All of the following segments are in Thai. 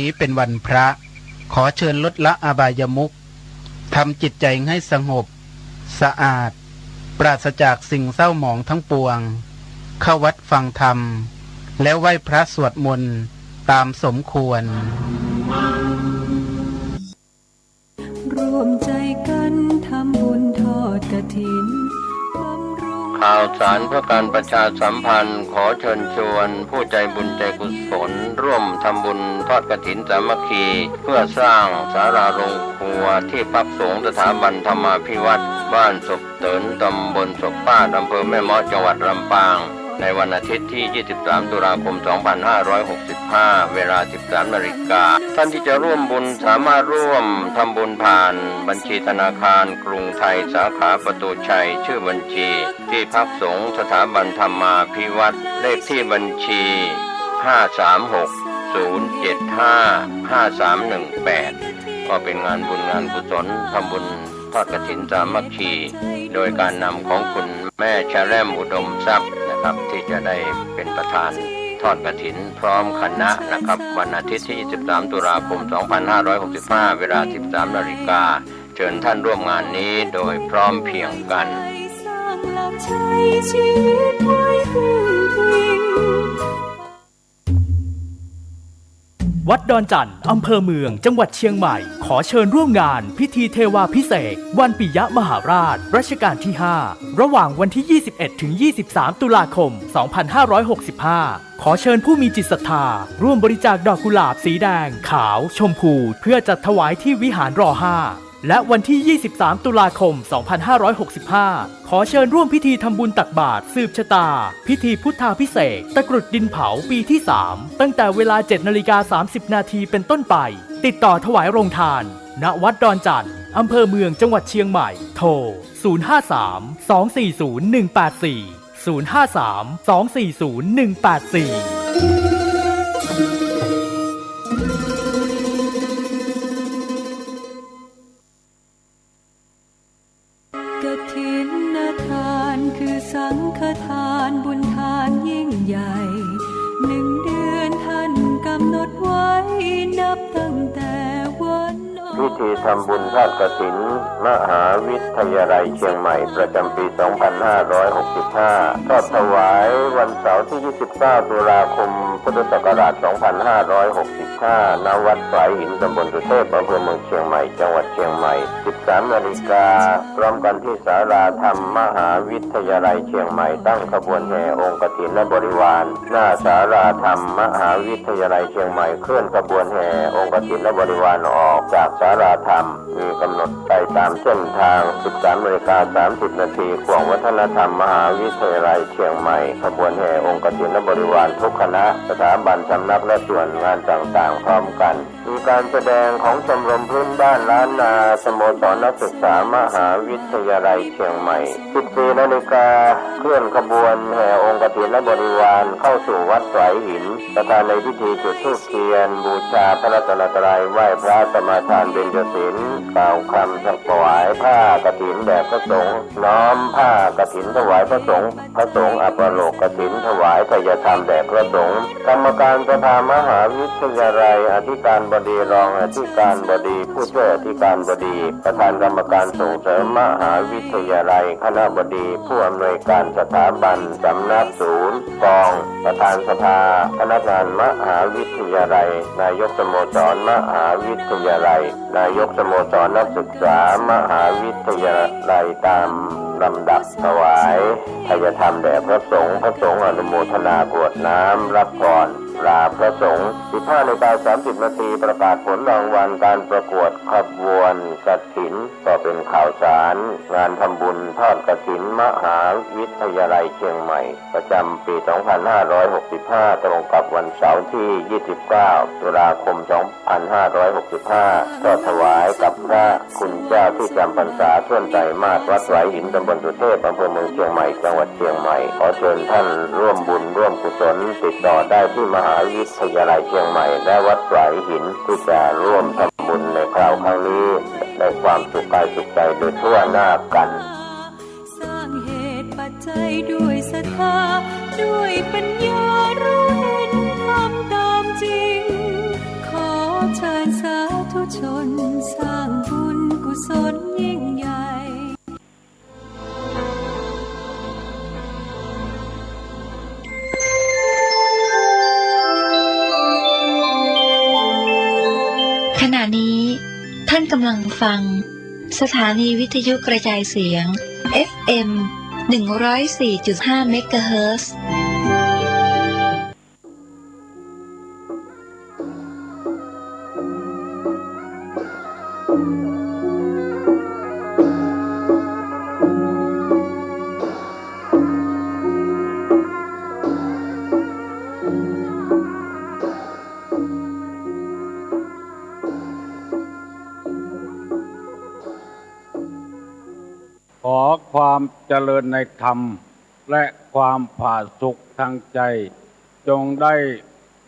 นี้เป็นวันพระขอเชิญลดละอบายมุขทำจิตใจให้สงบสะอาดปราศจากสิ่งเศร้าหมองทั้งปวงเข้าวัดฟังธรรมแล้วไหว้พระสวดมนต์ตามสมควรร่วมใจกันทำบุญทอดกฐินข่าวสารเพื่อการประชาสัมพันธ์ขอเชิญชวนผู้ใจบุญใจกุศลร่วมทำบุญทอดกฐินสามัคคีเพื่อสร้างศาลาโรงครัวที่พักสงฆ์สถาบันธรรมาภิวัตรบ้านศพเตินตำบลศพป้าอำเภอแม่เมาะจังหวัดลำปางในวันอาทิตย์ที่ 23 ตุลาคม 2565 เวลา 13 นาฬิกาท่านที่จะร่วมบุญสามารถร่วมทำบุญผ่านบัญชีธนาคารกรุงไทยสาขาประตูชัยชื่อบัญชีที่พักสงฆ์สถาบันธรรมาภิวัตรเลขที่บัญชี 536-075-5318 ก็เป็นงานบุญงานกุศลทำบุญทอดกฐินสามัคคีโดยการนำของคุณแม่ชะแลมอุดมทรัพย์นะครับที่จะได้เป็นประธานทอดกฐินพร้อมคณะนะครับวันอาทิตย์ที่ 23 ตุลาคม 2565 เวลา 13 นาฬิกาเชิญท่านร่วมงานนี้โดยพร้อมเพรียงกันวัดดอนจันทร์อำเภอเมืองจังหวัดเชียงใหม่ขอเชิญร่วมงานพิธีเทวาภิเษกวันปิยมหาราชรัชกาลที่ 5 ระหว่างวันที่ 21 ถึง 23 ตุลาคม 2565 ขอเชิญผู้มีจิตศรัทธาร่วมบริจาคดอกกุหลาบสีแดงขาวชมพูเพื่อจัดถวายที่วิหารร5และวันที่ 23 ตุลาคม 2565 ขอเชิญร่วมพิธีทำบุญตักบาตรสืบชะตาพิธีพุทธาภิเษกตะกรุดดินเผาปีที่ 3 ตั้งแต่เวลา 7:30 น.เป็นต้นไปติดต่อถวายโรงทานณวัดดอนจันทร์อำเภอเมืองจังหวัดเชียงใหม่โทร 053-240-184 053-240-184กฐินทานคือสังฆทานบุญทานยิ่งใหญ่1 เดือนท่านกำหนดไว้นับตั้งแต่วันพิธีทำบุญทอดกฐินมหาวิทยาลัยเชียงใหม่ประจำปี 2565 ทอดถวายวันเสาร์ที่ 29 ตุลาคม พุทธศักราช 2565 ณ วัดสายหินตำบลสุเทพอำเภอเมืองเชียงใหม่ จังหวัดเชียงใหม่ 13 นาฬิกาพร้อมกันที่ศาลาธรรมมหาวิทยาลัยเชียงใหม่ตั้งขบวนแห่องค์กฐินและบริวารหน้าศาลาธรรมมหาวิทยาลัยเชียงใหม่เคลื่อนขบวนแห่องค์กฐินและบริวารออกจากศาลาธรรมมีกำหนดไปตามเส้นทาง 13:30 น.ขวงวัฒนธรรมมหาวิทยาลัยเชียงใหม่ขบวนแห่องค์กฐินและบริวารทุกคณะสถาบันสำนักและส่วนงานต่างๆพร้อมกันมีการแสดงของชมรมพื้นบ้านล้านนาสโมสรนักศึกษามหาวิทยาลัยเชียงใหม่ 14 นาฬิกาเคลื่อนขบวนแห่องค์กฐินและบริวารเข้าสู่วัดสายหินประธานในพิธีจุดธูปเทียนบูชาพระรัตนตรัยไหว้พระสมาทานเบญจศีลกล่าวคำถวายผ้ากฐินแด่พระสงฆ์น้อมผ้ากฐินถวายพระสงฆ์อัปโลกกฐินถวายทายธรรมแด่พระสงฆ์กรรมการสภามหาวิทยาลัยอธิการบดีรองอธิการบดีผู้ช่วยอธิการบดีประธานกรรมการส่งเสริมมหาวิทยาลัยคณบดีผู้อำนวยการสถาบันสำนักศูนย์กองประธานสภาพนักงานมหาวิทยาลัยนายกสโมสรมหาวิทยาลัยนายกสโมสรนักศึกษามหาวิทยาลัยตามลำดับถวายทายธรรมแด่พระสงฆ์อนุโมทนากรวดน้ำรับพรลาพระสงฆ์ 15:30 น.ประกาศผลรางวัลการประกวดขบวนกฐินก็เป็นข่าวสารงานทำบุญทอดกฐินมหาวิทยาลัยเชียงใหม่ประจำปี 2565 ตรงกับวันเสาร์ที่ 29 ตุลาคม 2565 ก็ถวายกับพระคุณเจ้าที่จำพรรษาท่วนไตรมาสวัดสายหินตำบลสุเทพอำเภอเมืองเชียงใหม่จังหวัดเชียงใหม่ขอเชิญท่านร่วมบุญร่วมกุศลติดต่อได้ที่มหาวิทยาลัยเชียงใหม่และวัดสายหินที่จะร่วมทำบุญในคราวครั้งนี้ได้ความสุขกายสุขใจโดยทั่วหน้ากันสร้างเหตุปัจจัยด้วยศรัทธาด้วยปัญญารู้เห็นทำตามจริงขอ ชนสร้างบุญกุศลยิ่งใหญ่ ขณะนี้ท่านกำลังฟังสถานีวิทยุกระจายเสียง FM 104.5 เมกะเฮิรตซ์ ขอความเจริญในธรรมและความผาสุกทางใจจงได้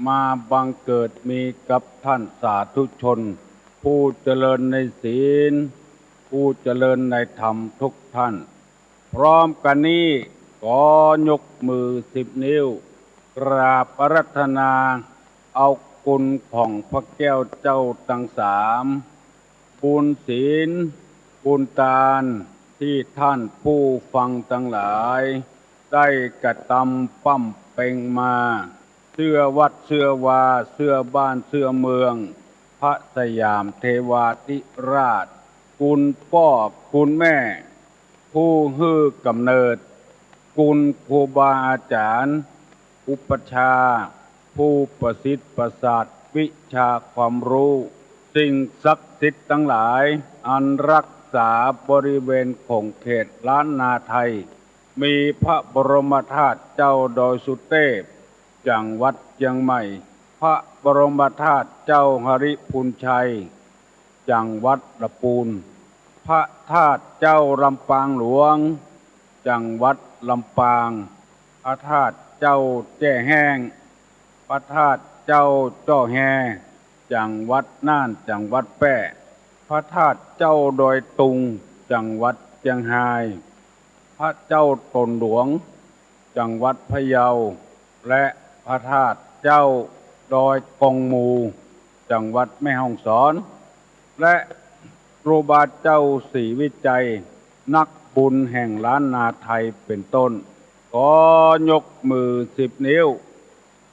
มาบังเกิดมีกับท่านสาธุชนผู้เจริญในศีลผู้เจริญในธรรมทุกท่านพร้อมกันนี้ขอยกมือ10 นิ้วกราบอาราธนาเอาคุณของพระแก้วเจ้าทั้ง3บุญศีลบุญทานที่ท่านผู้ฟังทั้งหลายได้กระทำปั้มเป่งมาเสื้อวัดเสื้อวาเสื้อบ้านเสื้อเมืองพระสยามเทวาธิราชคุณพ่อคุณแม่ผู้ฮื้อกำเนิดคุณครูบาอาจารย์อุปชาผู้ประสิทธิ์ประสาทวิชาความรู้สิ่งศักดิ์สิทธิ์ทั้งหลายอันรักษาบริเวณของเขตล้านนาไทยมีพระบรมธาตุเจ้าดอยสุเทพจังหวัดเชียงใหม่พระบรมธาตุเจ้าหริพูนชัยจังหวัดลำพูนพระธาตุเจ้าลำปางหลวงจังหวัดลำปางพระธาตุเจ้าแจ้แห้งพระธาตุเจ้าจ้อแฮจังหวัดน่านจังหวัดแพร่พระธาตุเจ้าดอยตุงจังหวัดเชียงรายพระเจ้าตนหลวงจังหวัดพะเยาและพระธาตุเจ้าดอยกองมูจังหวัดแม่ฮ่องสอนและครูบาเจ้าศรีวิจัยนักบุญแห่งล้านนาไทยเป็นต้นขอยกมือ10 นิ้ว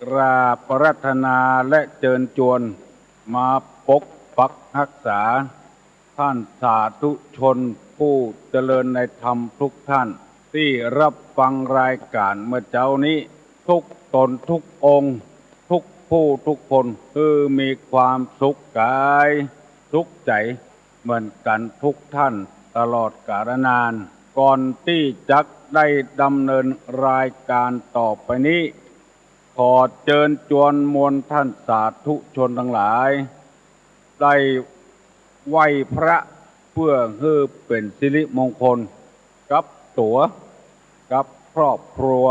กราบอาราธนาและเชิญชวนมาปกปักรักษาท่านสาธุชนผู้เจริญในธรรมทุกท่านที่รับฟังรายการเมื่อเช้านี้ทุกตนทุกองค์ทุกผู้ทุกคนคือมีความสุขกายสุขใจเหมือนกันทุกท่านตลอดกาลนานก่อนที่จะได้ดำเนินรายการต่อไปนี้ขอเชิญชวนมวลท่านสาธุชนทั้งหลายได้ไหว้พระเพื่อให้เป็นสิริมงคลกับตัวกับครอบครัว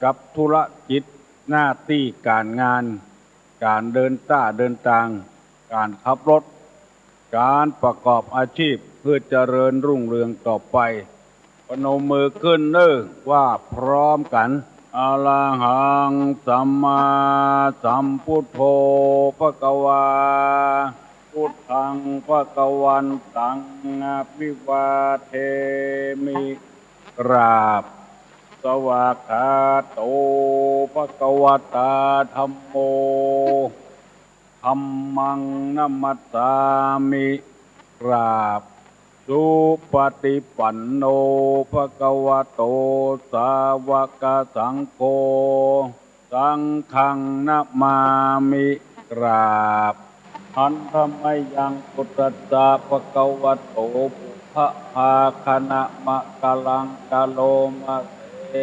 กับธุรกิจหน้าที่การงานการเดินทางการขับรถการประกอบอาชีพเพื่อเจริญรุ่งเรืองต่อไปพนมมือขึ้นว่าพร้อมกันอะระหังสัมมาสัมพุทโธภควาพุทธังภวันตังอะภิวาเทมิกราบสวากขาโตภควตาธัมโมธัมมังนัมมัสสามิกราบสุปฏิปันโนภควโตสาวกสังโฆสังฆังนะมามิกราบอันธรรมยังพุทธัสสะภควโตปุพพภาคณะมะกะลังกะโลมะเส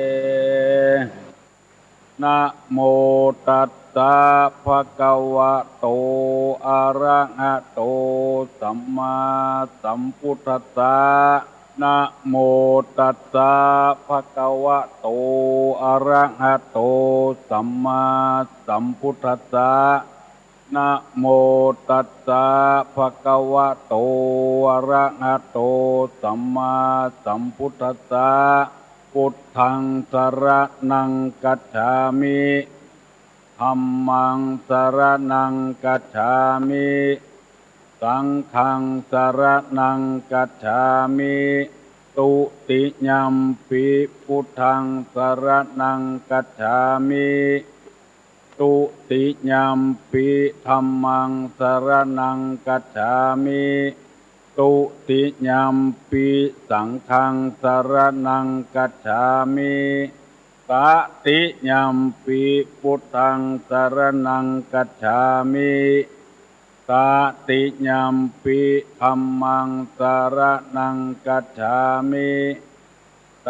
นะโมตัสสะภะคะวะโตอะระหะโตสัมมาสัมพุทธัสสะนะโมตัสสะภะคะวะโตอะระหะโตสัมมาสัมพุทธัสสะนะโมตัสสะภะคะวะโตอะระหะโตสัมมาสัมพุทธัสสะพุทธังสรณังกัจฉามิธัมมังสรณังกัจฉามิ สังฆังสรณังกัจฉามิตุติยัมปิพุทธังสรณังกัจฉามิตุติยัมปิธัมมังสรณังกัจฉามิตุติยัมปิสังฆังสรณังกัจฉามิตติยัมปิพุทธังสรณังกัจฉามิตติยัมปิธัมมังสรณังกัจฉามิต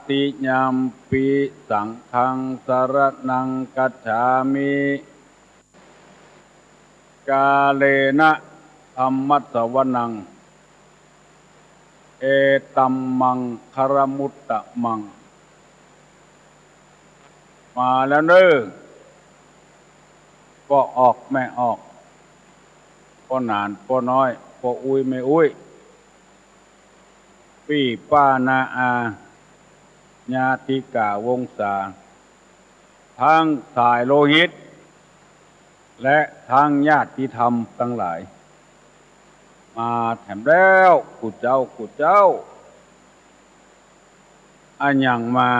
ติยัมปิสังฆังสรณังกัจฉามิกาเลนะธัมมัสสวนังเอตัมมังคารมุตตะมังมาแล้วเนอะก็ออกไม่ออกก็นานก็น้อยก็อุ้ยไม่อุ้ยพี่ป้านาอาญาติกาวงศาทั้งสายโลหิตและทั้งญาติธรรมทั้งหลายมาแถมแล้วกุเจ้าอันยังมา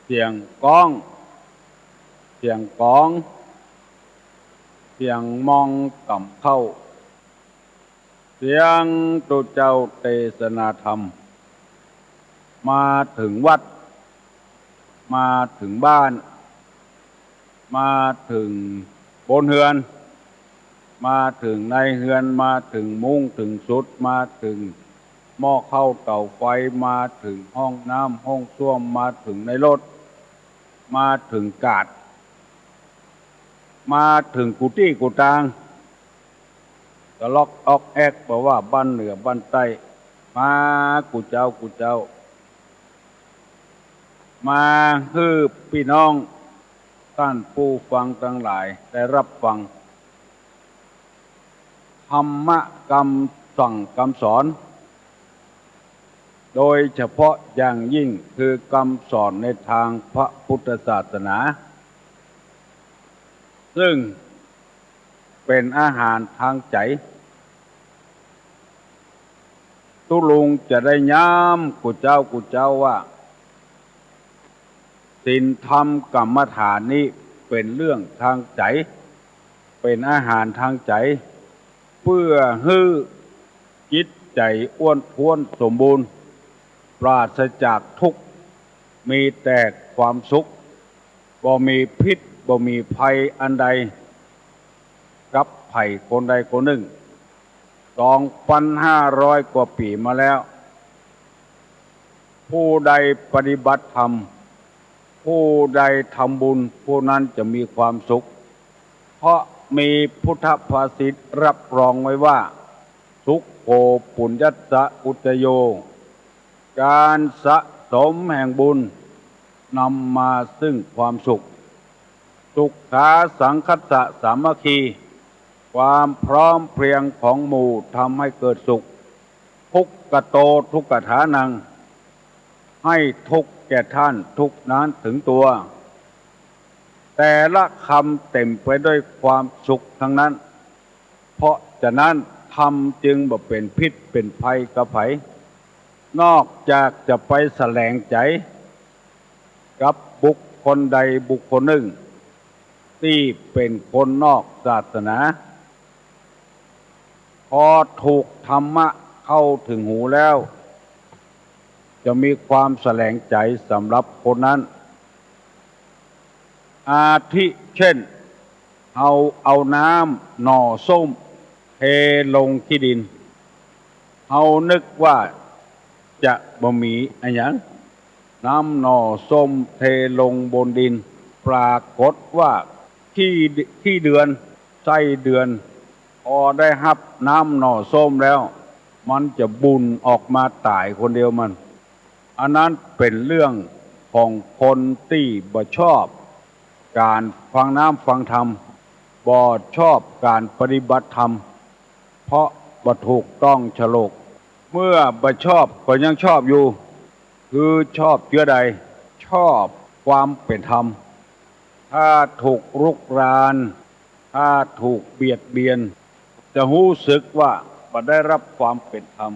เสียงก้องเสียงกองเสียงมองต่ำเข้าเสียงตัวเจ้าเทศนาธรรมมาถึงวัดมาถึงบ้านมาถึงบนเฮือนมาถึงในเฮือนมาถึงมุ้งถึงสุดมาถึงหม้อข้าวเตาไฟมาถึงห้องน้ำห้องส้วมมาถึงในรถมาถึงกาดมาถึงกุฏิกุฏางตะลอกออกแอกบอกว่าบ้านเหนือบ้านใต้มากุเจ้ามาคือพี่น้องท่านผู้ฟังทั้งหลายได้รับฟังธรรมะคำสั่งคำสอนโดยเฉพาะอย่างยิ่งคือคำสอนในทางพระพุทธศาสนาซึ่งเป็นอาหารทางใจตุลุงจะได้ย้ำกุเจ้าว่าศีลธรรมกรรมฐานนี้เป็นเรื่องทางใจเป็นอาหารทางใจเพื่อให้จิตใจอ้วนท้วนสมบูรณ์ปราศจากทุกข์มีแต่ความสุขบ่มีพิษบ่มีภัยอันใดกับภัยคนใดคนหนึ่ง 2,500 กว่าปีมาแล้วผู้ใดปฏิบัติธรรมผู้ใดทำบุญผู้นั้นจะมีความสุขเพราะมีพุทธภาษิตรับรองไว้ว่าสุขโภปุญญัสสะอุตโยการสะสมแห่งบุญนำมาซึ่งความสุขสุขาสังคัสสะสามัคคีความพร้อมเพรียงของหมู่ทำให้เกิดสุขทุกขโตทุกขฐานังให้ทุกข์แก่ท่านทุกนั้นถึงตัวแต่ละคำเต็มไปด้วยความสุขทั้งนั้นเพราะฉะนั้นธรรมจึงบ่เป็นพิษเป็นภัยกับไผนอกจากจะไปแสลงใจกับบุคคลใดบุคคลหนึ่งที่เป็นคนนอกศาสนาพอถูกธรรมะเข้าถึงหูแล้วจะมีความแสลงใจสำหรับคนนั้นอาทิเช่นเอาน้ำหน่อส้มเทลงที่ดินเอานึกว่าจะบ่มีอะไรอย่างน้ำหน่อส้มเทลงบนดินปรากฏว่าขี้เดือนไส้เดือนพอได้รับน้ำหน่อส้มแล้วมันจะบุญออกมาตายคนเดียวมันอันนั้นเป็นเรื่องของคนที่บ่ชอบการฟังน้ำฟังธรรมบ่ชอบการปฏิบัติธรรมเพราะบ่ถูกต้องฉลกเมื่อบ่ชอบก็ยังชอบอยู่คือชอบเชื้อใดชอบความเป็นธรรมถ้าถูกรุกรานถ้าถูกเบียดเบียน จะรู้สึกว่าบ่ได้รับความเป็นธรรม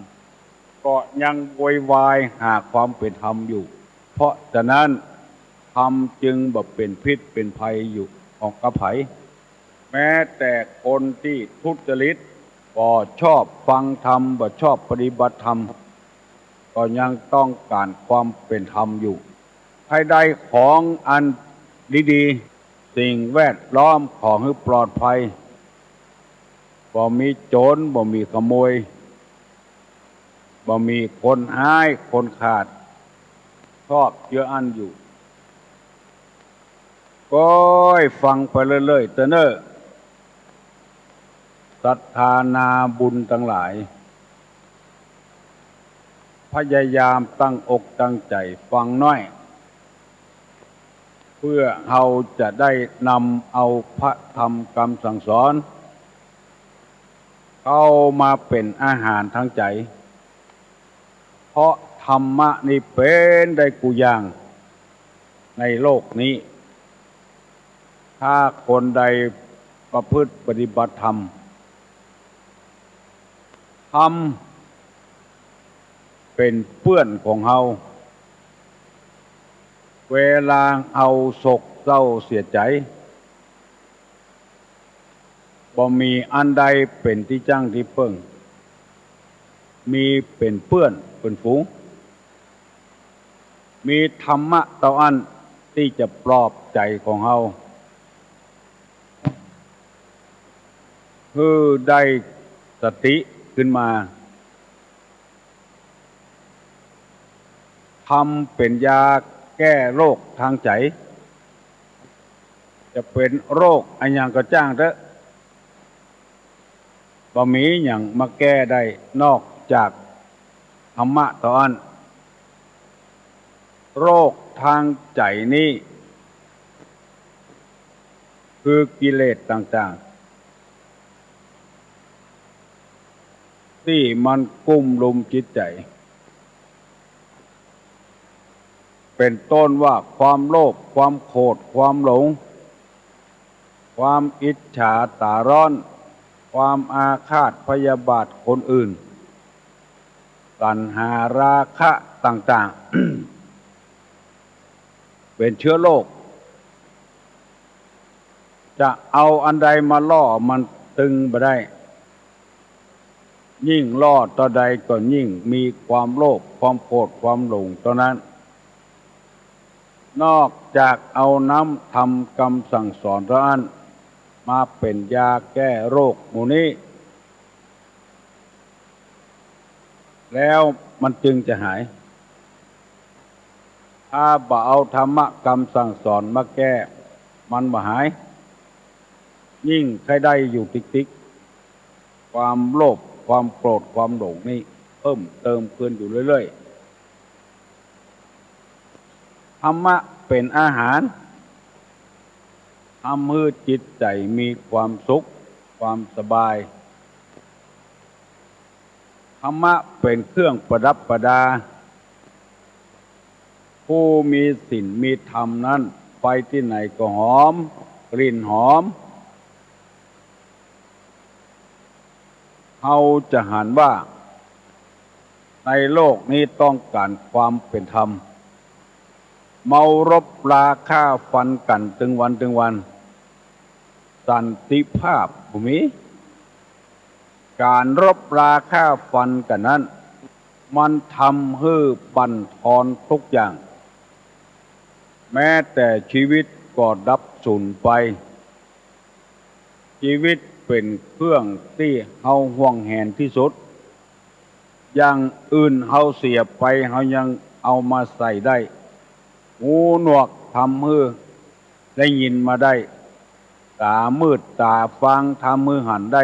ก็ยังโวยวายหาความเป็นธรรมอยู่เพราะฉะนั้นธรรมจึงบ่เป็นพิษเป็นภัยอยู่ของกระไผแม้แต่คนที่ทุจริตบ่ชอบฟังธรรมบ่ชอบปฏิบัติธรรมก็ยังต้องการความเป็นธรรมอยู่ให้ได้ของอันดีๆสิ่งแวดล้อมของให้ปลอดภัยบ่มีโจรบ่มีขโมยบ่มีคนหายคนขาดชอบเยอะอันอยู่ก็ฟังไปเรื่อยๆเตอเนอศรัทธานาบุญทั้งหลายพยายามตั้งอกตั้งใจฟังน้อยเพื่อเราจะได้นำเอาพระธรรมคำสั่งสอนเข้ามาเป็นอาหารทางใจเพราะธรรมะนี่เป็นได้กูอย่างในโลกนี้ถ้าคนใดประพฤติปฏิบัติธรรมธรรมเป็นเพื่อนของเฮาเวลาเอาโศกเศร้าเสียใจบ่มีอันใดเป็นที่จั่งที่เพิ่งมีเป็นเพื่อนเป็นฝูงมีธรรมะเท่าอันที่จะปลอบใจของเฮาคือได้สติขึ้นมาทำเป็นยาแก้โรคทางใจจะเป็นโรคอันยังก็จ้างเถอะบ่มีหยังมาแก้ได้นอกจากธรรมะตอนโรคทางใจนี้คือกิเลสต่างๆที่มันกุ้มลุมจิตใจเป็นต้นว่าความโลภความโกรธความหลงความอิจฉาตาร้อนความอาฆาตพยาบาทคนอื่นตัณหาราคะต่างๆ เป็นเชื้อโรคจะเอาอันใดมาล่อมันตึงบ่ได้ยิ่งล่อต่อใดก็ยิ่งมีความโลภความโกรธความหลงต่อนั้นนอกจากเอาน้ำทำคำสั่งสอนร้านมาเป็นยาแก้โรคหมู่นี้แล้วมันจึงจะหายถ้าบ่เอาธรรมะคำสั่งสอนมาแก้มันบ่หายยิ่งใครได้อยู่ติ๊กๆความโลภความโกรธความหลงนี่เพิ่มเติมขึ้นอยู่เรื่อยๆธรรมะเป็นอาหารทำให้จิตใจมีความสุขความสบายธรรมะเป็นเครื่องประดับประดาผู้มีศีลมีธรรมนั้นไปที่ไหนก็หอมกลิ่นหอมเราจะหันว่าในโลกนี้ต้องการความเป็นธรรมเมารบราฆ่าฟันกันถึงวันสันติภาพบ่มีการรบราฆ่าฟันกันนั้นมันทำให้บั่นทอนทุกอย่างแม้แต่ชีวิตก็ดับสูญไปชีวิตเป็นเครื่องที่เฮาห่วงแหนที่สุดอย่างอื่นเฮาเสียไปเฮายังเอามาใส่ได้หูหนวกทำให้ได้ยินมาได้ตามืดตาฟังทำให้หันได้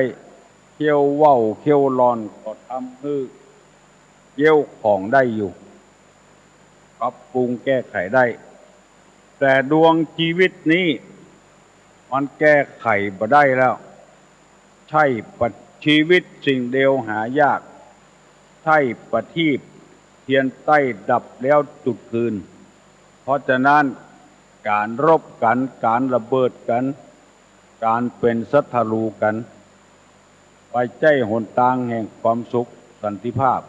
เขี้ยวเว้าเขี้ยวลอนก็ทำให้เกี่ยวของได้อยู่ปรับปรุงแก้ไขได้แต่ดวงชีวิตนี้มันแก้ไขบ่ได้แล้วใช่ชีวิตสิ่งเดียวหายากใช่ประทีปเทียนใต้ดับแล้วจุดคืนเพราะฉะนั้นการรบกันการระเบิดกันการเป็นศัตรูกัน ไปใจหนทางแห่งความสุขสันติภาพ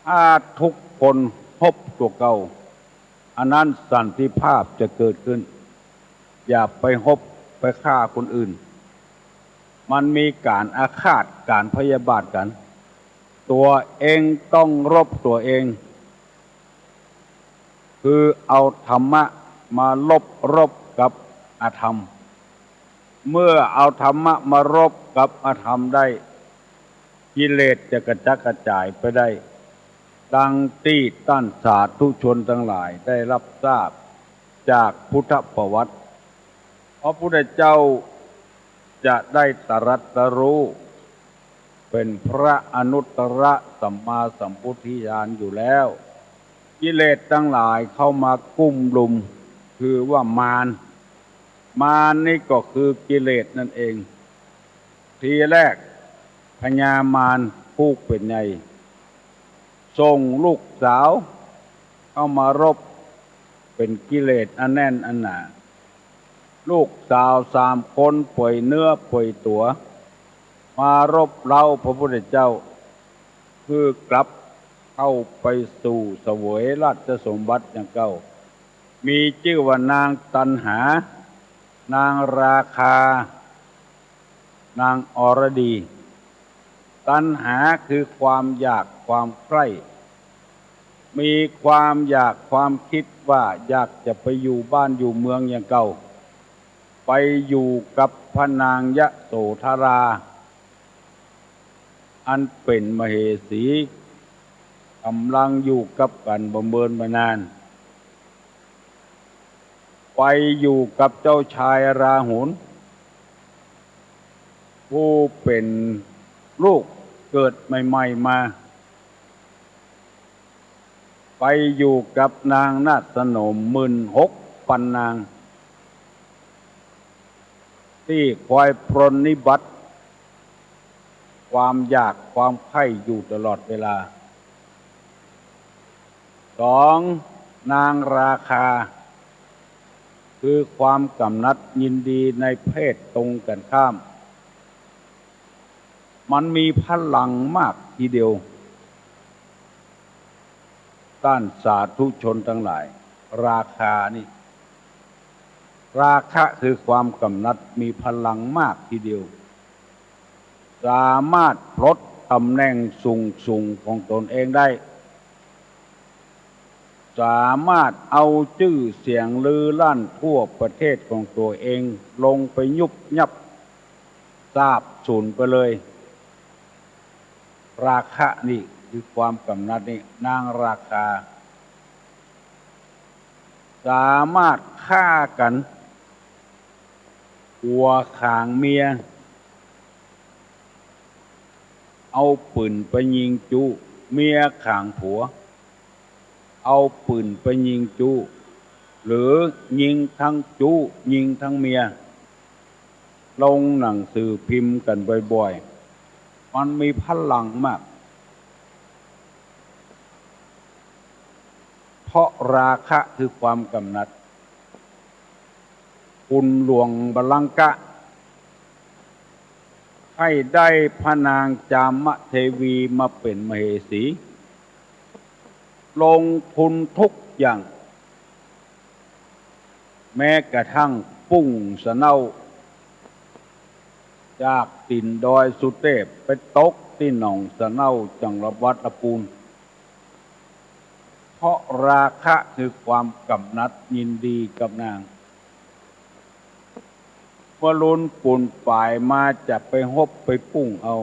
ถ้าทุกคนพบตัวเก่าอันนั้นสันติภาพจะเกิดขึ้นอย่าไปฮบไปฆ่าคนอื่นมันมีการอาฆาตการพยาบาทกันตัวเองต้องรบตัวเองคือเอาธรรมะมารบกับอธรรมเมื่อเอาธรรมะมารบกับอธรรมได้กิเลสจะกระจัดกระจายไปได้ดังที่ท่านสาธุชนทั้งหลายได้รับทราบจากพุทธประวัติพระพุทธเจ้าจะได้ตรัสรู้เป็นพระอนุตตรสัมมาสัมพุทธญาณอยู่แล้วกิเลสทั้งหลายเข้ามากุ้มลุมคือว่ามารนี่ก็คือกิเลสนั่นเองทีแรกพญามารผู้เป็นใหญ่ส่งลูกสาวเข้ามารบเป็นกิเลสอันแน่นอันหนาลูกสาว3 คนป่วยเนื้อป่วยตัวมารบเราพระพุทธเจ้าคือกลับเข้าไปสู่เสวยราชสมบัติอย่างเก่ามีชื่อว่านางตัณหานางราคานางอรดีตัณหาคือความอยากความใคร่มีความอยากความคิดว่าอยากจะไปอยู่บ้านอยู่เมืองอย่างเก่าไปอยู่กับพระนางยโสธราอันเป็นมเหสีกำลังอยู่กับกันบำเรอมานานไปอยู่กับเจ้าชายราหุลผู้เป็นลูกเกิดใหม่ๆมาไปอยู่กับนางนาถโนม16,000 นางที่คอยปรนนิบัติความอยากความใคร่อยู่ตลอดเวลา2นางราคาคือความกำหนัดยินดีในเพศตรงกันข้ามมันมีพลังมากทีเดียวต้านสาธุชนทั้งหลายราคานี่ราคะคือความกำหนัดมีพลังมากทีเดียวสามารถปลดตำแหน่งสูงของตนเองได้สามารถเอาชื่อเสียงลือลั่นทั่วประเทศของตัวเองลงไปยุบยับสาบสูญไปเลยราคะนี่คือความกำหนัดนี่นางราคาสามารถฆ่ากันหัวขางเมียเอาปืนไปยิงจูเมียขางผัวเอาปืนไปยิงจูหรือยิงทั้งจูยิงทั้งเมียลงหนังสือพิมพ์กันบ่อยๆมันมีพลังมากเพราะราคะคือความกำหนัดคุณหลวงบลังกะให้ได้พระนางจามเทวีมาเป็นมเหสีลงทุนทุกอย่างแม้กระทั่งปุ้งสะเนาจากตินดอยสุเทพไปตกที่หนองสะเนาจังหวัดลำพูนเพราะราคะคือความกำหนัดยินดีกับนางเมื่อล้นปุ่นป่ายมาจะไปฮบไปปุ้งเอา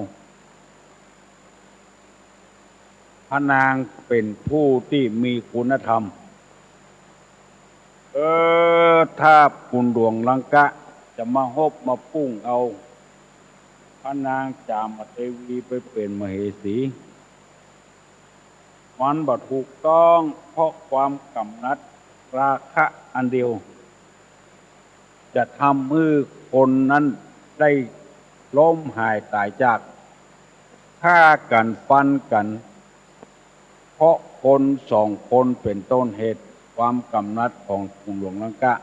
พระนางเป็นผู้ที่มีคุณธรรมถ้าปุณหลวงลังกะจะมาฮบมาปุ้งเอาพระนางจามเทวีไปเป็นมเหสีมันบ่ถูกต้องเพราะความกำหนัดราคะอันเดียวจะทำให้คนนั้นได้ล้มหายตายจากฆ่ากันฟันกันเพราะคน2 คนเป็นต้นเหตุความกำหนัดของกรุงหลวงลังกะ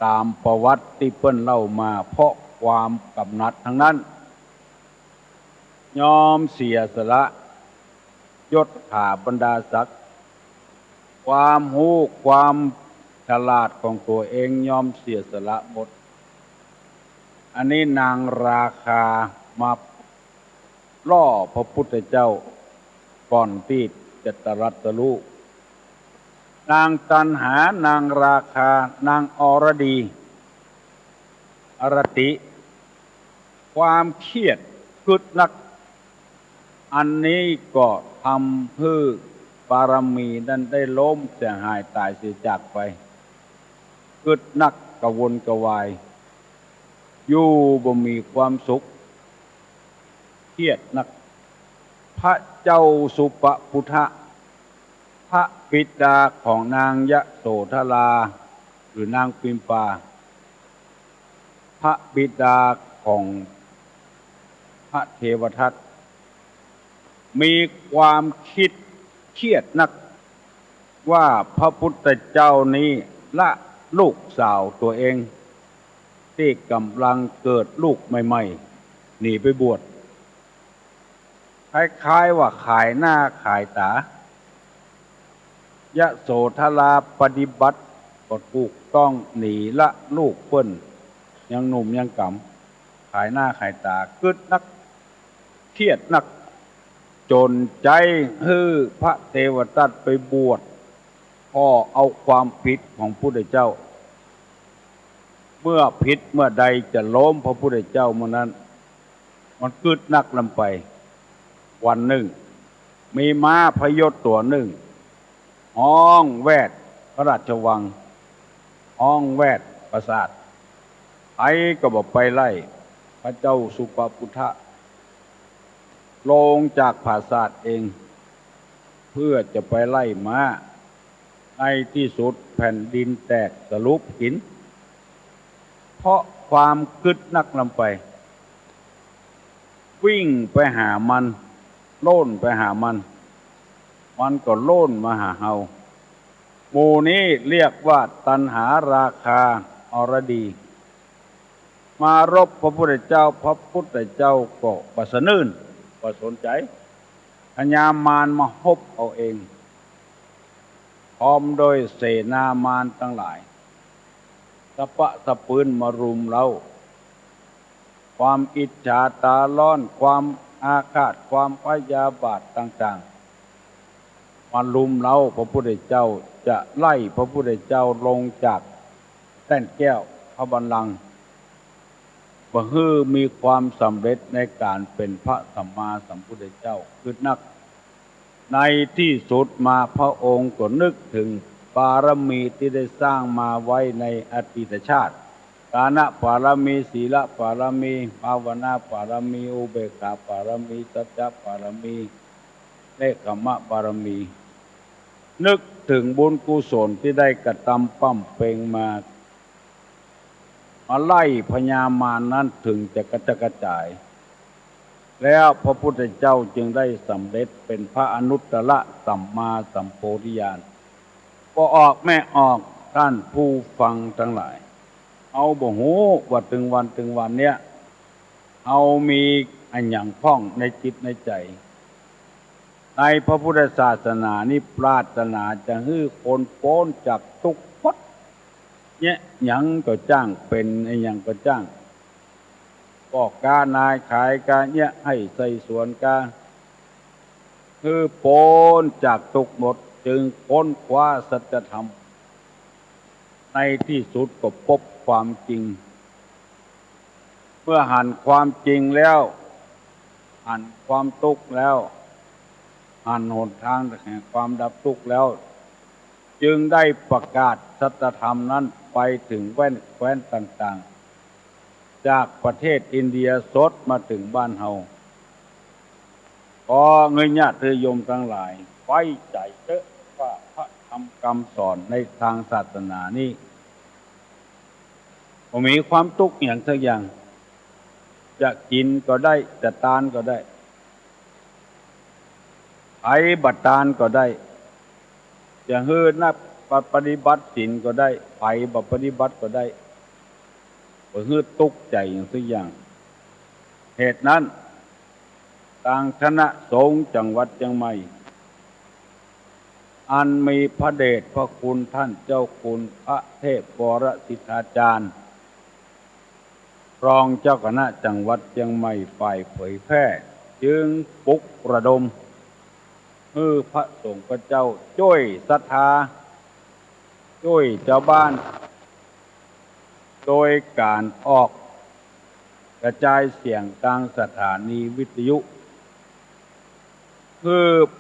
ตามประวัติที่เพิ่นเล่ามาเพราะความกำหนัดทั้งนั้น ยอมเสียสละยศถาบรรดาศักดิ์ความรู้ความฉลาดของตัวเองยอมเสียสละหมดอันนี้นางราคามาล่อพระพุทธเจ้าก่อนที่จะตรัสรู้นางตัณหานางราคานางอรดีอรติความเครียดกึดนักอันนี้ก็ทำให้บารมีนั้นได้ล้มเสียหายตายเสียจากไปกึดนักกระวนกระวายอยู่บ่มีความสุขเครียดนักพระเจ้าสุปพุทธะพระบิดาของนางยโสธราหรือนางปิมปาพระบิดาของพระเทวทัตมีความคิดเครียดนักว่าพระพุทธเจ้านี้ละลูกสาวตัวเองที่กำลังเกิดลูกใหม่ๆหนีไปบวชคล้ายๆว่าขายหน้าขายตายโสธราปฏิบัติก็ถูกต้องหนีละลูกเปิ้นยังหนุ่มยังกำขายหน้าขายตากึดนักเครียดนักจนใจฮือพระเทวทัตไปบวชพ่อเอาความผิดของพระพุทธเจ้าเมื่อผิดเมื่อใดจะล้มพระพุทธเจ้าเมื่อนั้นมันกึดนักลำไปวันหนึ่งมีม้าพยศตัวหนึ่งห้องแวดพระราชวังห้องแวดปราสาทไอ้ก็บอกไปไล่พระเจ้าสุปพุทธะลงจากปราสาทเองเพื่อจะไปไล่ม้าในที่สุดแผ่นดินแตกสลุปหินเพราะความกึดนักลำไปวิ่งไปหามันโล่นไปหามันก็โล่นมาหาเฮาหมู่นี้เรียกว่าตัณหาราคาอรดีมารบพระพุทธเจ้าพระพุทธเจ้าก็บ่สนื่นบ่สนใจพญามารมาฮบเอาเองพร้อมโดยเสนามารทั้งหลายสะปะสะปืนมารุมเราความอิจฉาตาร้อนความอาฆาตความพยาบาทต่างๆมารุมเราพระพุทธเจ้าจะไล่พระพุทธเจ้าลงจากแท่นแก้วพระบัลลังก์บ่ฮือมีความสำเร็จในการเป็นพระสัมมาสัมพุทธเจ้าคือนักในที่สุดมาพระองค์ก็นึกถึงบารมีที่ได้สร้างมาไว้ในอดีตชาติฐานะบารมีศีลบารมีภาวนาบารมีอุเบกขาบารมีสัจจะบารมีเนกขมะบารมีนึกถึงบุญกุศลที่ได้กระทำปั้มเป่งมาไล่พญามารนั้นถึงจะกระจายแล้วพระพุทธเจ้าจึงได้สำเร็จเป็นพระอนุตตรสัมมาสัมโพธิญาณก็ออกแม่ออกท่านผู้ฟังทั้งหลายเอาบ่ฮู้ว่าถึงวันเนี้ยเอามีอันหยังพ้องในจิตในใจในพระพุทธศาสนานี่ปรารถนาจะให้คนพ้นจากทุกข์หมดเนี่ยหยังก็จ้างเป็นไอ้หยังก็จ้างบอกกานายขายกาเนี่ยให้ใส่สวนกาคือพ้นจากทุกข์หมดจึงค้นคว้าสัจธรรมในที่สุดก็พบความจริงเมื่อหันความจริงแล้วหันความทุกข์แล้วหันหนทางแห่งความดับทุกข์แล้วจึงได้ประกาศสัจธรรมนั้นไปถึงแคว้นต่างๆจากประเทศอินเดียสดมาถึงบ้านเฮาก็เงยญาติโยมทั้งหลายไว้ใจเถอะว่าพระธรรมคำสอนในทางศาสนานี้มีความทุกข์อย่างสักอย่างจะกินก็ได้จะทานก็ได้ไอ้บัตรทานก็ได้จะเฮือนับปฏิบัติศีลก็ได้ไปบัปฏิบัติก็ได้เฮือทุกข์ใจอย่างสักอย่างเหตุนั้น ทางคณะสงฆ์จังหวัดเชียงใหม่อันมีพระเดชพระคุณท่านเจ้าคุณพระเทพวรสิทธาจารย์รองเจ้าคณะจังหวัดเชียงใหม่ฝ่ายเผยแพร่จึงปลุกระดมพระสงฆ์พระเจ้าช่วยศรัทธาช่วยชาวบ้านโดยการออกกระจายเสียงทางสถานีวิทยุ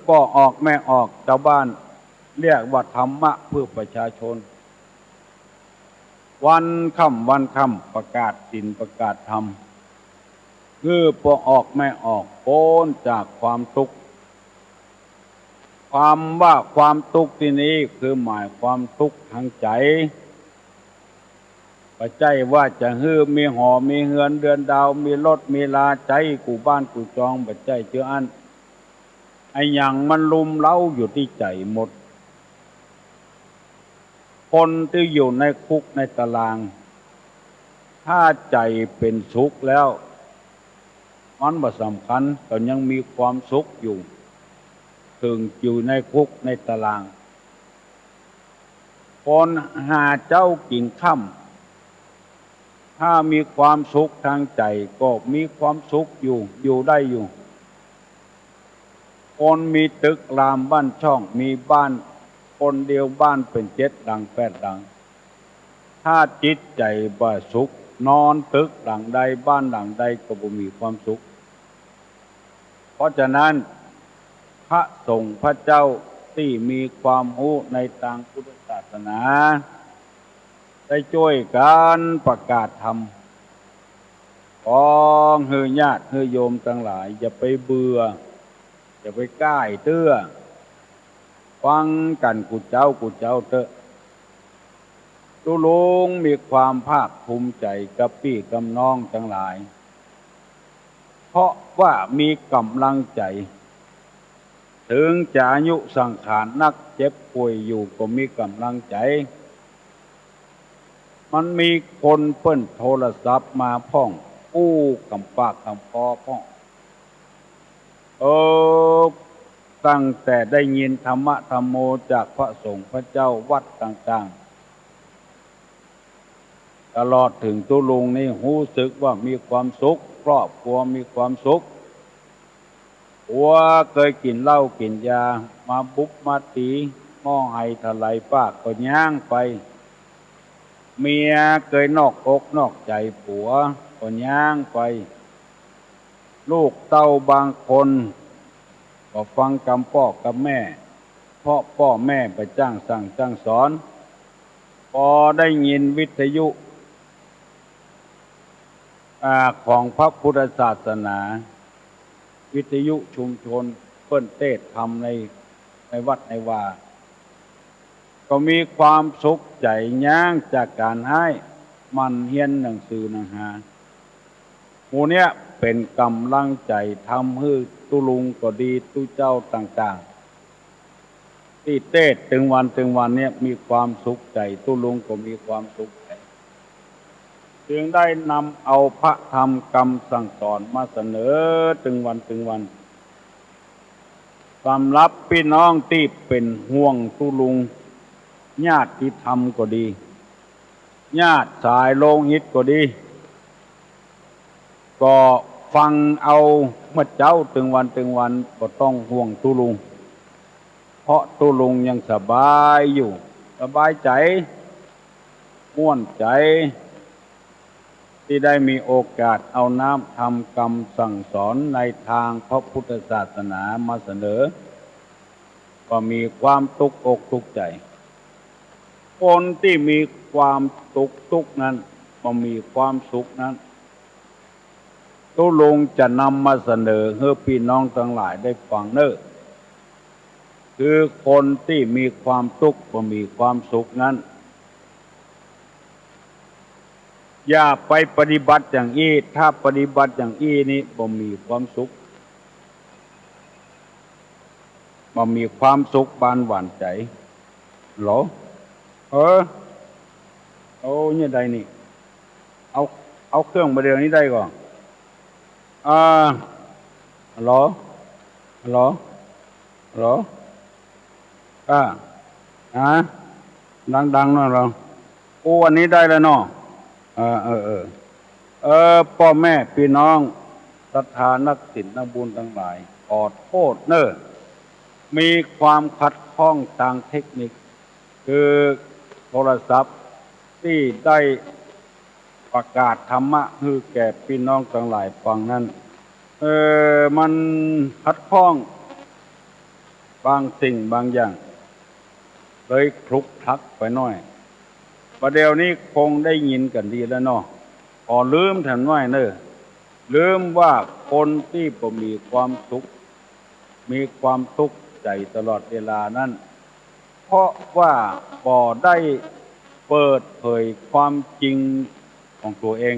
พ่อออกแม่ออกชาวบ้านเรียกว่าธรรมะเพื่อประชาชนวันค่ำประกาศศีลประกาศธรรมพ่อออกแม่ออกพ้นจากความทุกข์ความทุกข์ที่นี้คือหมายความทุกข์ทางใจปัจจัยว่าจะมีหอมีเฮือนเดือนดาวมีรถมีลาใจกูบ้านกูจองปัจจัยเชื่ออันไอ้อย่างมันลุมเล้าอยู่ที่ใจหมดคนที่อยู่ในคุกในตารางถ้าใจเป็นสุขแล้วมันบ่สำคัญก็ยังมีความสุขอยู่ถึงอยู่ในคุกในตารางคนหาเจ้ากิ่งค่ำถ้ามีความสุขทางใจก็มีความสุขอยู่ได้อยู่คนมีตึกรามบ้านช่องมีบ้านคนเดียวบ้านเป็น7 หลัง8 หลังถ้าจิตใจบ่สุขนอนตึกหลังใดบ้านหลังใดก็บ่มีความสุขเพราะฉะนั้นพระสงฆ์พระเจ้าที่มีความรู้ในทางพุทธศาสนาได้ช่วยกันประกาศธรรมของญาติโยมทั้งหลายอย่าไปเบื่ออย่าไปก้ายเตื้อฟังกันกูเจ้าเถอะตุลุงมีความภาคภูมิใจกับพี่กับน้องทั้งหลายเพราะว่ามีกำลังใจถึงจะอายุสังขารนักเจ็บป่วยอยู่ก็มีกำลังใจมันมีคนเปิ้นโทรศัพท์มาพ่องกำปากกำคอพ่องตั้งแต่ได้ยินธรรมะธรรมโมจากพระสงฆ์พระเจ้าวัดต่างๆตลอดถึงตุลุงนี่รู้สึกว่ามีความสุขครอบครัวมีความสุขเคยกินเหล้ากินยามาบุกมาตีหม้อไห้ทลายปากก็ย่างไปเมียเคยนอกอกนอกใจผัวก็ย่างไปลูกเต้าบางคนก็ฟังคำพ่อกับแม่เพราะพ่อแม่ไปจ้างสั่งจ้างสอนพอได้ยินวิทยุของพระพุทธศาสนาวิทยุชุมชนเปิ้นเทศทำในวัดในวาก็มีความสุขใจย่างจากการให้มันเฮียนหนังสือหนังหาหมู่เนี้ยเป็นกำลังใจทำให้ตุลุงก็ดีตุเจ้าต่างๆที่เทศถึงวันเนี่ยมีความสุขใจตุลุงก็มีความสุขใจจึงได้นำเอาพระธรรมคำสั่งสอนมาเสนอถึงวันสำหรับพี่น้องที่เป็นห่วงตุลุงญาติธรรมก็ดีญาติสายโลหิตก็ดีก็ฟังเอาเมื่อเจ้าถึงวันก็ต้องห่วงตุลุงเพราะตุลุงยังสบายอยู่สบายใจม่วนใจที่ได้มีโอกาสเอาน้ำทำคำสั่งสอนในทางพระพุทธศาสนามาเสนอก็มีความทุกข์อกทุกข์ใจคนที่มีความทุกข์นั้นก็มีความสุขนั้นตุลุงจะนำมาเสนอให้พี่น้องทั้งหลายได้ฟังคือคนที่มีความทุกข์ก็มีความสุขนั้นอย่าไปปฏิบัติอย่างอี้ถ้าปฏิบัติอย่างอี้นี้บ่มีความสุขบ่มีความสุขบานหวานใจหรอเนี่ยใดนี่เอาเครื่องมาเดี๋ยวนี้ได้ก่อน ฮัลโหลฮัลโหลฮัลโหลดังๆหน่อยเราโอ้วันนี้ได้แล้วเนาะพ่อแม่พี่น้องศรัทธานักศีลนักบุญทั้งหลายขอโทษเนอะมีความขัดข้องทางเทคนิคคือโทรศัพท์ที่ได้ประกาศธรรมะให้แก่พี่น้องทั้งหลายฟังนั้นมันขัดข้องบางสิ่งบางอย่างเลยคลุกคลักไปหน่อยประเดี๋ยวนี้คงได้ยินกันดีแล้วเนาะขอลืมแถมหน่อยเนอะลืมว่าคนที่บ่มีความสุขมีความทุกข์ใจตลอดเวลานั้นเพราะว่าบ่ได้เปิดเผยความจริงของตัวเอง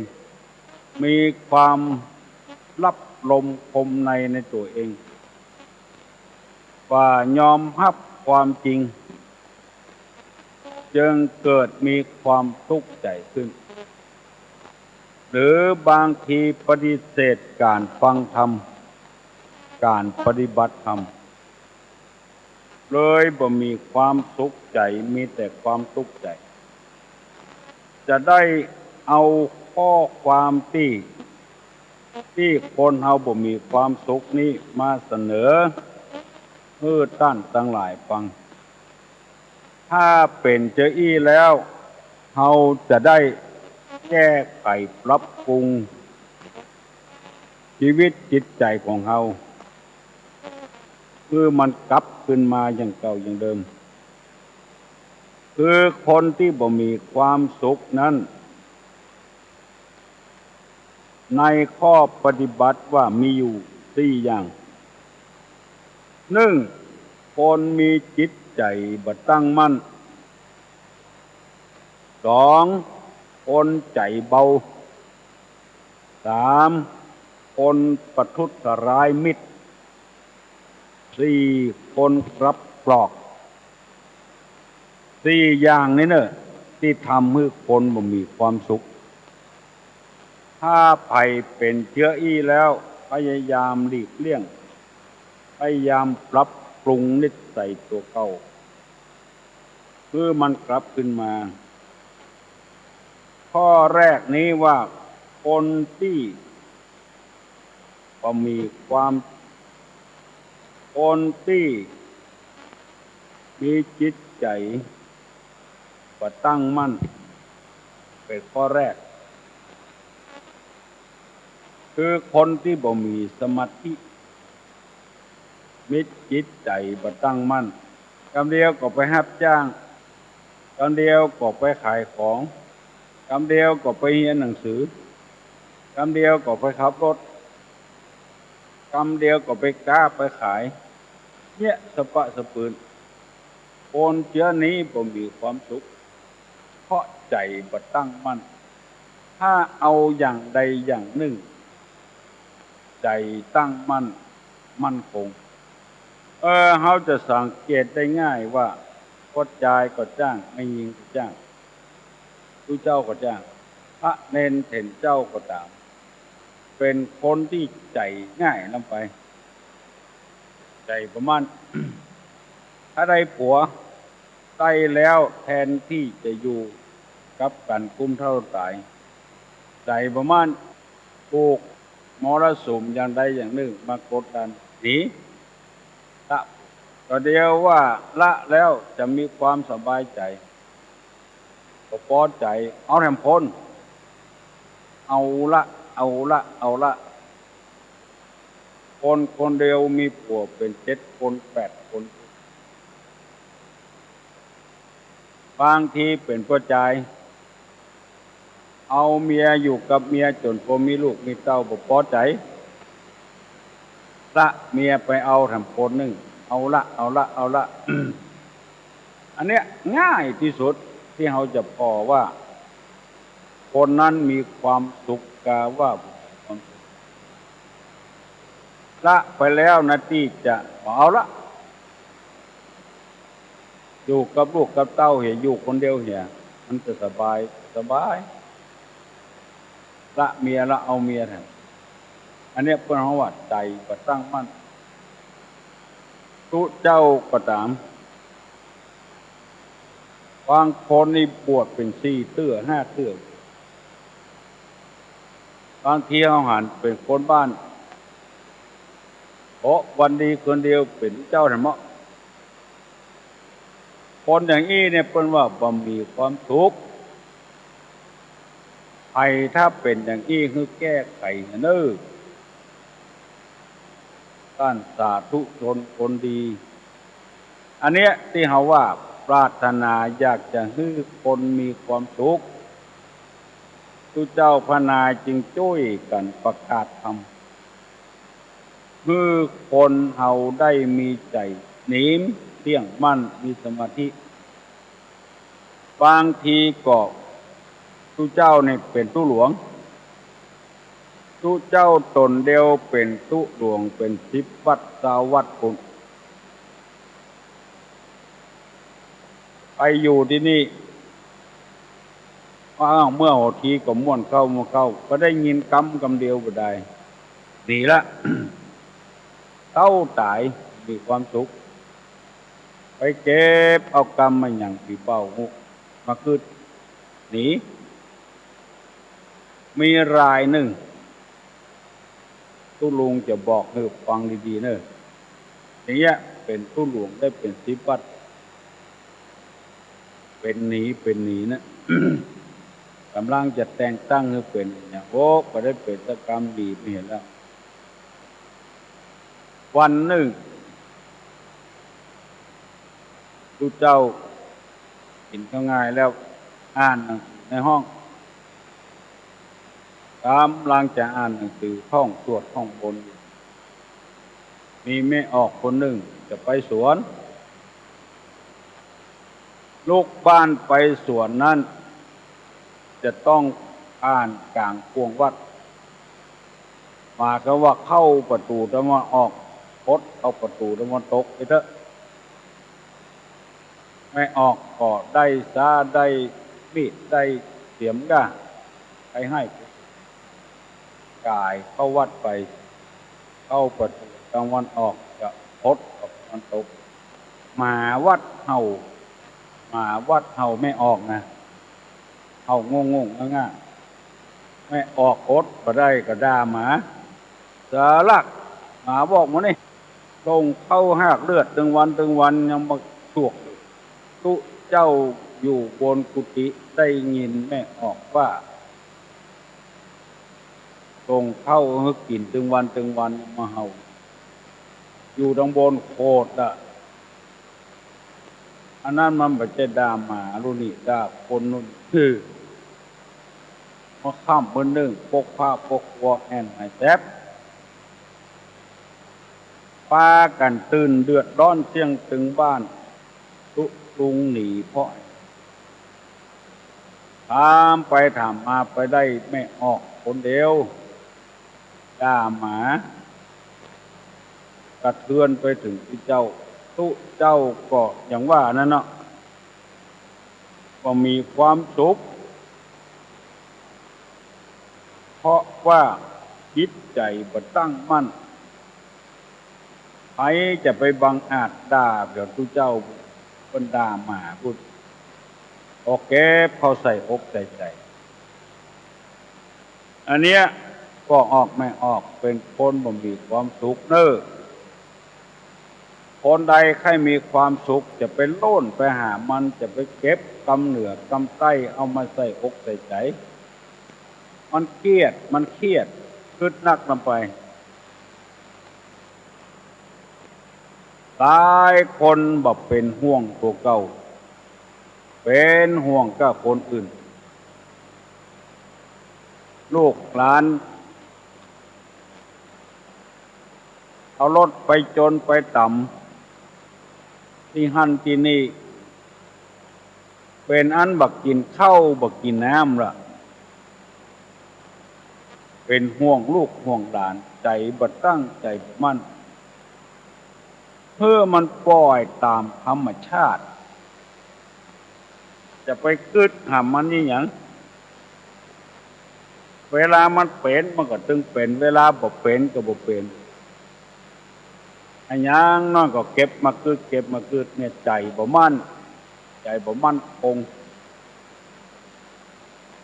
มีความลับลมคมในตัวเองว่ายอมรับความจริงจึงเกิดมีความทุกข์ใจขึ้นหรือบางทีปฏิเสธการฟังธรรมการปฏิบัติธรรมเลยบ่มีความสุขใจมีแต่ความทุกข์ใจจะได้เอาข้อความที่คนเฮาบ่มีความสุขนี้มาเสนอให้ท่านทั้งหลายฟังถ้าเป็นเจออี้แล้วเฮาจะได้แก้ไขปรับปรุงชีวิตจิตใจของเฮาคือมันกลับขึ้นมาอย่างเก่าอย่างเดิมคือคนที่บ่มีความสุขนั้นในข้อปฏิบัติว่ามีอยู่4อย่าง1คนมีจิตใจบ่ตั้งมั่น2คนใจเบา3คนประทุษร้ายมิตร4คนรับปลอก4อย่างนี้เนอะที่ทำให้คนบ่มีความสุขถ้าไผเป็นเชื้ออี้แล้วพยายามหลีกเลี่ยงพยายามปรับปรุงนิสัยตัวเก่าเพื่อมันกลับขึ้นมาข้อแรกนี้ว่าคนที่บ่มีความคนที่มีจิตใจบ่ตั้งมั่นเป็นข้อแรกคือคนที่บ่มีสมาธิมีจิตใจบ่ตั้งมั่นคำเดียวก็ไปรับจ้างคำเดียวก็ไปขายของคำเดียวก็ไปเรียนหนังสือคำเดียวก็ไปขับรถคำเดียวก็ไปค้าไปขายเนี่ยสปะสปืนคนเชื้อนี้บ่มีความสุขเพราะใจบ่ตั้งมั่นถ้าเอาอย่างใดอย่างหนึ่งใจตั้งมั่นคงเขาจะสังเกตได้ง่ายว่าก็จ่ายก็จ้างไม่ยิงก็จ้างผู้เจ้าก็จ้างพระเนนเถรเจ้าก็ตามเป็นคนที่ใจง่ายลงไปใจประมาณ ถ้าได้ผัวได้แล้วแทนที่จะอยู่กับกันกุ้มเท่าตายใจประมาณปลูกมรสุมอย่างใดอย่างหนึ่งมากดดันหนีละก็เดียวว่าละแล้วจะมีความสบายใจก็พอใจเอาแถมพ้นเอาละคนเดียวมีผัวเป็น7 คน8 คนบางทีเป็นผู้ชายเอาเมียอยู่กับเมียจนพอมีลูกมีเต้าบ่พอใจละเมียไปเอาแถมคนหนึ่งเอาละ อันเนี้ยง่ายที่สุดที่เราจะพอว่าคนนั้นมีความสุขกาว่าละไปแล้วนะที่จะเอาละอยู่กับลูกกับเต้าเหี่ยอยู่คนเดียวเหี่ยมันจะสบายละเมียละเอาเมียแทน อันเนี้ยเป็นคำว่าใจก็ตั้งมั่นทุเจ้าก็ตามบางคนนี่บวชเป็น4 เตื้อ 5 เตื้อบางทีเขาหันเป็นคนบ้านโอ้วันดีคืนเดียวเป็นเจ้าธรรมะคนอย่างนี้เนี่ยเป็นว่าบ่มีความทุกข์ใครถ้าเป็นอย่างนี้คือแก้ไขเน้อท่านสาธุชนคนดี อันเนี้ยที่เขาว่าปรารถนาอยากจะให้คนมีความสุขทุเจ้าพนายจึงช่วยกันประกาศธรรมคือคนเฮาได้มีใจหนีมเที่ยงมั่นมีสมาธิบางทีก็ทุเจ้าเนี่ยเป็นทุหลวงทุเจ้าตนเดียวเป็นทุหลวงเป็น10 วัด20 วัดคนไปอยู่ที่นี่เมื่อหดทีก็ม่วนเข้าก็ได้ยินกำเดียวบ่ได้หนีละ เต้าตายมีความสุขไปเก็บเอากรรมมาอย่างปีเป้ามาคือหนีมีรายหนึ่งตุลุงจะบอกให้ฟังดีๆเนอะอย่างเงี้ยเป็นตุหลวงได้เป็น10 วัดเป็นหนีนะ กำลังจะแต่งตั้งให้เป็นอย่างโอ้ก็ได้เป็นตกรรมดีไม่เห็นแล้ววันหนึ่งทุเจ้ากินข้าวง่ายแล้วอ่านหนังสือในห้องกำลังจะอ่านหนังสือท่องสวดท่องบนมีแม่ออกคนหนึ่งจะไปสวนลูกบ้านไปสวนนั้นจะต้องอ่านกลางกวงวัดมาก็ว่าเข้าประตูตะวันออกพดเอาประตูตะวันตกไปเถอะไม่ออกก็ได้ซาได้มีดได้เสียมก้าไปให้กายเข้าวัดไปเข้าประตูตะวันออกจะพดกับตะวันตกมาวัดเฮาไม่ออกนะเฮางงง่ายๆไม่ออกพดก็ได้ก็ด่าหมาสาลักหมาบอกมานี่ลงเข้าหากเลือดตึงวันยังมาสวกตุเจ้าอยู่บนกุฏิได้ยินแม่ออกว่าลงเข้าให้กินตึงวันมาเห่าอยู่ดังบนโคตรอ่ะอันนั้นมันไม่ใช่ด่าหมาลุนี่ด่าคนนู่นคือมาข้ามบนหนึ่งปกผ้าปกวอกแอนไอแซบปากันตื่นเดือดร้อนเสียงตึงบ้านตุลุงหนีเพราะถามไปถามมาไปได้ไม่ออกคนเดียวด่าหมากระเทือนไปถึงที่เจ้าตุเจ้าก็อย่างว่านั่นเนาะก็มีความสุขเพราะว่าจิตใจบ่ตั้งมั่นใครจะไปบังอาจด่าเดี๋ยวตุเจ้าคนด่าหมาพูดโอเคเขาใส่อกใส่ใจอันเนี้ยก็ออกไม่ออกเป็นคนบ่มีความสุขเน้อคนใดใครมีความสุขจะไปโล่นไปหามันจะไปเก็บกำเหนือกำใต้เอามาใส่อกใส่ใจมันเครียดคิดนักลงไปหลายคนบอกเป็นห่วงตัวเก่าเป็นห่วงกับคนอื่นลูกหลานเอารถไปจนไปต่ำที่หันที่นี่เป็นอันบักกินข้าวบักกินน้ำละเป็นห่วงลูกห่วงหลานใจบัดตั้งใจมั่นเพื่อมันปล่อยตามธรรมชาติจะไปกึดหามันนี่อย่าง เวลามันเป็นมันก็ตึงเป็นเวลาบ่เป็นก็บ่เป็นอันยังน้อยก็เก็บมาคืดเนี่ยใจบ่มั่นคง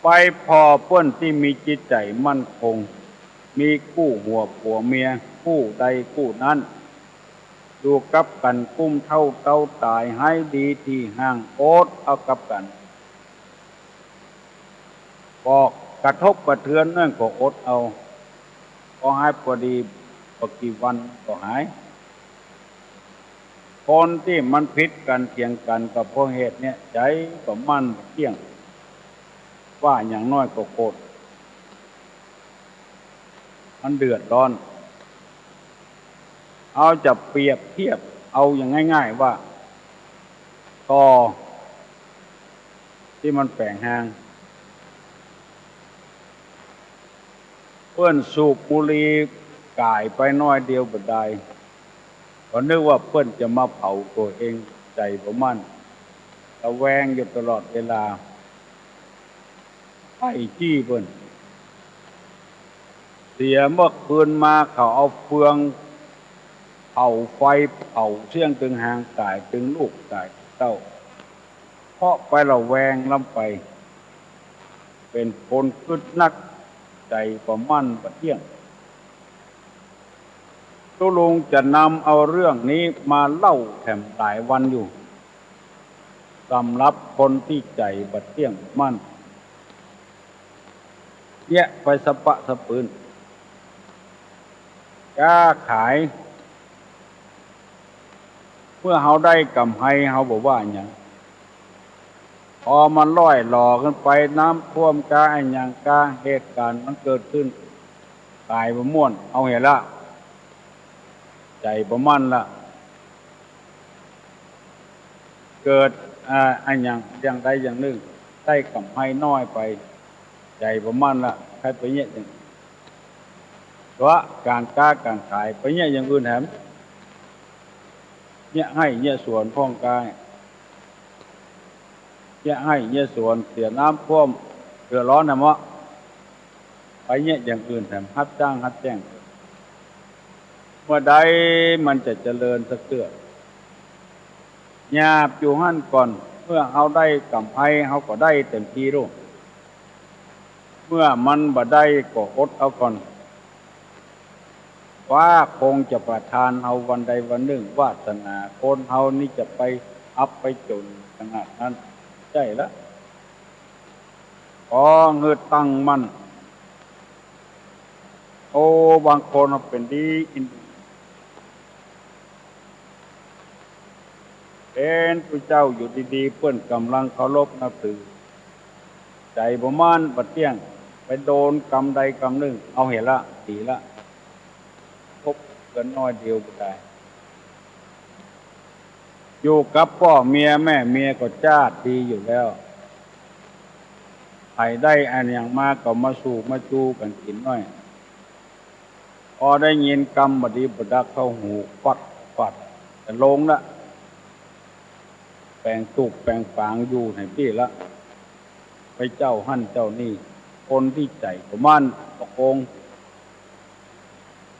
ไปพอเปิ้นที่มีจิตใจมั่นคงมีคู่หัวผัวเมียคู่ใดคู่นั้นอยู่กับกันกุ้มเท่าเต้าตายให้ดีที่ห่างโอดเอากับกันบอกกระทบกระเทือนนั่นก็อดเอาก็หายพอดีปกี่วันก็หายคนที่มันผิดกันเถียงกันกับเพราะเหตุเนี่ยใจก็มั่นเที่ยงว่าอย่างน้อยก็โกรธมันเดือดร้อนเอาจะเปรียบเทียบเอาอย่างง่ายๆว่าต่อที่มันแปลงหางเพื่อนสูบบุหรี่กายไปน้อยเดียวบ่ได้ก็นึกว่าเพื่อนจะมาเผาตัวเองใจบ่มั่นระแวงอยู่ตลอดเวลาไอ้จี้เพื่อนเสียเมื่อคืนมาเขาเอาเฟืองเผาไฟเผาเสี่ยงตึงหางตายตึงลูกตายเต้าเพราะไประแวงลำไปเป็นคนคึดนักใจประมั่นประเที่ยงตุลุงจะนำเอาเรื่องนี้มาเล่าแถมหลายวันอยู่สำหรับคนที่ใจประเที่ยงมั่นเนี่ยไปสะปะสะปืนกล้าขายเมื่อเขาได้กำไรเขาบอกว่าอย่างพอมันล่อยหล่อขึ้นไปน้ำท่วมกาอย่างกาเหตุการณ์มันเกิดขึ้นตายบ่ม่วนเอาเห็นละใจบ่มั่นละเกิดอย่างใดอย่างหนึ่งได้กำไรน้อยไปใจบ่มั่นละใครไปเนี่ยอย่างเพราะการค้าการขายไปเนี่ยอย่างอื่นแถมเนี่ยให้เนี่ยส่วนพ้องกายเนี่ยให้เนี่ยส่วนเสียน้ำท่วมเดือดร้อนนะมะไปเนี่ยอย่างอื่นแถมฮัดจ้างฮัดแจ้งเมื่อใดมันจะเจริญสักเตื้อหยาบอยู่หั่นก่อนเมื่อเอาได้กำไรเขาก็ได้เต็มที่รู้เมื่อมันบ่ได้ก็อดเอาก่อนว่าคงจะประทานเอาวันใดวันหนึ่งวาสนาคนเฮานี่จะไปอับไปจนขนาดนั้นใช่ละพอเงือตั้งมั่นโอ้บางคนเป็นดีเป็นพระเจ้าอยู่ดีๆเพื่อนกำลังเคารพนับถือใจบ่ม่านบ่เที่ยงไปโดนกรรมใดกรรมหนึ่งเอาเห็นละดีละพบกันน้อยเดียวก็ได้อยู่กับพ่อเมียแม่เมียก็จ้าดีอยู่แล้วใครได้อันอย่างมากก็มาสู่มาจูกันกินหน่อยพอได้ยินกรรมบดีบดักเข้าหูฟัดแต่ลงละแปลงตุกแปลงฝางอยู่ในที่ละไปเจ้าหั่นเจ้านี่คนที่ใจประมั่นประโกง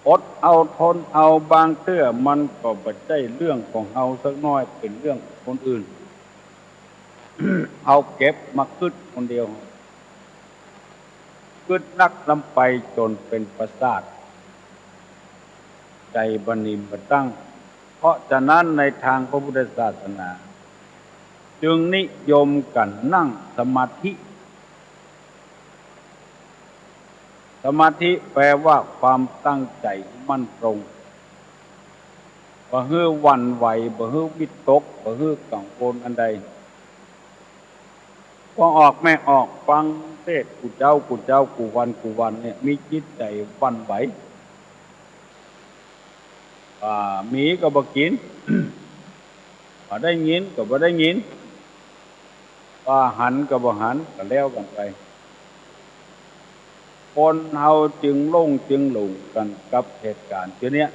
อดเอาทนเอาบางเตื้อมันก็บ่ใช่เรื่องของเฮาสักน้อยเป็นเรื่องคนอื่น เอาเก็บมาคึดคนเดียวคึดนักลำไปจนเป็นประสาทใจบันิมบตั้งเพราะฉะนั้นในทางพระพุทธศาสนาจึงนิยมกันนั่งสมาธิสมาธิแปลว่าความตั้งใจมั่นตรงบ่ฮื้อหวั่นไหวบ่ฮื้อวิตกบ่ฮื้อกังวลอันใดพอออกแม่ออกฟังเทศกูเจ้ากูวันเนี่ยมีจิตใจหวั่นไหวหมีก็บ่กิน บ่ได้ยินก็บ่ได้ยินหันก็บ่หันก็แล้วกันไปคนเฮาจึงหลงกันกับเหตุการณ์เนี้ย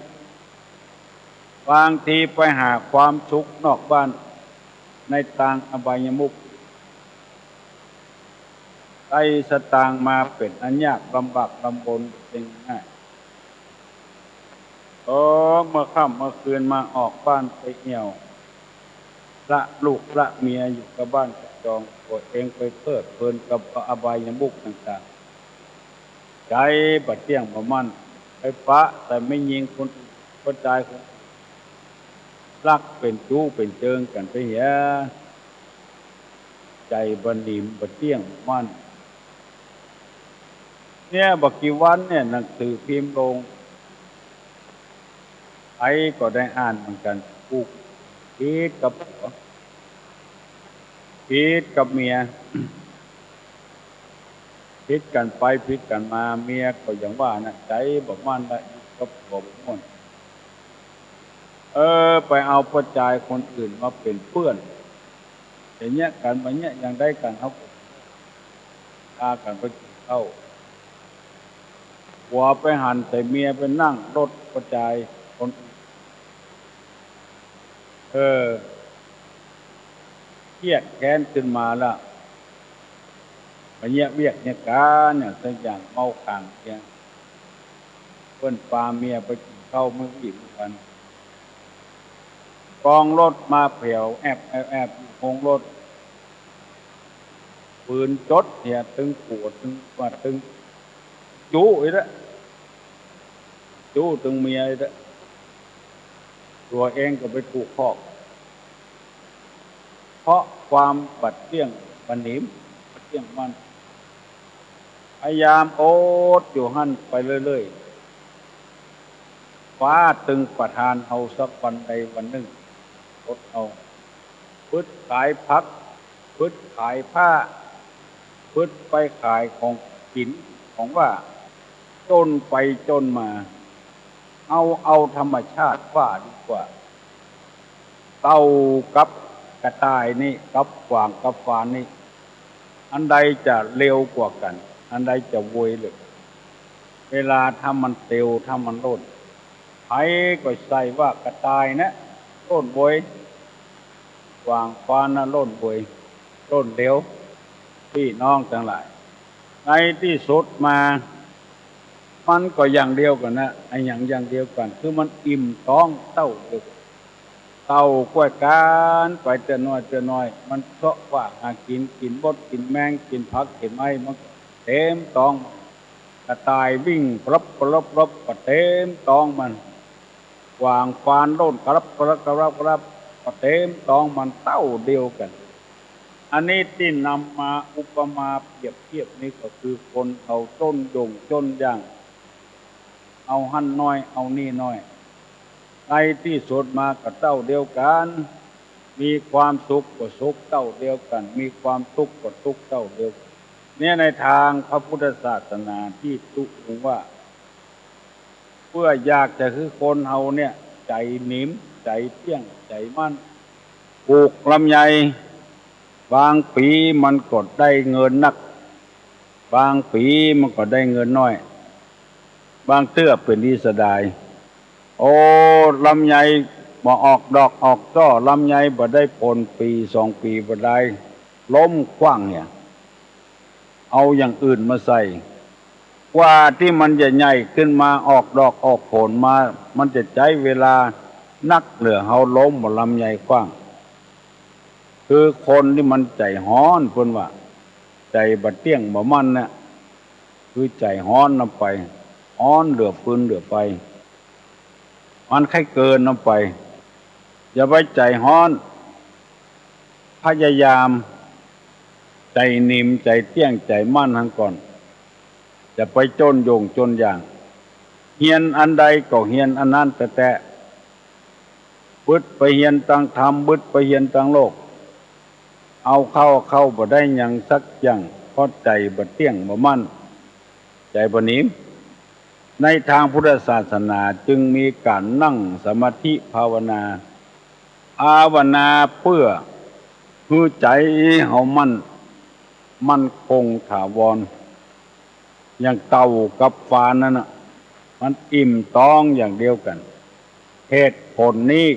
บางทีไปหาความสุขนอกบ้านในทางอบายมุข ได้สตางค์มาเป็นอันยากลำบากลำบนเป็นง่ายเมื่อค่ำเมื่อคืนมาออกบ้านไปเหี่ยวละลูกละเมียอยู่กับบ้านกับจองตัวเองไปเพลิดเพลินกับอบายมุขต่างๆใจบัดเที่ยงบ่มั่นไปปะแต่ไม่ยิงคนอื่นก็ใจคนรักเป็นจู้เป็นเจิงกันไปเหียใจบันดิมบัดเที่ยงมั่นเนี่ยบักกี่วันเนี่ยหนังสือพิมพ์ลงไอ้ก็ได้อ่านเหมือนกันกูคิดกับผัวคิดกับเมียคิดกันไปคิดกันมาเมียก็อย่างว่านะใจบอกมันละกับบอกมันไปเอาปัจจัยคนอื่นมาเป็นเพื่อนอย่างเงี้ยกันมาเนี้ยยังได้กันเขาพากันไปเข้าหัวไปหันใส่เมียไปนั่งรถปัจจัยคนเครียดแค้นขึ้นมาละมาเนี้ยเวียกเนี่ยการเนี่ยสักอย่างเมาขังเนี่ยเพิ่นปาเมียไปกินข้าวเมื่อวิ่งกันกองรถมาเผียวแอบคงรถปืนจดเนี่ยตึงปวดตึงว่าตึงจู้อีกแล้วจู้ตึงเมียอีกแล้วตัวเองก็ไปถูกคอกเพราะความบัดเที่ยงบันหนิมบัดเที่ยงมันพยายามโอดอยู่หั่นไปเรื่อยๆฟ้าตึงประทานเอาสักวันใดวันหนึ่งอดเอาพึดขายพักพึดขายผ้าพึดไปขายของกินของว่าจนไปจนมาเอาธรรมชาติว่าดีกว่าเต่ากับกระต่ายนี่กับกวางกับฟานนี่อันใดจะเร็วกว่ากันอันใดจะโวยเลยเวลาถ้ามันเร็วถ้ามันโลดไผก็ใส่ว่ากระต่ายนะโลดโวยกวางฟานนะโลดโวยโลดเร็วพี่น้องทั้งหลายในที่สุดมามันก็อย่างเดียวกันนะไอ้อย่างเดียวกันคือมันอิ่มท้องเต้าเด็กเต้ากล้วยการไปเจอน้อยมันเสาะว่าหากินบดกินแมงกินผักกินไม้มันเต็มท้องกระต่ายวิ่งรบก็เต็มท้องมันวางฟานโดนกรับก็เต็มท้องมันเต้าเดียวกันอันนี้ที่นำมาอุปมาเปรียบเทียบนี้ก็คือคนเอาต้นดงจนย่างเอาหั่นน้อยเอานี่น้อยในที่สุดมากับเต้าเดียวกันมีความสุขก็สุขเต้าเดียวกันมีความทุกข์ก็ทุกข์เต้าเดียวกันเนี่ยในทางพระพุทธศาสนาที่ตุกว่าเพื่ออยากจะคือคนเฮาเนี่ยใจหนิมใจเที่ยงใจมั่นปลูกลำไยบางปีมันก็ได้เงินนักบางปีมันก็ได้เงินน้อยบางเตื้อเป็นดีเสียดายโอ้ลำไยบ่ออกดอกออกช่อลำไยบ่ได้ผลปี2 ปีบ่ได้ล้มคว่ำเนี่ยเอาอย่างอื่นมาใส่กว่าที่มันจะใหญ่ขึ้นมาออกดอกออกผลมามันจะใช้เวลานักเหลือเฮาล้มบ่ลำไยคว่ำคือคนที่มันใจฮ้อนเพิ่นว่าใจบัดเที่ยงบ่มันน่ะคือใจฮ้อนนำไปฮ้อนเหลือปืนเหลือไปมันใครเกินนำไปอย่าไปใจฮ้อนพยายามใจนิ่มใจเที่ยงใจมั่นทั้งก่อนจะไปจนโยงจนอย่างเฮียนอันใดก็เฮียนอันนั้นแต่บึดไปเฮียนทางธรรมบึดไปเฮียนทางโลกเอาเข้าบ่ได้หยังสักอย่างเพราะใจบ่เที่ยงบ่มั่นใจบ่นิ่มในทางพุทธศาสนาจึงมีการนั่งสมาธิภาวนาภาวนาเพื่อคือใจเฮามั่นคงถาวรอย่างเต่ากับฟานนั่นน่ะมันอิ่มท้องอย่างเดียวกันเหตุผลนี้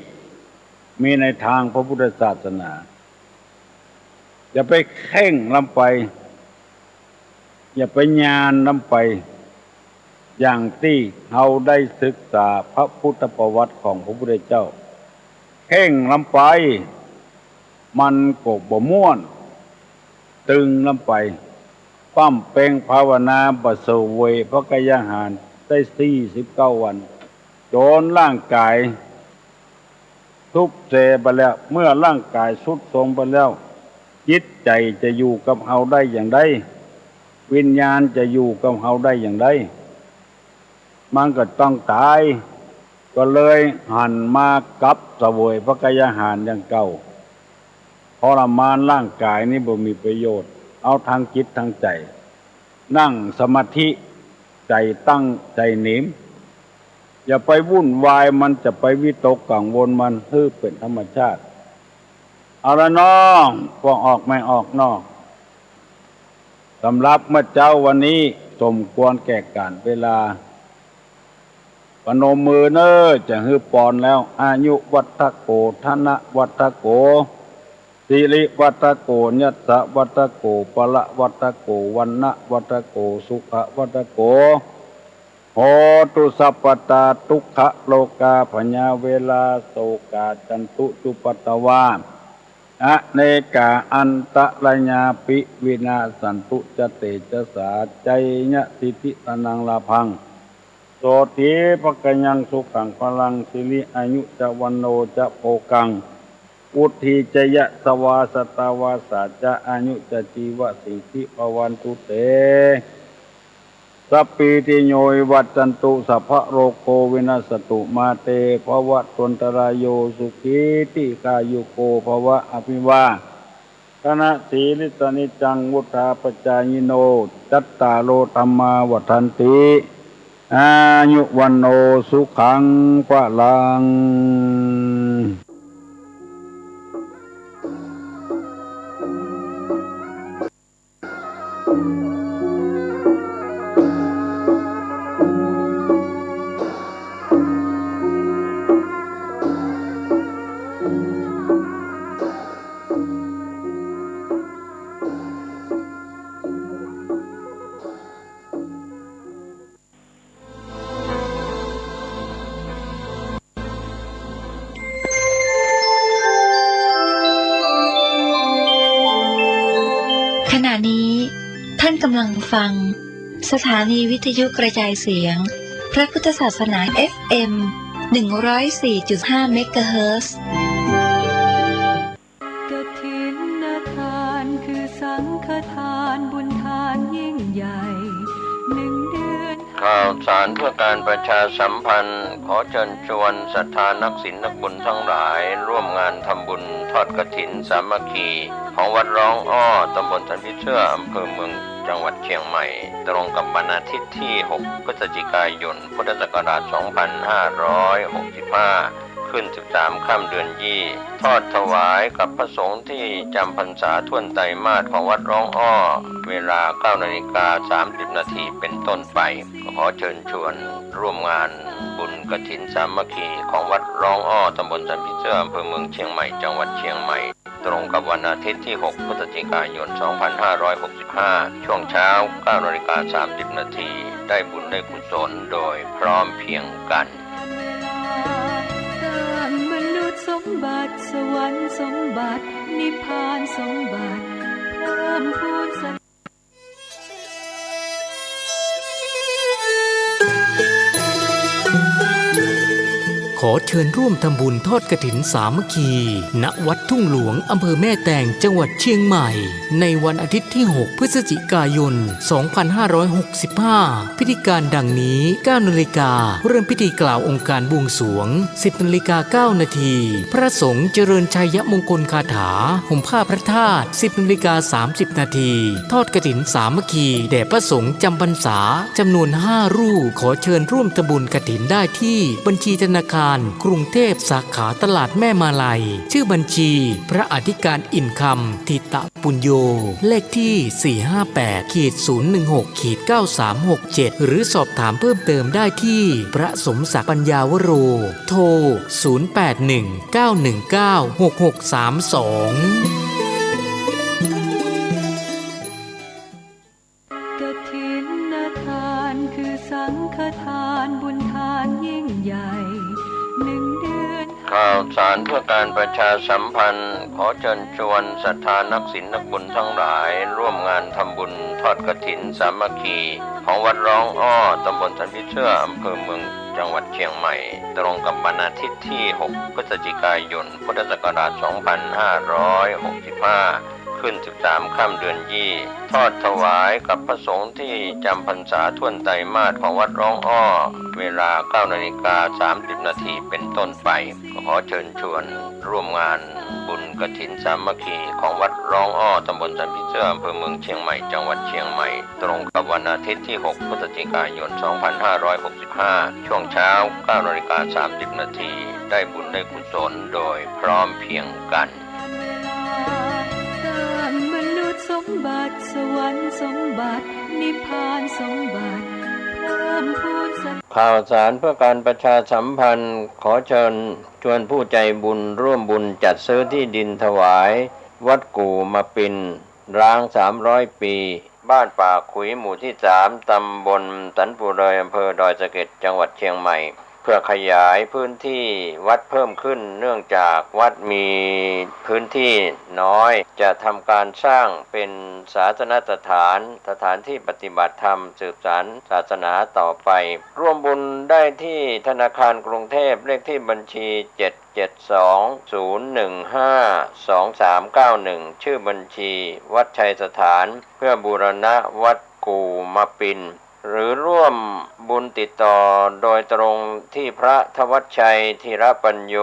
มีในทางพระพุทธศาสนาอย่าไปเข่งลำไป อย่าไปญาณนำไปอย่างที่เราได้ศึกษาพระพุทธประวัติของพระพุทธเจ้าเข่งลำไปมันก็บ่ม่วนตึงลำไปปั้มเป่งภาวนาบะเสวยพระกายหารได้49 วันจนร่างกายทุบเสไปแล้วเมื่อร่างกายสุดโทรมไปแล้วจิตใจจะอยู่กับเฮาได้อย่างไรวิญญาณจะอยู่กับเฮาได้อย่างไรมันก็ต้องตายก็เลยหันมากับเสวยพระกายหารอย่างเก่าทรมานร่างกายนี่บ่มีประโยชน์เอาทางจิตทางใจนั่งสมาธิใจตั้งใจหนิมอย่าไปวุ่นวายมันจะไปวิตกกังวลมันเป็นธรรมชาติเอาละน้องพวกออกไม่ออกนอกสำหรับเมื่อเจ้าวันนี้สมควรแก่การเวลาปนมมือเนอจะฮือปอนแล้วอายุวัฏโกธนะวัฏโกสิริวัฏโกยัสสะวัฏโกปะละวัฏโกวันนะวัฏโกสุขะวัฏโกโหตุสัพพตาทุกขโลกาพญาเวลาโสกาจันตุจุปัตตวาอเนกาอันตะระญาปิวินาสันตุจเตจสาใจญะสิทิตนังลาพังโสติภกยังสุขังพลังสิริอายุจะวันโนจะโภกังอุทธิจยะสวาสตาวาสาจะอายุจะจีวะสิทธิภวันตุเตสัพพิติโยวัจจันตุสัพพะโรโควินาสตุมาเตภวะตนตรายโยสุขีติกายุโกภวะอภิวาคณะสีลิตนิจังวุฒาปจายโนจัตตาโลธัมมาวัฏันติอายุวันโนสุขังพลังขณะนี้ท่านกำลังฟังสถานีวิทยุกระจายเสียงพระพุทธศาสนา FM 104.5 เมกะเฮิรตซ์ กฐินทานคือสังฆทานบุญทานยิ่งใหญ่1 เดือน ข่าวสารเพื่อการประชาสัมพันธ์ขอเชิญชวนศรัทธานักศีลนักบุญทั้งหลายร่วมงานทำบุญทอดกฐินสามัคคีของวัดร้องอ้อตำบลสันพิเชื่ออำเภอเมืองจังหวัดเชียงใหม่ตรงกับวันอาทิตย์ที่ 6 พฤศจิกายน พุทธศักราช 2565 ขึ้น 13 ค่ำเดือนยี่ ทอดถวายกับพระสงฆ์ที่จำพรรษาท่วนไตรมาสของวัดร้องอ้อเวลา 9:30 นาทีเป็นต้นไปขอเชิญชวนร่วมงานบุญกฐินสามัคคีของวัดร้องอ้อตำบลสันพิเชื่ออำเภอเมืองเชียงใหม่จังหวัดเชียงใหม่ตรงกับวันอาทิตย์ที่ 6 พฤศจิกายน 2565 ช่วงเช้า 9:30 นาทีได้บุญได้กุศลโดยพร้อมเพรียงกันสร้างมนุษย์สมบัติสวรรค์สมบัตินิพพานสมบัติเพิ่มพูนสัน ขอเชิญร่วมทำบุญทอดกฐินสามัคคีณวัดทุ่งหลวงอำเภอแม่แตงจังหวัดเชียงใหม่ในวันอาทิตย์ที่ 6 พฤศจิกายน 2565 พิธีการดังนี้ 9 นาฬิกาเริ่มพิธีกล่าวองค์การบวงสรวง 10 นาฬิกา 9 นาที พระสงฆ์เจริญชัยมงคลคาถาห่มผ้าพระธาตุ 10 นาฬิกา 30 นาที ทอดกฐินสามัคคีแด่พระสงฆ์จำพรรษาจำนวน 5 รูปขอเชิญร่วมทำบุญกฐินได้ที่บัญชีธนาคารกรุงเทพสาขาตลาดแม่มาลัยชื่อบัญชีพระอธิการอินคำทิตะปุญโยเลขที่ 458-016-9367 หรือสอบถามเพิ่มเติมได้ที่พระสมศักดิ์ปัญญาวโรโทร 081-919-6632กฐ การประชาสัมพันธ์ขอเชิญชวนศรัทธานักศีลนักบุญทั้งหลายร่วมงานทำบุญทอดกฐินสามัคคีของวัดร้องอ้อตำบลสันพิเชื่ออำเภอเมืองจังหวัดเชียงใหม่ตรงกับวันอาทิตย์ที่ 6 พฤศจิกายน พุทธศักราช 2565 ขึ้น 13 ค่ำเดือนยี่ทอดถวายกับพระสงฆ์ที่จำพรรษาท่วนไตรมาสของวัดร้องอ้อเวลา 9:30 นาทีเป็นต้นไปขอเชิญชวนร่วมงานบุญกฐินสามัคคีของวัดร้องอ้อตำบลสันพิเชื่ออำเภอเมืองเชียงใหม่จังหวัดเชียงใหม่ตรงกับวันอาทิตย์ที่ 6 พฤศจิกายน 2565 ช่วงเช้า 9:30 นาทีได้บุญได้กุศลโดยพร้อมเพรียงกันมนุษย์สมบัติสวรรค์สมบัตินิพพานสมบัติเพิ่มพูนข่าวสารเพื่อการประชาสัมพันธ์ขอเชิญชวนผู้ใจบุญร่วมบุญจัดซื้อที่ดินถวายวัดกู่มาปินร้าง300 ปีบ้านป่าขุยหมู่ที่ 3 ตำบลสันปุเรยอำเภอดอยสะเก็ดจังหวัดเชียงใหม่เพื่อขยายพื้นที่วัดเพิ่มขึ้นเนื่องจากวัดมีพื้นที่น้อยจะทำการสร้างเป็นศาสนสถานที่ปฏิบัติธรรมสืบสานศาสนาต่อไปร่วมบุญได้ที่ธนาคารกรุงเทพเลขที่บัญชี 772-015-2391 ชื่อบัญชีวัดชัยสถานเพื่อบูรณะวัดกู่มาปินหรือร่วมบุญติดต่อโดยตรงที่พระธวัชชัยธีรปัญโย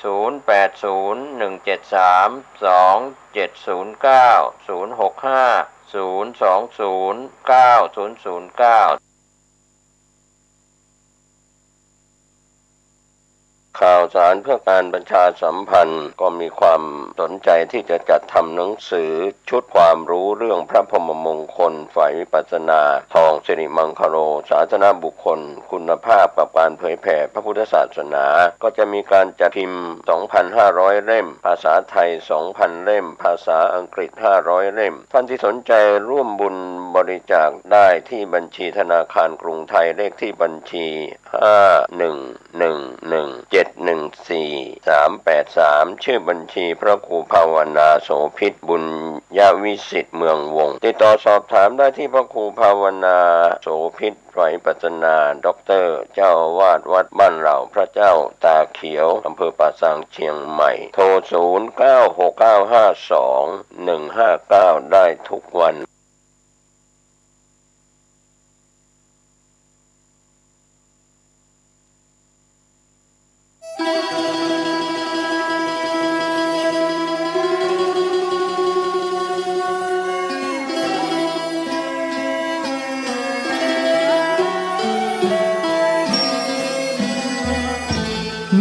0801732709 065 0209009 ข่าวสารเพื่อการประชาสัมพันธ์ก็มีความสนใจที่จะจัดทำหนังสือชุดความรู้เรื่องพระพรหมมงคลฝ่ายวิปัสสนาทองสิริมังคโลศาสนบุคคลคุณภาพกับการเผยแผ่พระพุทธศาสนาก็จะมีการจัดพิมพ์ 2,500 เล่มภาษาไทย 2,000 เล่มภาษาอังกฤษ 500 เล่มท่านที่สนใจร่วมบุญบริจาคได้ที่บัญชีธนาคารกรุงไทยเลขที่บัญชี 5111714383 ชื่อบัญชีพระครูภาวนาโสภิตบุญญาวิสิทธิ์เมืองวงติดต่อสอบถามได้ที่พระครูภาวนาโสภิตฝ่ายปัสนาด็อกเตอร์เจ้าอาวาสวัดบ้านเหล่าพระเจ้าตาเขียวอำเภอป่าซางเชียงใหม่โทร 0969521159 ได้ทุกวัน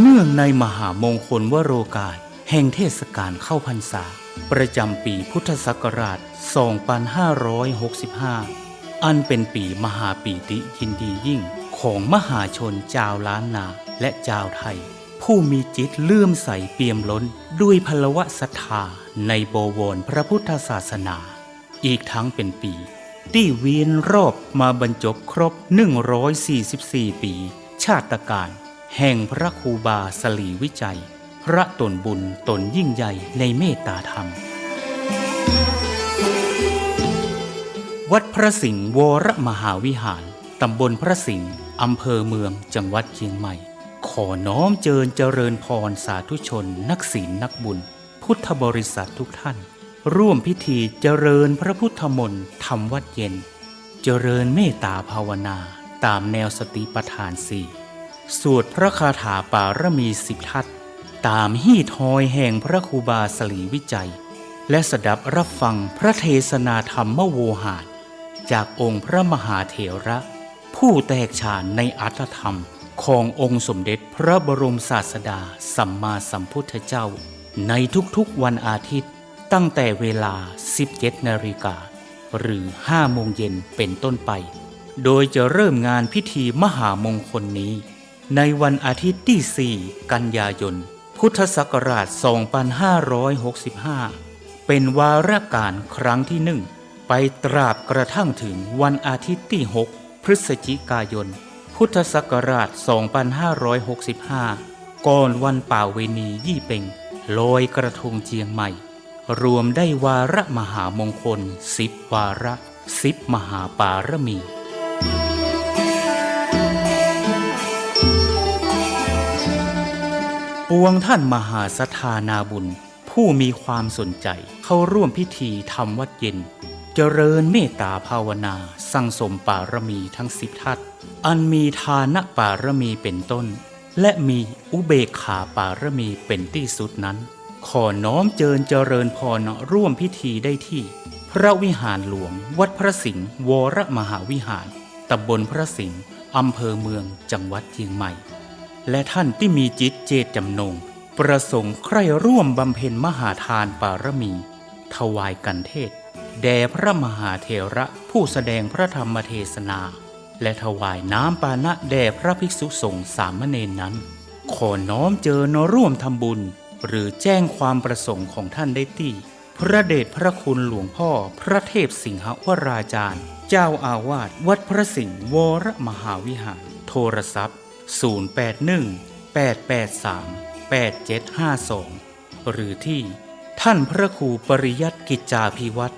เนื่องในมหามงคลวโรกาสแห่งเทศกาลเข้าพรรษาประจำปีพุทธศักราช 2565 อันเป็นปีมหาปีติยินดียิ่งของมหาชนชาวล้านนาและชาวไทยผู้มีจิตเลื่อมใสเปี่ยมล้นด้วยพลวะศรัทธาในบวรพระพุทธศาสนาอีกทั้งเป็นปีที่เวียนรอบมาบรรจบครบ144 ปีชาตกาลแห่งพระครูบาสลีวิจัยพระตนบุญตนยิ่งใหญ่ในเมตตาธรรมวัดพระสิงห์วรมหาวิหารตำบลพระสิงห์อำเภอเมืองจังหวัดเชียงใหม่ขอน้อมเจริญพรสาธุชนนักศีลนักบุญพุทธบริษัททุกท่านร่วมพิธีเจริญพระพุทธมนต์ทำวัดเย็นเจริญเมตตาภาวนาตามแนวสติปัฏฐาน4สวดพระคาถาปารมี10 ทัศน์ตามฮีทหอยแห่งพระครูบาสลีวิจัยและสดับรับฟังพระเทศนาธรรมโวหารจากองค์พระมหาเถระผู้แตกฉานในอรรถธรรมขององค์สมเด็จพระบรมศาสดาสัมมาสัมพุทธเจ้าในทุกๆวันอาทิตย์ตั้งแต่เวลา 17 นาฬิกาหรือ 5 โมงเย็นเป็นต้นไปโดยจะเริ่มงานพิธีมหามงคลนี้ในวันอาทิตย์ที่ 4 กันยายน พุทธศักราช 2565 เป็นวาระการครั้งที่ 1 ไปตราบกระทั่งถึงวันอาทิตย์ที่ 6 พฤศจิกายน พุทธศักราช 2565 ก่อนวันป่าเวณียี่เป็ง ลอยกระทงเชียงใหม่รวมได้วาระมหามงคล10 วาระ10 มหาปารมีปวงท่านมหาศรัทธานาบุญผู้มีความสนใจเข้าร่วมพิธีทำวัดเย็นเจริญเมตตาภาวนาสั่งสมปารมีทั้ง10 ทัศอันมีทานปารมีเป็นต้นและมีอุเบกขาปารมีเป็นที่สุดนั้นขอน้อมเจริญพรร่วมพิธีได้ที่พระวิหารหลวงวัดพระสิงห์วรมหาวิหารตำบลพระสิงห์อำเภอเมืองจังหวัดเชียงใหม่และท่านที่มีจิตเจตจำนงประสงค์ใคร่ร่วมบำเพ็ญมหาทานปารมีถวายกันเทศแด่พระมหาเถระผู้แสดงพระธรรมเทศนาและถวายน้ำปานะแด่พระภิกษุสงฆ์สามเณรนั้นขอน้อมร่วมทำบุญหรือแจ้งความประสงค์ของท่านได้ที่พระเดชพระคุณหลวงพ่อพระเทพสิงหวราจารย์เจ้าอาวาสวัดพระสิงห์วรมหาวิหารโทรศัพท์081-883-8752หรือที่ท่านพระครูปริยัติกิจจาภิวัตร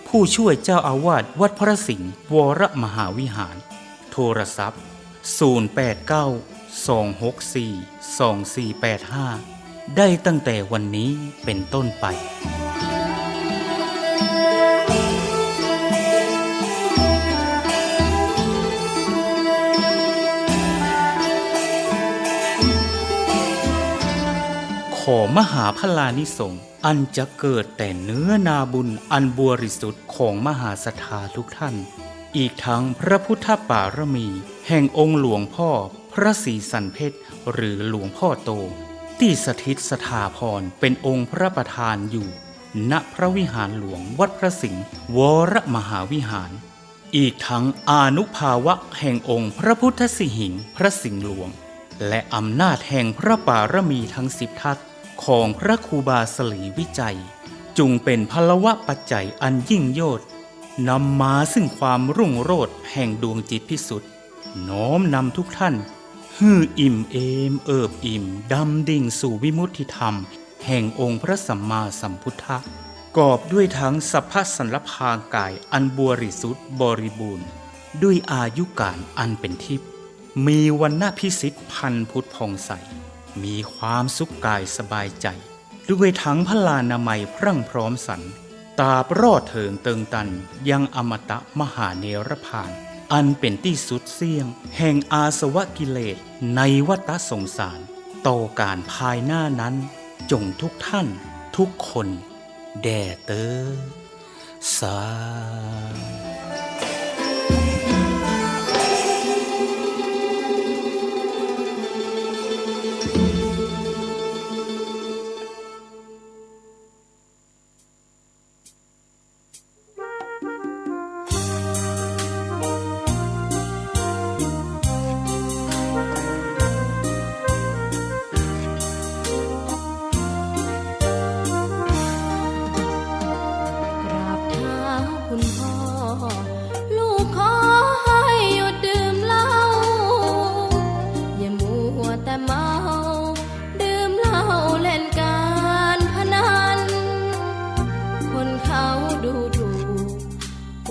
ผู้ช่วยเจ้าอาวาสวัดพระสิงห์วรมหาวิหารโทรศัพท์089-264-2485ได้ตั้งแต่วันนี้เป็นต้นไปขอมหาพลานิสงส์อันจะเกิดแต่เนื้อนาบุญอันบริสุทธิ์ของมหาศรัทธาทุกท่านอีกทั้งพระพุทธปารมีแห่งองค์หลวงพ่อพระศรีสันเพชรหรือหลวงพ่อโตที่สถิตสถาพรเป็นองค์พระประธานอยู่ณพระวิหารหลวงวัดพระสิงห์วรมหาวิหารอีกทั้งอานุภาวะแห่งองค์พระพุทธสิหิงค์พระสิงห์หลวงและอำนาจแห่งพระปารมีทั้ง10 ทัศของพระครูบาสลีวิจัยจุงเป็นพลวะปัจจัยอันยิ่งโยชน์นำมาซึ่งความรุ่งโรจน์แห่งดวงจิตพิสุทธิ์น้อมนำทุกท่านฮืออิ่มเอมเอิบอิ่มดำดิ่งสู่วิมุตติธรรมแห่งองค์พระสัมมาสัมพุทธะกอบด้วยทั้งสัพพสันลภางกายอันบริสุทธิ์บริบูรณ์ด้วยอายุการอันเป็นทิพย์มีวรรณพิสิทธิ์พันพุทธผ่องใสมีความสุขกายสบายใจด้วยทั้งพลานามัยพรั่งพร้อมสรรตาบรอดเถิงเติงตันยังอมตะมหาเนรพานอันเป็นที่สุดเสี่ยงแห่งอาสวะกิเลสในวัฏสงสารต่อการภายหน้านั้นจงทุกท่านทุกคนแด่เตอสา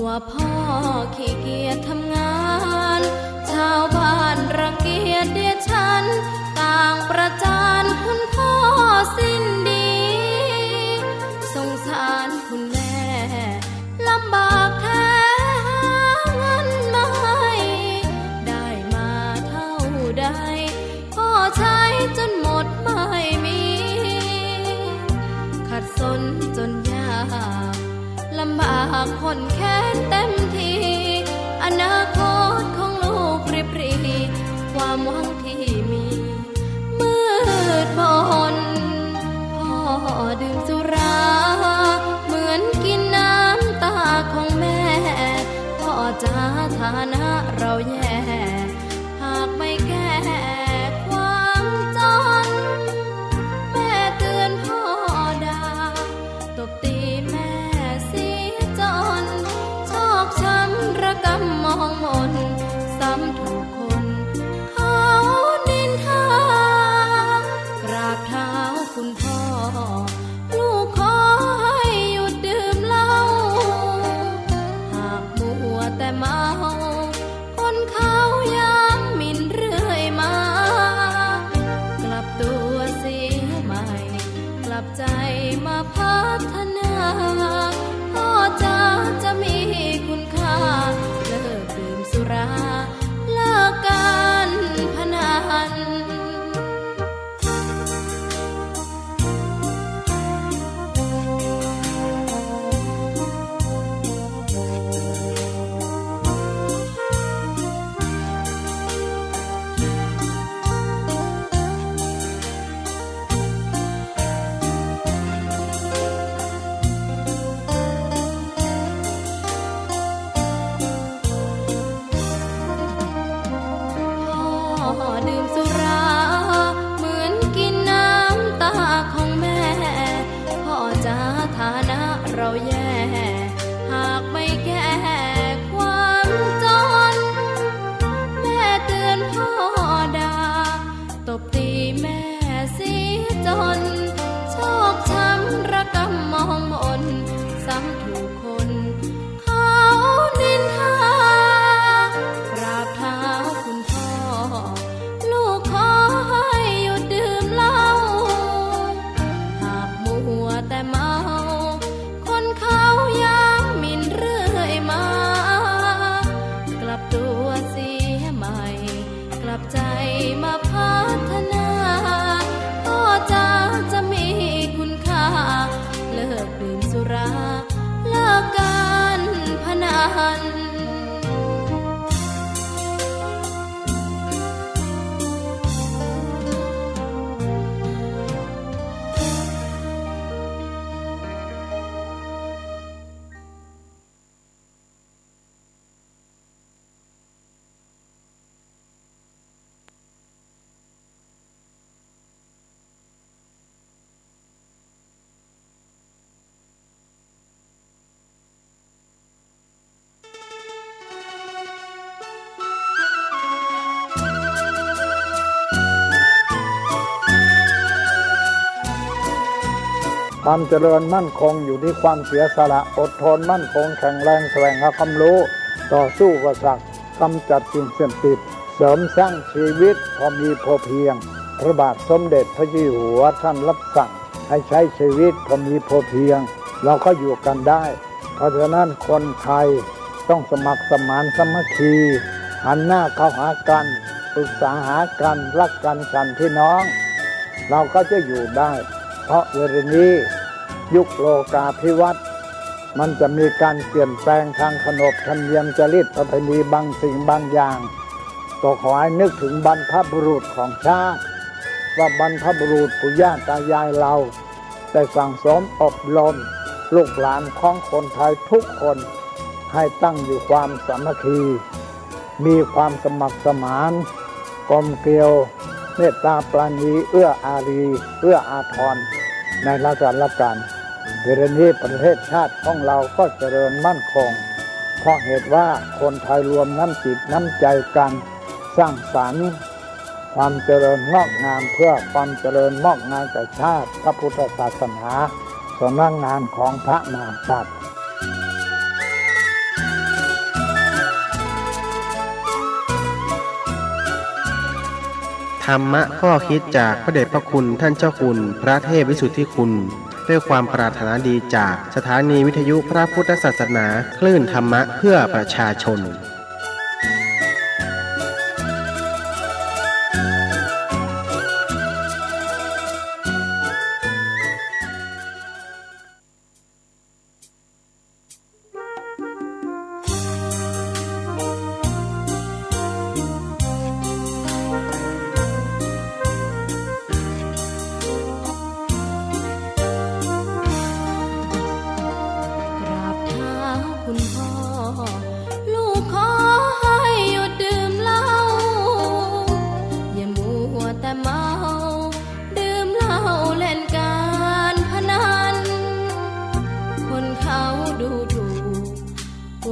ว่าพ่อขี้เกียจทำงานชาวบ้านรังเกียจเดียฉันต่างประจานคุณพ่อสิ้นดีสงสารคุณแม่ลำบากแท้หาเงินมาให้ได้มาเท่าใดพ่อใช้จนหมดไม่มีขัดสนจนยากลำบากคนแค้นเต็มทีอนาคตของลูกริบหรี่ความหวังที่มีมืดมนพ่อดื่มสุราเหมือนกินน้ำตาของแม่พ่อจ๋าฐานะเราแย่หากไม่แก้ความจนแม่เตือนพ่อด่าตบตีแม่ช้ำระกำมองมนซ้ำถูกคนเขานินทากราบเท้าคุณพ่อ เราแย่หากไม่แก้ความจนแม่เตือนพ่อด่าตบตีแม่เสียจนชอกช้ำระกำมองมนซ้ำถูกคนเขานินทากราบเท้าคุณพ่อลูกขอให้หยุดดื่มเหล้าหากมัวแต่เมาคนเขาย้ำหมิ่นเรื่อยมากลับตัวเสียใหม่กลับใจมาพัฒนาพ่อจะมีคุณค่าเลิกดื่มสุราเลิกการพนันความเจริญมั่นคงอยู่ที่ความเสียสละอดทนมั่นคงแข็งแรงแสวงหาความรู้ต่อสู้อุปสรรคกำจัดสิ่งเสี่ยงติดเสริมสร้างชีวิตพอมีพอเพียงพระบาทสมเด็จพระเจ้าอยู่หัวท่านรับสั่งให้ใช้ชีวิตพอมีพอเพียงเราก็อยู่กันได้เพราะฉะนั้นคนไทยต้องสมัครสมานสามัคคีหันหน้าเข้าหากันปรึกษาหากันรักกันฉันพี่น้องเราก็จะอยู่ได้เพราะเวลานี้ยุคโลกาภิวัตน์มันจะมีการเปลี่ยนแปลงทางขนบธรรมเนียมจริตประเพณีบางสิ่งบางอย่างก็ขอให้นึกถึงบรรพบุรุษของชาติว่าบรรพบุรุษปู่ย่าตายายเราได้สั่งสมอบรมลูกหลานของคนไทยทุกคนให้ตั้งอยู่ความสามัคคีมีความสมัครสมานกลมเกลียวเมตตาปราณีเอื้ออารีเอื้ออาทรในราชการเวลานี้ประเทศชาติของเราก็เจริญมั่นคงเพราะเหตุว่าคนไทยรวมน้ำจิตน้ำใจกันสร้างสรรค์ความเจริญงอกงามเพื่อความเจริญงอกงามแก่ชาติพระพุทธศาสนาสำนักงานของพระมหากษัตริย์ ธรรมะข้อคิดจากพระเดชพระคุณท่านเจ้าคุณพระเทพวิสุทธิคุณด้วยความปรารถนาดีจากสถานีวิทยุพระพุทธศาสนาคลื่นธรรมะเพื่อประชาชน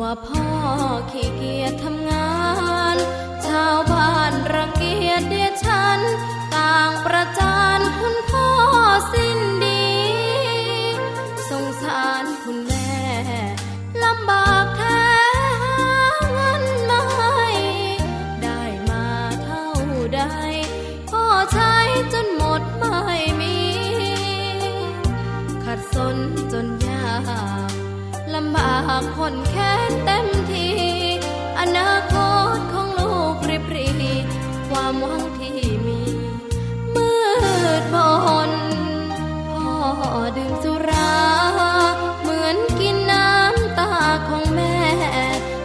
ว่าพ่อขี้เกียจทำงานชาวบ้านรังเกียจเดียดฉันต่างประจานคุณพ่อสิ้นดีสงสารคุณแม่ลำบากแท้หาเงินมาให้ได้มาเท่าใดพ่อใช้จนหมดไม่มีขัดสนจนยากลำบากคนแค้นเต็มทีอนาคตของลูกริบหรี่ความหวังที่มีมืดมนพ่อดื่มสุราเหมือนกินน้ำตาของแม่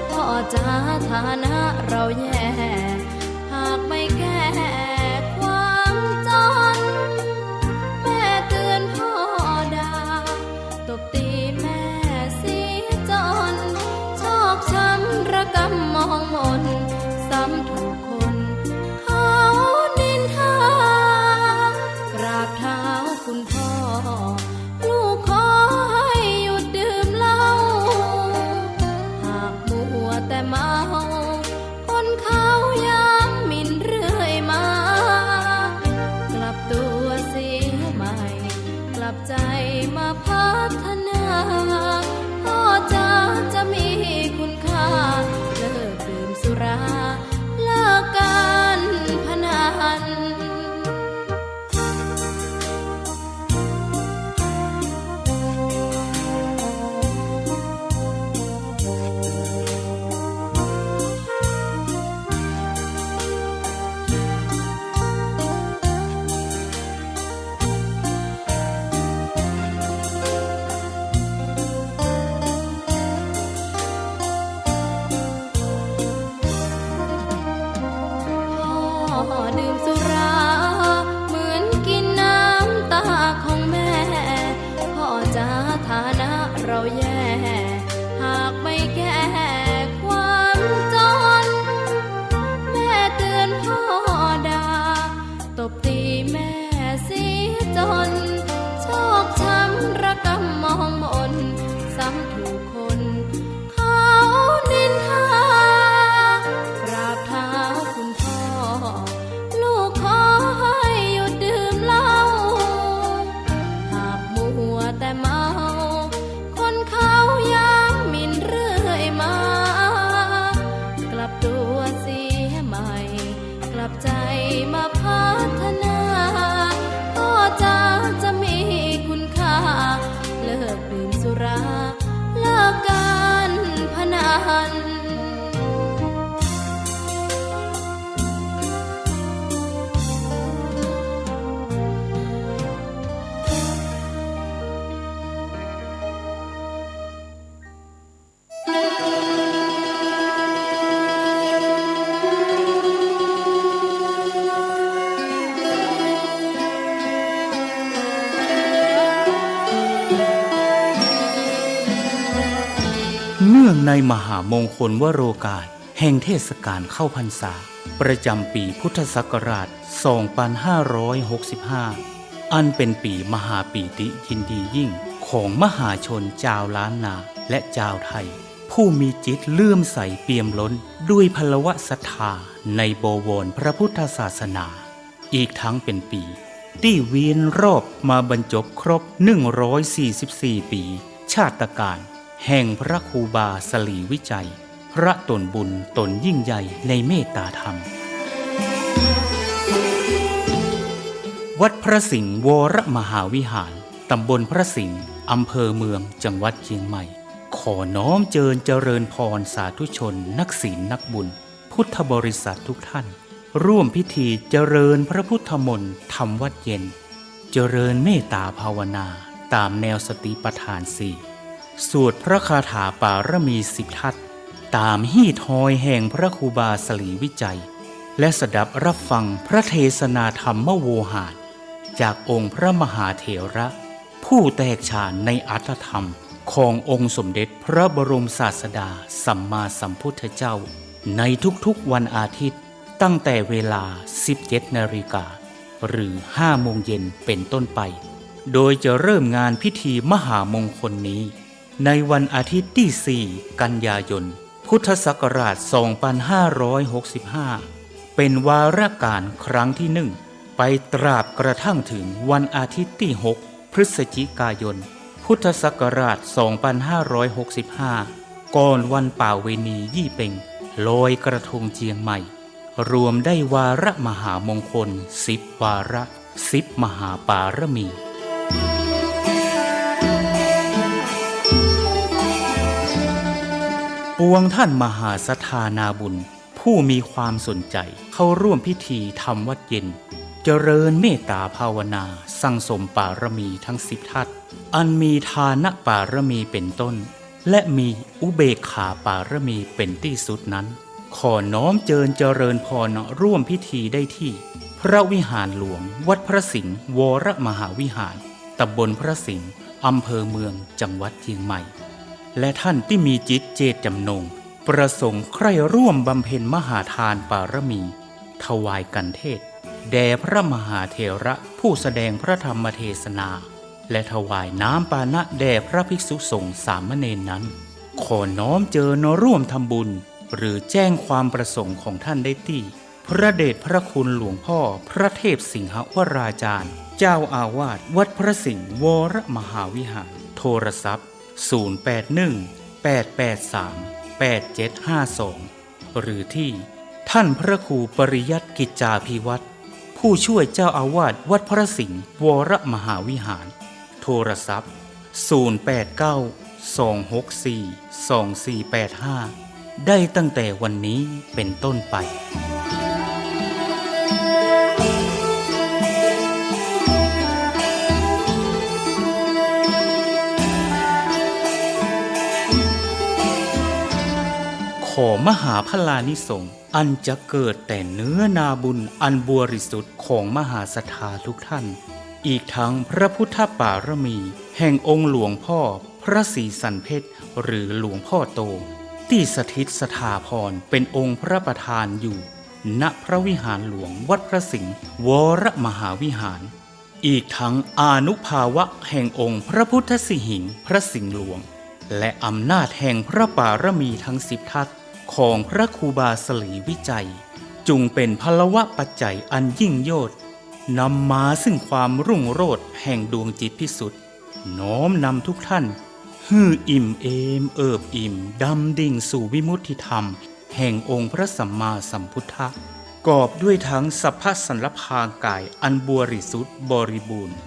พ่อจะฐานะเราแย่หากไม่แก้ความจนแม่เตือนพ่อด่าตบตีแม่ชอกช้ำระกำมองมนซ้ำถูกคนเขานินทากราบเท้าคุณพ่อลูกขอให้หยุดดื่ม แย่หากไม่แก้ความจนแม่เตือนพ่อด่าตบตีแม่เสียจนโชคช้ำระกำมองมนซ้ำถูกคนเขานินทากราบเท้าคุณพ่อลูกขอให้หยุดดื่มเหล้าหากมัวแต่เมาคนเขาย้ำหมิ่นเรื่อยมากลับตัวเสียใหม่กลับใจมาพัฒนาพ่อจะมีคุณค่าเลิกดื่มสุราเลิกการพนันเนื่องในมหามงคลวโรกาสแห่งเทศกาลเข้าพรรษาประจำปีพุทธศักราช 2565 อันเป็นปีมหาปีติยินดียิ่งของมหาชนชาวล้านนาและชาวไทย ผู้มีจิตเลื่อมใสเปี่ยมล้นด้วยพลวะศรัทธาในบวรพระพุทธศาสนา อีกทั้งเป็นปีที่เวียนรอบมาบรรจบครบ 144 ปี ชาตกาลแห่งพระครูบาสลีวิจัย พระตนบุญตนยิ่งใหญ่ในเมตตาธรรม วัดพระสิงห์วรมหาวิหารตำบลพระสิงห์อำเภอเมืองจังหวัดเชียงใหม่ขอน้อมเจริญพรสาธุชนนักศีลนักบุญพุทธบริษัททุกท่านร่วมพิธีเจริญพระพุทธมนต์ทำวัดเย็นเจริญเมตตาภาวนาตามแนวสติปัฏฐานสี่สวดพระคาถาปารมี10 ทัศน์ตามฮีทหอยแห่งพระครูบาสลีวิจัยและสดับรับฟังพระเทศนาธรรมโวหารจากองค์พระมหาเถระผู้แตกฉานในอรรถธรรมขององค์สมเด็จพระบรมศาสดาสัมมาสัมพุทธเจ้าในทุกๆวันอาทิตย์ตั้งแต่เวลา 17 นาฬิกาหรือ 5 โมงเย็นเป็นต้นไปโดยจะเริ่มงานพิธีมหามงคลนี้ในวันอาทิตย์ที่ 4 กันยายน พุทธศักราช 2565 เป็นวาระการครั้งที่ 1 ไปตราบกระทั่งถึงวันอาทิตย์ที่ 6 พฤศจิกายน พุทธศักราช 2565 ก่อนวันป่าเวณียี่เป่งลอยกระทงเจียงใหม่รวมได้วาระมหามงคล10 วาระ10 มหาปารมีปวงท่านมหาศรัทธานาบุญผู้มีความสนใจเข้าร่วมพิธีทำวัดเย็นเจริญเมตตาภาวนาสั่งสมปารมีทั้ง10 ทัศน์อันมีทานปารมีเป็นต้นและมีอุเบกขาปารมีเป็นที่สุดนั้นขอน้อมเจริญพรร่วมพิธีได้ที่พระวิหารหลวงวัดพระสิงห์วรมหาวิหารตำบลพระสิงห์อำเภอเมืองจังหวัดเชียงใหม่และท่านที่มีจิตเจตจำนงประสงค์ใคร่ร่วมบำเพ็ญมหาทานปารมีถวายกันเทศแด่พระมหาเถระผู้แสดงพระธรรมเทศนาและถวายน้ำปานะแด่พระภิกษุสงฆ์สามเณรนั้นขอน้อมร่วมทำบุญหรือแจ้งความประสงค์ของท่านได้ที่พระเดชพระคุณหลวงพ่อพระเทพสิงหวราจารย์เจ้าอาวาสวัดพระสิงห์วรมหาวิหารโทรศัพท์081-883-8752หรือที่ท่านพระครูปริยัติกิจจาภิวัตรผู้ช่วยเจ้าอาวาสวัดพระสิงห์วรมหาวิหารโทรศัพท์089-264-2485ได้ตั้งแต่วันนี้เป็นต้นไปขอมหาพลานิสงส์อันจะเกิดแต่เนื้อนาบุญอันบริสุทธิ์ของมหาศรัทธาทุกท่านอีกทั้งพระพุทธปารมีแห่งองค์หลวงพ่อพ ระศรีสันเพชรหรือหลวงพ่อโตที่สถิตสถาพรเป็นองค์พระประธานอยู่ณพระวิหารหลวงวัดพระสิงห์วรมหาวิหารอีกทั้งอานุภาวะแห่งองค์พระพุทธสิหิงค์พระสิงห์หลวงและอำนาจแห่งพระบารมีทั้ง10 ทัศของพระครูบาสลีวิจัยจุงเป็นพลวะปัจจัยอันยิ่งโยชน์นำมาซึ่งความรุ่งโรจน์แห่งดวงจิตพิสุทธิ์น้อมนำทุกท่านฮืออิ่มเอมเอิบอิ่มดำดิ่งสู่วิมุตติธรรมแห่งองค์พระสัมมาสัมพุทธะกอบด้วยทั้งสัพพสันลภางกายอันบริสุทธิ์บริบูรณ์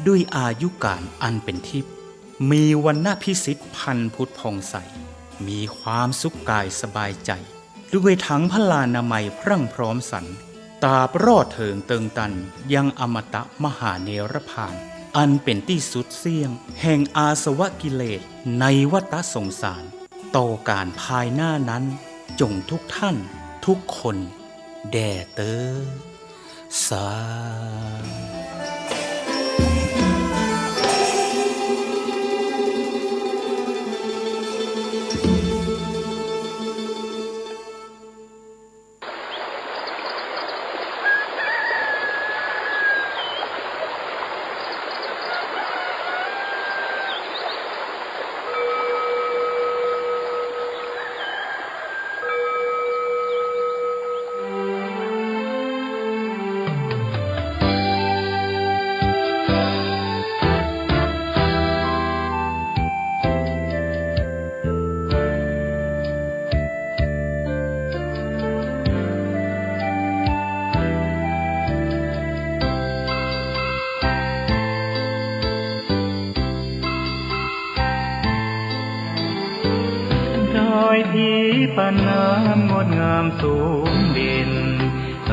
ด้วยอายุการอันเป็นทิพย์มีวรรณพิสิทธิ์พันพุทธผ่องใสมีความสุขกายสบายใจด้วยทั้งพลานามัยพรั่งพร้อมสรรตราบรอดเถิงเติงตันยังอมตะมหาเนรพานอันเป็นที่สุดเสี่ยงแห่งอาสวะกิเลสในวัฏสงสารต่อการภายหน้านั้นจงทุกท่านทุกคนแด่เตอสาที่ปานน้ำงดงามสูงเด่น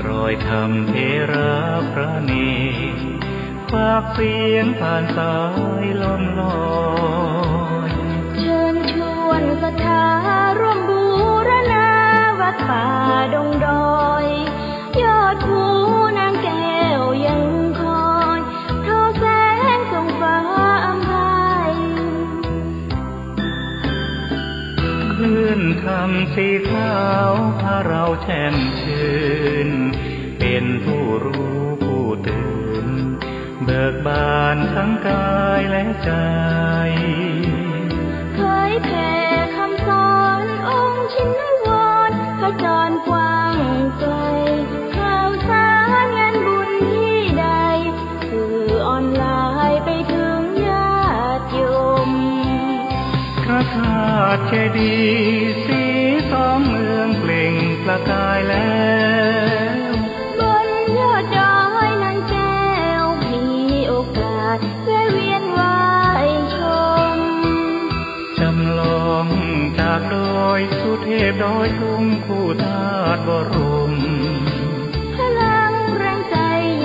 รอยธรรมเทระพระเนตรฝากเสียงผ่านสายลมลอยเชิญชวนศรัทธาร่วมบูรณาวัดป่าดงดอยยอดภูนางแก้วยังคอยทอแสงส่องฟ้าอำไพคลื่นธรรมสีขาวพาเราแช่มชื่นเป็นผู้รู้ผู้ตื่นเบิกบานทั้งกายและใจเคยแผ่คำสอนองค์ชินวรขจรกว้างไกลข่าวสารงานบุญที่ใดสื่อออนไลน์ไปถึงญาติโยมพระธาตุเจดีย์สีสองเมืองเปล่งประกายแล้วบนยอดดอยนางแก้วมีโอกาสแวะเวียนไหว้ชมจำลองจากดอยสุเทพดอยทุ่งคู่ธาตุบรมพลังแรงใจ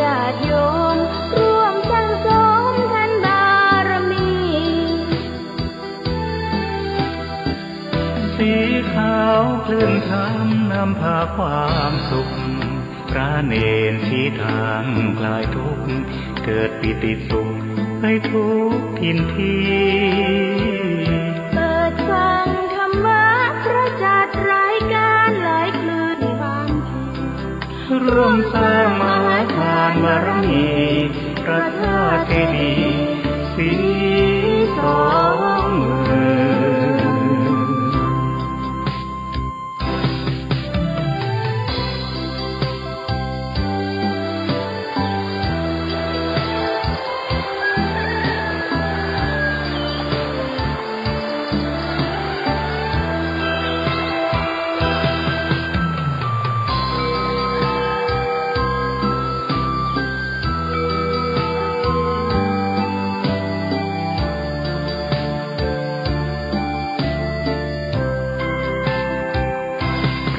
ญาติโยมร่วมสร้างสมทันบารมีสีขาวคลื่นธรรมนำพาความสุขพระเนรชี้ทางคลายทุกข์เกิดปิติสุขให้ทุกทินทีเปิดฟังธรรมะพระจัดรายการหลายคลื่นความร่วมสร้างมหาทานบารมีพระธาตุเจดีย์สีสองเมือง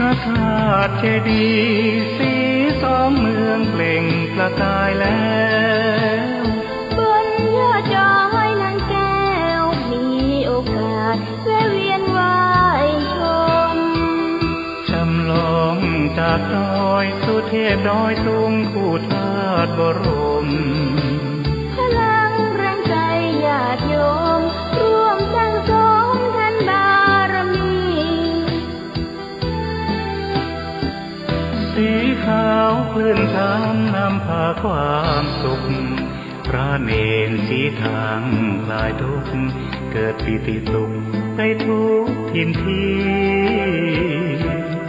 พระธาตุเจดีย์สีสองเมืองเปล่งประกายแล้วบนยอดดอยนางแก้วมีโอกาสแวะเวียนไหว้ชมจำลองจากดอยสุเทพดอยทุ่งคู่ธาตุบรมพลังแรงใจญาติโยมร่วมสร้างส พาความสุขพระเนรชี้ทางคลายทุกข์เกิดปิติสุขไปทุกทินที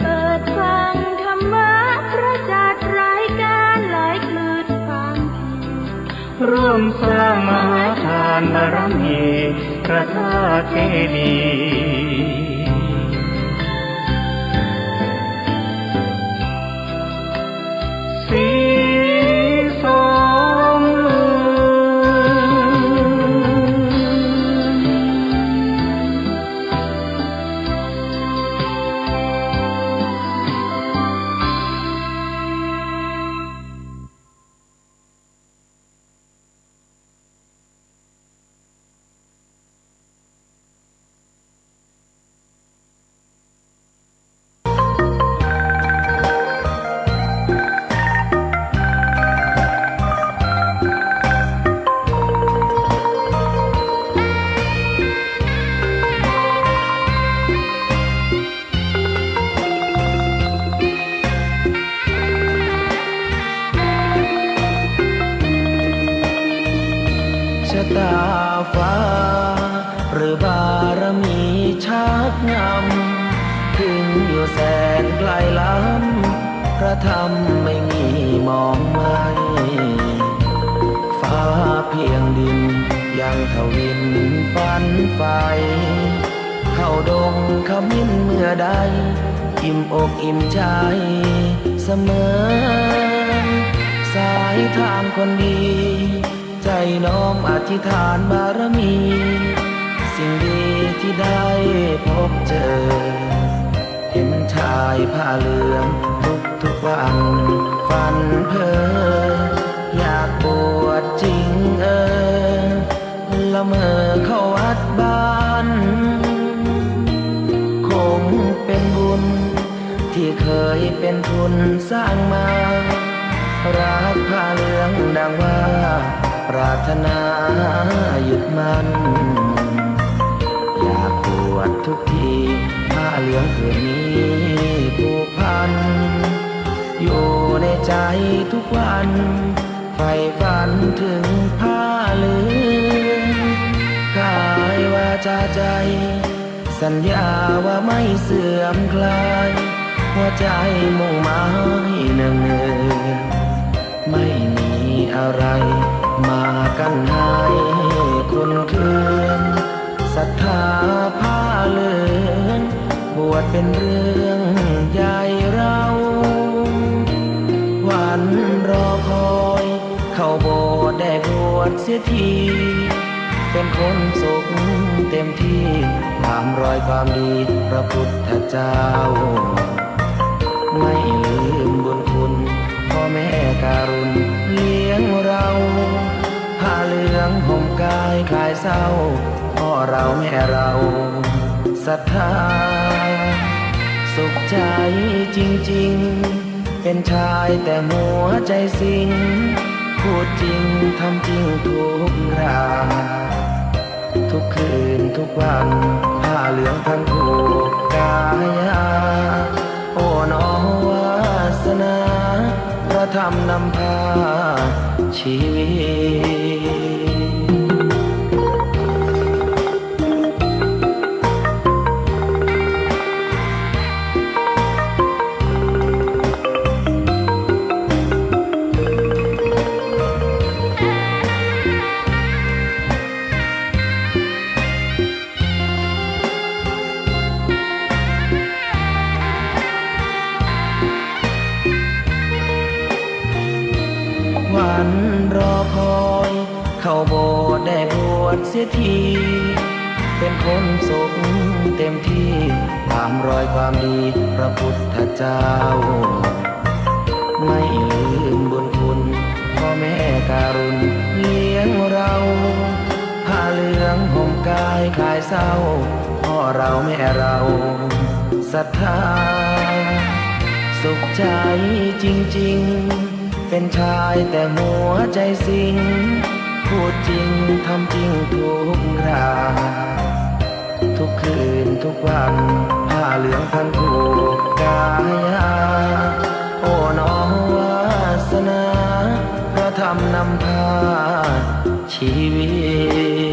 เปิดฟังธรรมะพระจัดรายการหลายคืนฟังร่วมสร้างมหาทานบารมีพระธาตุเจดีย์สีสมชะตาฟ้าหรือบารมีชักนำถึงอยู่แสนไกลล้ำพระธรรมไม่มีมองไม่ฟ้าเพียงดินยังทวินฝันไฟเข้าดงขมิ้นเมื่อใดอิ่มอกอิ่มใจเสมอสายทางคนดีใจน้อมอธิษฐานบารมีสิ่งดีที่ได้พบเจอเห็นชายผ้าเหลืองทุกวันฝันเพ้ออยากบวชจริงละเมอเข้าวัดบ้านคงเป็นบุญที่เคยเป็นทุนสร้างมารักผ้าเหลืองดังว่าปรารถนายึดมั่นอยากบวชทุกทีผ้าเหลืองผืนนี้ผูกพันอยู่ในใจทุกวันใฝ่ฝันถึงผ้าเหลืองกายวาจาใจสัญญาว่าไม่เสื่อมคลายหัวใจมุ่งหมายเนืองไม่มีอะไรมากันให้คนคืนศรัทธาผ้าเหลืองบวชเป็นเรื่องใหญ่เราวันรอคอยเข้าโบสถ์ได้บวชเสียทีเป็นคนสุขเต็มที่ตามรอยความดีพระพุทธเจ้าไม่ลืมบุญคุณพ่อแม่การุณเลี้ยงเราผ้าเหลืองห่มกายคลายเศร้าพ่อเราแม่เราศรัทธาสุขใจจริงๆเป็นชายแต่หัวใจสิงพูดจริงทำจริงทุกคราทุกคืนทุกวันผ้าเหลืองพันผูกกายาโอ้น้อวาสนาพระธรรมนำพาชีวิตวันรอคอยเข้าโบสถ์ได้บวชเสียทีเป็นคนสุขเต็มที่ตามรอยความดีพระพุทธเจ้าไม่ลืมบุญคุณพ่อแม่การุณเลี้ยงเราผ้าเหลืองห่มกายคลายเศร้าพ่อเราแม่เราศรัทธาสุขใจจริงๆเป็นชายแต่หัวใจสิงพูดจริงทำจริงทุกคราทุกคืนทุกวันผ้าเหลืองพันผูกกายาโอ้น้อวาสนา ำนำพาชีวิต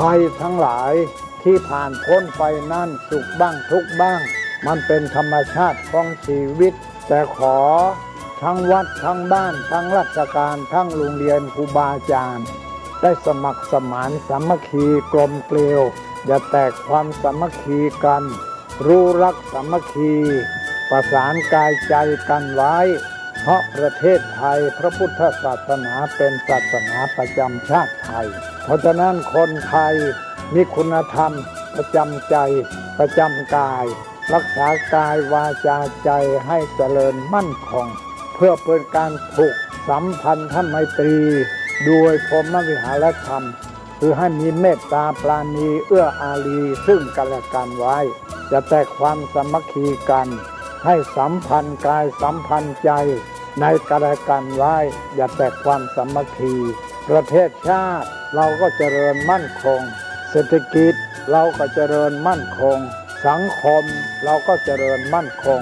ภัยทั้งหลายที่ผ่านพ้นไปนั่นสุขบ้างทุกข์บ้างมันเป็นธรรมชาติของชีวิตแต่ขอทั้งวัดทั้งบ้านทั้งราชการทั้งโรงเรียนครูบาอาจารย์ได้สมัครสมานสามัคคีกลมเกลียวอย่าแตกความสามัคคีกันรู้รักสามัคคีประสานกายใจกันไว้เพราะประเทศไทยพระพุทธศาสนาเป็นศาสนาประจำชาติไทยเพราะฉะนั้นคนไทยมีคุณธรรมประจำใจประจำกายรักษากายวาจาใจให้เจริญมั่นคงเพื่อเป็นการผูกสัมพันธไมตรีโดยพรหมวิหารธรรมคือให้มีเมตตาปราณีเอื้ออารีซึ่งกันและกันไว้จะแตกความสามัคคีกันให้สัมพันธ์กายสัมพันธ์ใจในกันและกันไว้อย่าแตกความสามัคคีประเทศชาติเราก็เจริญมั่นคงเศรษฐกิจเราก็เจริญมั่นคงสังคมเราก็เจริญมั่นคง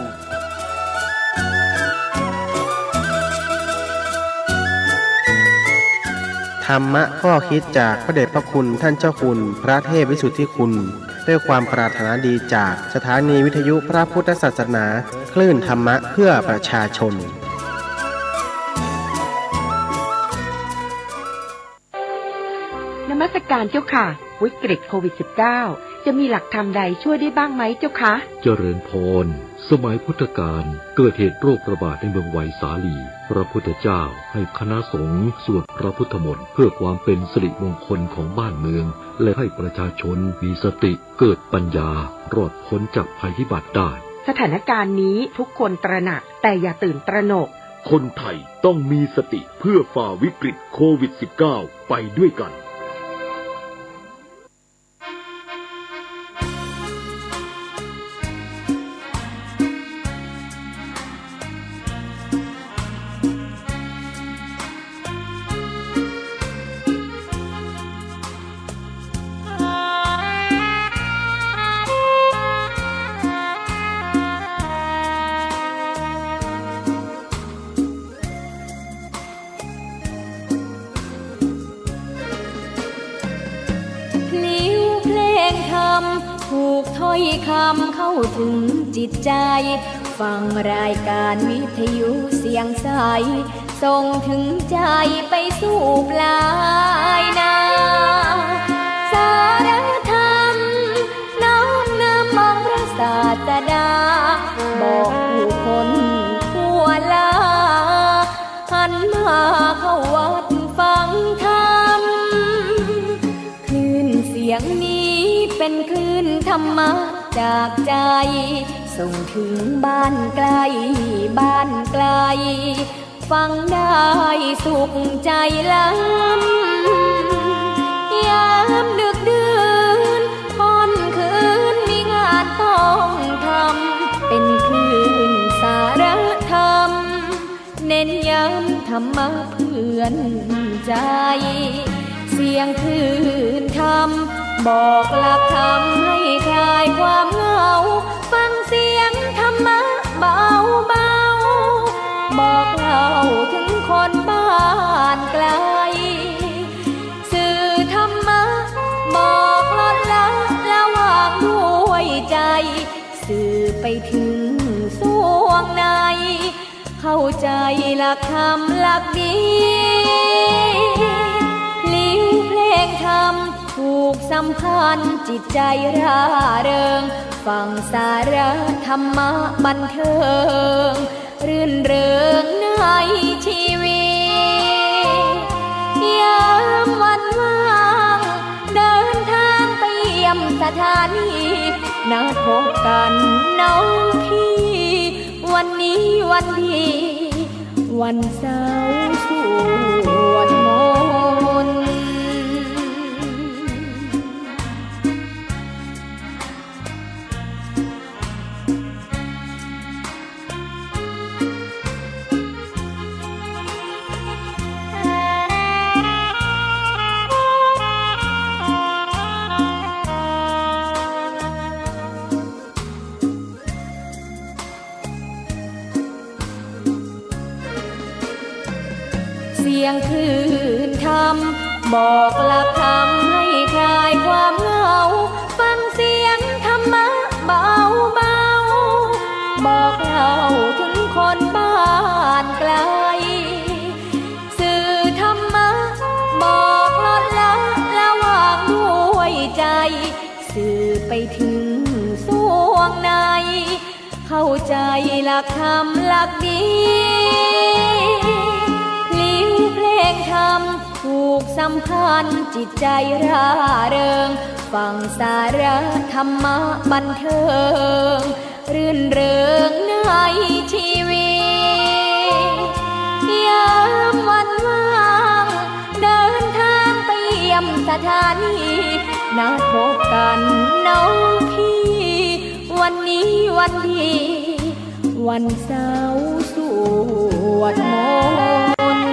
ธรรมะข้อคิดจากพระเดชพระคุณท่านเจ้าคุณพระเทพวิสุทธิคุณด้วยความปรารถนาดีจากสถานีวิทยุพระพุทธศาสนาคลื่นธรรมะเพื่อประชาชนนมัสการเจ้าค่ะวิกฤตโควิด -19 จะมีหลักธรรมใดช่วยได้บ้างไหมเจ้าคะเจริญพรสมัยพุทธกาลเกิดเหตุโรคระบาดในเมืองไวสาลีพระพุทธเจ้าให้คณะสงฆ์สวดพระพุทธมนต์เพื่อความเป็นสิริมงคลของบ้านเมืองและให้ประชาชนมีสติเกิดปัญญารอดพ้นจากภัยพิบัติได้ สถานการณ์นี้ทุกคนตระหนักแต่อย่าตื่นตระหนกคนไทยต้องมีสติเพื่อฝ่าวิกฤตโควิด -19 ไปด้วยกันถูกถ้อยคำเข้าถึงจิตใจฟังรายการวิทยุเสียงใสส่งถึงใจไปสู่ปลายนาสารธรรมน้อมนำมองพระศาสดาบอกผู้คนทั่วลาหันมาเข้าวัดฟังธรรมคลื่นเสียงนี้เป็นคลื่นธรรมะจากใจส่งถึงบ้านไกลบ้านไกลฟังได้สุขใจล้ำยามดึกดื่นค่ำคืนมีงานต้องทำเป็นคลื่นสารธรรมเน้นย้ำธรรมะเพื่อนใจเสียงคลื่นธรรมบอกหลักธรรมให้คลายความเหงาฟังเสียงธรรมะเบาเบาบอกเล่าถึงคนบ้านไกลสื่อธรรมะบอกลดละละวางด้วยใจสื่อไปถึงสวงในเข้าใจหลักธรรมหลักดีลิ้วเพลงธรรมผูกสัมพันธ์จิตใจร่าเริงฟังสาระธรรมะบันเทิงรื่นเริงในชีวิตยามวันว่างเดินทางไปเยี่ยมสถานีนัดพบกันน้องพี่วันนี้วันดีวันเสาร์สวดมนต์เสียงคลื่นธรรมบอกหลักธรรมให้คลายความเหงาฟังเสียงธรรมะเบาเบาบอกเล่าถึงคนบ้านไกลสื่อธรรมะบอกลดละละวางด้วยใจสื่อไปถึงสวงในเข้าใจหลักธรรมหลักดีเพลงธรรมผูกสัมพันธ์จิตใจร่าเริงฟังสาระธรรมะบันเทิงรื่นเริงในชีวิตยามวันว่างเดินทางไปเยี่ยมสถานีนัดพบกันน้องพี่วันนี้วันดีวันเสาร์สวดมนต์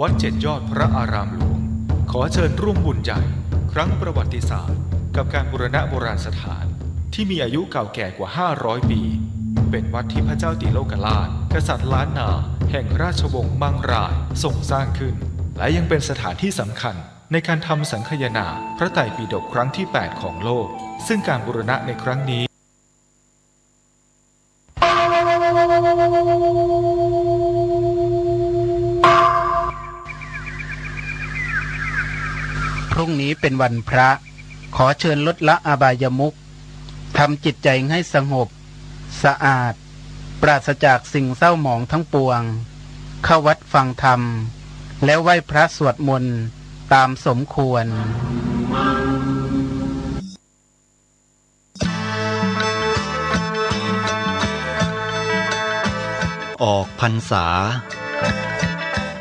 วัดเจ็ดยอดพระอารามหลวงขอเชิญร่วมบุญใหญ่ครั้งประวัติศาสตร์กับการบูรณะโบราณสถานที่มีอายุเก่าแก่กว่า500ปีเป็นวัดที่พระเจ้าติโลกราชกษัตริย์ล้านนาแห่งราชวงศ์มังรายทรงสร้างขึ้นและยังเป็นสถานที่สำคัญในการทำสังคายนาพระไตรปิฎกครั้งที่8ของโลกซึ่งการบูรณะในครั้งนี้ เ เป็นวันพระขอเชิญลดละอบายมุขทำจิตใจให้สงบสะอาดปราศจากสิ่งเศร้าหมองทั้งปวงเข้าวัดฟังธรรมแล้วไหว้พระสวดมนต์ตามสมควรออกพรรษา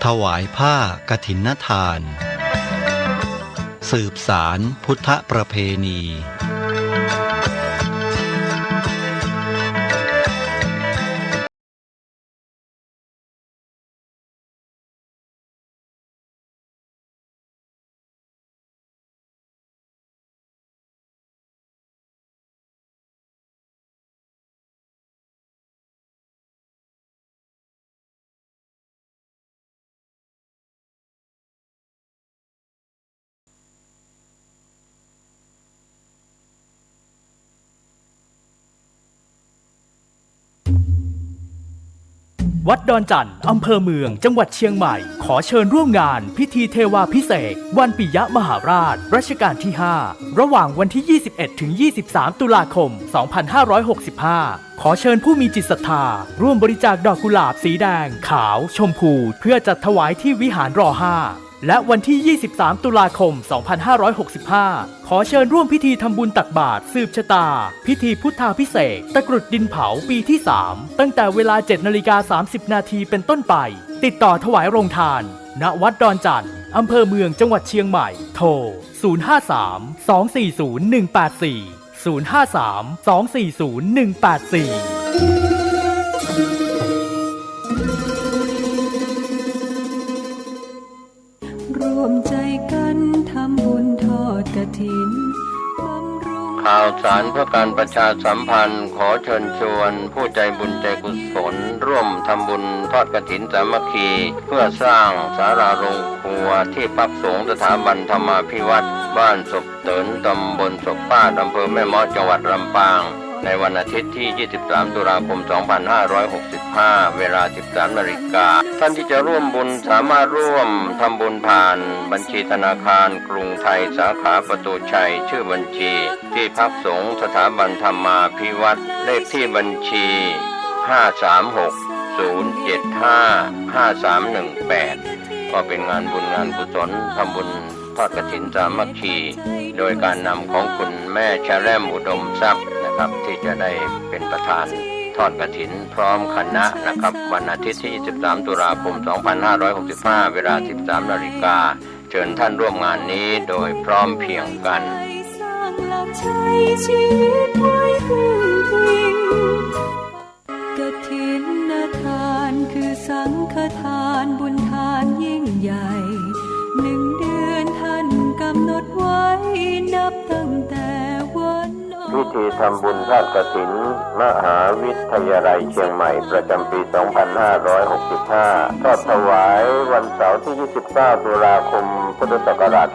ถวายผ้ากฐินทานสืบสารพุทธประเพณีวัดดอนจันทร์อำเภอเมืองจังหวัดเชียงใหม่ขอเชิญร่วมงานพิธีเทวาพิเศษกวันปิยมหาราชรัชกาลที่ 5 ระหว่างวันที่ 21 ถึง 23 ตุลาคม 2565 ขอเชิญผู้มีจิตศรัทธาร่วมบริจาคดอกกุหลาบสีแดงขาวชมพูเพื่อจัดถวายที่วิหารร.5 และวันที่ 23 ตุลาคม 2565 ขอเชิญร่วมพิธีทำบุญตักบาตรสืบชะตาพิธีพุทธาภิเษกตะกรุดดินเผาปีที่ 3 ตั้งแต่เวลา 7:30 น.เป็นต้นไปติดต่อถวายโรงทานณวัดดอนจันทร์อำเภอเมืองจังหวัดเชียงใหม่โทร 053-240-184 053-240-184ร่วมใจกันทำบุญทอดกฐินข่าวสารเพื่อการประชาสัมพันธ์ขอเชิญชวนผู้ใจบุญใจกุศลร่วมทำบุญทอดกฐินสามัคคีเพื่อสร้างศาลาโรงครัวที่พักสงฆ์สถาบันธรรมาภิวัตรบ้านศพเตินตำบลศพป้าอำเภอแม่เมาะจังหวัดลำปางในวันอาทิตย์ที่ 23 ตุลาคม 2565 เวลา 13 นาฬิกาท่านที่จะร่วมบุญสามารถร่วมทำบุญผ่านบัญชีธนาคารกรุงไทยสาขาประตูชัยชื่อบัญชีที่พักสงฆ์สถาบันธรรมาภิวัตรเลขที่บัญชี 536-075-5318 ก็เป็นงานบุญงานกุศลทำบุญทอดกฐินสามัคคีโดยการนำของคุณแม่ชะแรมอุดมทรัพย์นะครับที่จะได้เป็นประธานทอดกฐินพร้อมคณะนะครับวันอาทิตย์ที่ 23 ตุลาคม 2565 เวลา 13 นาฬิกาเชิญท่านร่วมงานนี้โดยพร้อมเพรียงกันสร้างหลักชัยชีวิตไว้พึ่งพิงกฐินทานคือสังฆทานบุญทานยิ่งใหญ่1 เดือนท่านกำหนดไว้นับตั้งแต่วันพิธีทำบุญทอดกฐินมหาวิทยาลัยเชียงใหม่ประจำปี 2565 ทอดถวายวันเสาร์ที่ 29 ตุลาคม พุทธศักราช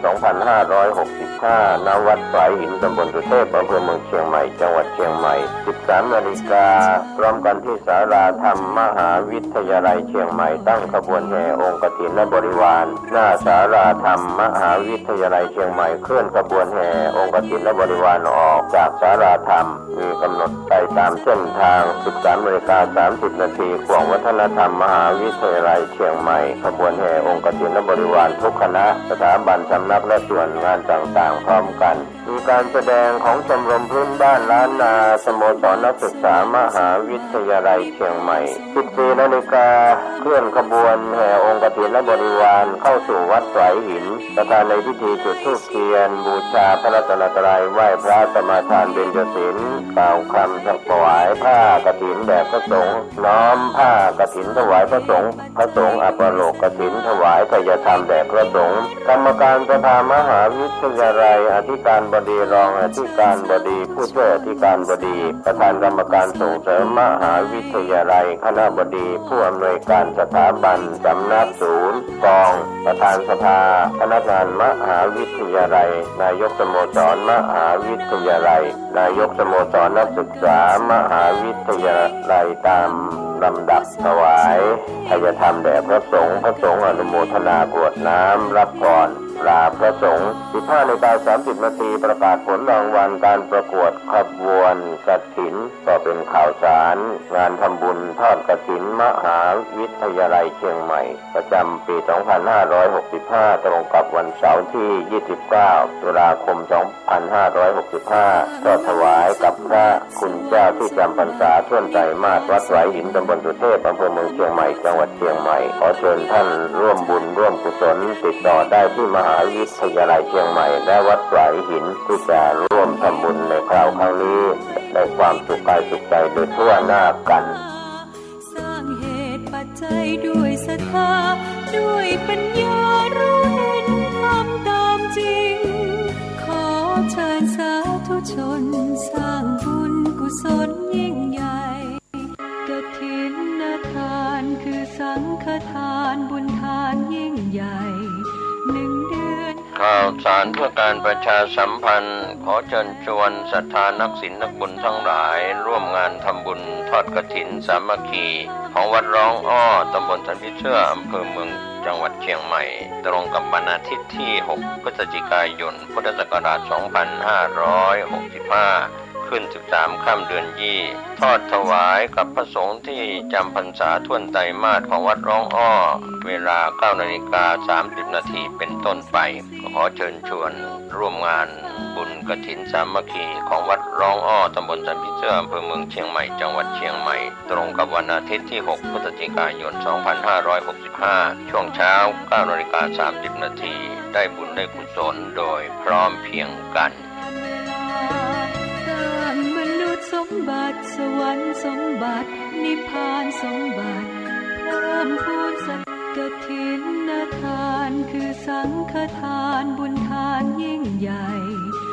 2565 ณ วัดฝายหินตำบลสุเทพอำเภอเมืองเชียงใหม่ จังหวัดเชียงใหม่ 13 นาฬิกาพร้อมกันที่ศาลาธรรมมหาวิทยาลัยเชียงใหม่ตั้งขบวนแห่องค์กฐินและบริวารหน้าศาลาธรรมมหาวิทยาลัยเชียงใหม่เคลื่อนขบวนแห่องค์กฐินและบริวารออกจากศาลาธรรมมีกำหนดไปตามเส้นทาง 13:30 น.ขวงวัฒนธรรมมหาวิทยาลัยเชียงใหม่ขบวนแห่องค์กฐินและบริวารทุกคณะสถาบันสำนักและส่วนงานต่างๆพร้อมกันมีการแสดงของชมรมพื้นบ้านล้านนาสโมสรนักศึกษามหาวิทยาลัยเชียงใหม่ 14 นาฬิกาเคลื่อนขบวนแห่องค์กฐินและบริวารเข้าสู่วัดฝายหินประธานในพิธีจุดธูปเทียนบูชาพระรัตนตรัยไหว้พระสมาทานเบญจศีลกล่าวคำถวายผ้ากฐินแด่พระสงฆ์น้อมผ้ากฐินถวายพระสงฆ์อัปโลกกฐินถวายทายธรรมแด่พระสงฆ์กรรมการสภามหาวิทยาลัยอธิการบดีรองอธิการบดีผู้ช่วยอธิการบดีประธานกรรมการส่งเสริมมหาวิทยาลัยคณบดีผู้อำนวยการสถาบันสำนักศูนย์กองประธานสภาพนักงานมหาวิทยาลัยนายกสโมสรมหาวิทยาลัยนายกสโมสรนักศึกษามหาวิทยาลัยตามลำดับถวายทายธรรมแด่พระสงฆ์อนุโมทนากรวดน้ำรับพร ลาพระสงฆ์ 15:30 นาทีประกาศผลรางวัลการประกวดขบวนกฐินก็เป็นข่าวสารงานทำบุญทอดกฐินมหาวิทยาลัยเชียงใหม่ประจำปี 2565 ตรงกับวันเสาร์ที่ 29 ตุลาคม 2565 ก็ถวายกับพระคุณเจ้าที่จำพรรษาท่วนไตรมาสวัดไหวหินตำบลสุเทพอำเภอเมืองเชียงใหม่จังหวัดเชียงใหม่ขอเชิญท่านร่วมบุญร่วมกุศลติดต่อได้ที่มหาวิทยาลัยเชียงใหม่และวัดไหวหินที่จะร่วมทำบุญในคราวครั้งนี้ได้ความสุขกายสุขใจโดยทั่วหน้ากันสร้างเหตุปัจจัยด้วยศรัทธาด้วยปัญญารู้เห็นทำตามจริงขอเชิญสาธุชนสร้างบุญกุศลยิ่งใหญ่กฐินทานคือสังฆทานบุญทานยิ่งใหญ่1 เดือนข่าวสารเพื่อการประชาสัมพันธ์ขอเชิญชวนศรัทธานักศีลนักบุญทั้งหลายร่วมงานทำบุญทอดกฐินสามัคคีของวัดร้องอ้อตำบลสันติเชื่ออำเภอเมืองจังหวัดเชียงใหม่ตรงกับวันอาทิตย์ที่ 6 พฤศจิกายน พุทธศักราช 2565 ขึ้น 13 ค่ำเดือนยี่ทอดถวายกับพระสงฆ์ที่จำพรรษาท่วนไตรมาสของวัดร้องอ้อเวลา 9:30 นาทีเป็นต้นไปขอเชิญชวนร่วมงานบุญกฐินสามัคคีของวัดร้องอ้อตำบลสันติเชื่ออำเภอเมืองเชียงใหม่จังหวัดเชียงใหม่ตรงกับวันอาทิตย์ที่ 6 พฤศจิกายน 2565 ช่วงเช้า 9:30 นาทีได้บุญได้กุศลโดยพร้อมเพรียงกันมนุษย์สมบัติสวรรค์สมบัตินิพพานสมบัติเพิ่มพูนสักฐินทานคือสังฆทานบุญทานยิ่งใหญ่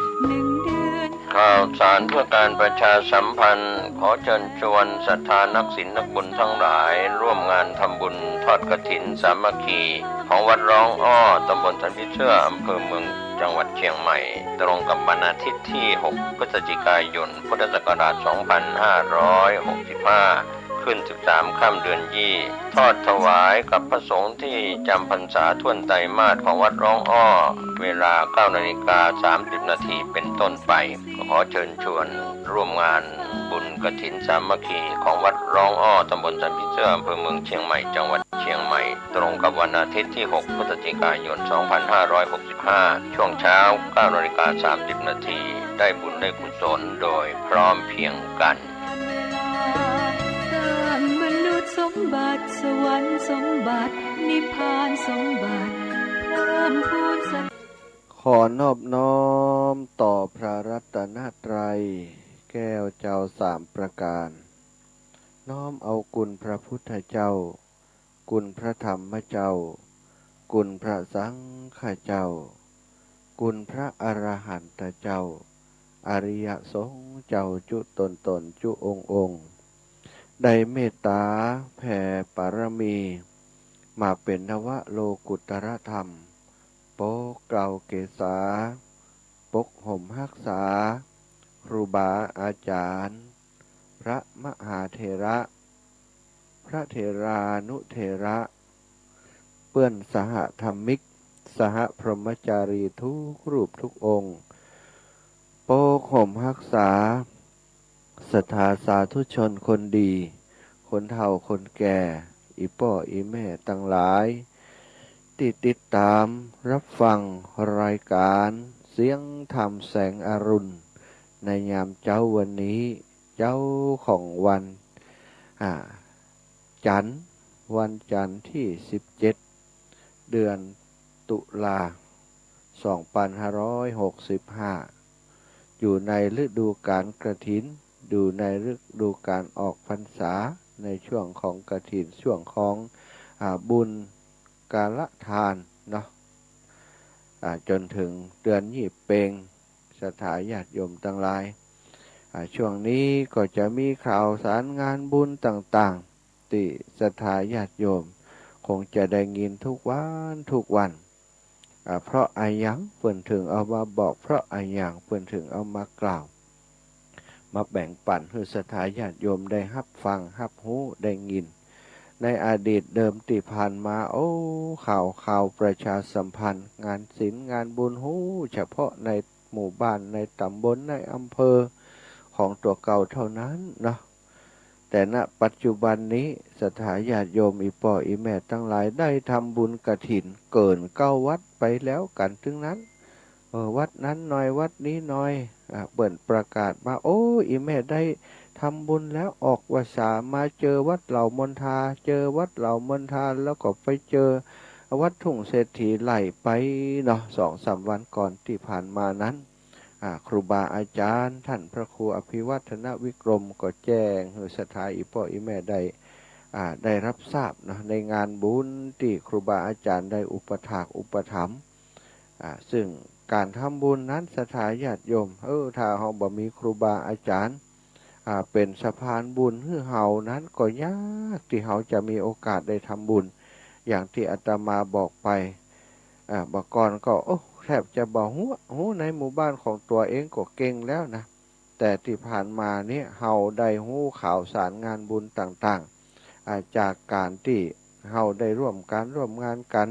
1 เดือนข่าวสารเพื่อการประชาสัมพันธ์ขอเชิญชวนศรัทธานักศีลนักบุญทั้งหลายร่วมงานทำบุญทอดกฐินสามัคคีของวัดร้องอ้อตำบลสันติเชื่ออำเภอเมืองจังหวัดเชียงใหม่ตรงกับวันอาทิตย์ที่ 6 พฤศจิกายน พุทธศักราช 2565 ขึ้น 13 ค่ำเดือนยี่ทอดถวายกับพระสงฆ์ที่จำพรรษาท่วนไตรมาสของวัดร้องอ้อเวลา 9:30 นาทีเป็นต้นไปขอเชิญชวนร่วมงานบุญกฐินสามัคคีของวัดร้องอ้อตำบลสันติเชื่ออำเภอเมืองเชียงใหม่จังหวัดเชียงใหม่ตรงกับวันอาทิตย์ที่ 6 พฤศจิกายน 2565 ช่วงเช้า 9:30 นาทีได้บุญได้กุศลโดยพร้อมเพรียงกันมนุษย์สมบัติสวรรค์สมบัตินิพพานสมบัติเพิ่มพูนสักขอนอบน้อมต่อพระรัตนตรัยแก้วเจ้า3 ประการน้อมเอาคุณพระพุทธเจ้าคุณพระธรรมเจ้าคุณพระสังฆเจ้าคุณพระอรหันตเจ้าอริยสงฆ์เจ้าจุตนจุองค์ได้เมตตาแผ่ปารมีมาเป็นนวโลกุตรธรรมปกเกล้าเกษาปกห่มรักษาครูบาอาจารย์พระมหาเถระพระเถรานุเถระเปื้อนสหธรรมิกสหพรหมจารีทุกรูปทุกองค์ปกห่มรักษาศรัทธาสาธุชนคนดีคนเฒ่าคนแก่อีพ่ออีแม่ทั้งหลายติดตามรับฟังรายการเสียงธรรมแสงอรุณในยามเจ้าวันนี้เจ้าของวันจันทร์วันจันทร์ที่17 เดือนตุลา2565อยู่ในฤดูกาลกฐินอยู่ในฤดูกาลออกพรรษาในช่วงของกฐินช่วงของบุญกาลทานเนาะจนถึงเดือนยี่เปงศรัทธาญาติโยมทั้งหลายช่วงนี้ก็จะมีข่าวสารงานบุญต่างๆที่ศรัทธาญาติโยมคงจะได้ยินทุกวันเพราะอายังเพิ่นถึงเอามาบอกเพราะอายังเพิ่นถึงเอามากล่าวมาแบ่งปันให้ศรัทธาญาติโยมได้รับฟังรับรู้ได้ยิน ในอดีตเดิมที่ผ่านมาโอ้ข่าวประชาสัมพันธ์งานศิลป์งานบุญเฉพาะในหมู่บ้านในตำบลในอำเภอของตัวเก่าเท่านั้นเนาะแต่ณปัจจุบันนี้สถาญาติโยมอีพ่ออีแม่ทั้งหลายได้ทำบุญกฐินเกิน9 วัดไปแล้วกันถึงนั้นวัดนั้นหน่อยวัดนี้หน่อยเปิดประกาศมาโอ้อีแม่ได้ทำบุญแล้วออกวสามาเจอวัดเหล่ามนทาเจอวัดเหล่ามนทาแล้วก็ไปเจอวัดทุ่งเศรษฐีไหลไปเนาะ2-3 วันก่อนที่ผ่านมานั้นครูบาอาจารย์ท่านพระครูอภิวัฒนวิกรมก็แจ้งให้ศรัทธาอีพ่ออีแม่ได้รับทราบนะในงานบุญที่ครูบาอาจารย์ได้อุปถากอุปถัมภ์ซึ่งการทำบุญนั้นศรัทธาญาติโยมถ้าเราบ่มีครูบาอาจารย์เป็นสะพานบุญให้เฮานั้นก็ยากที่เฮาจะมีโอกาสได้ทำบุญอย่างที่อาตมาบอกไปบอกก่อนก็แทบจะบอกหูในหมู่บ้านของตัวเองก็เก่งแล้วนะแต่ที่ผ่านมาเนี่ยเฮาได้หูข่าวสารงานบุญต่างๆจากการที่เฮาได้ร่วมงานกัน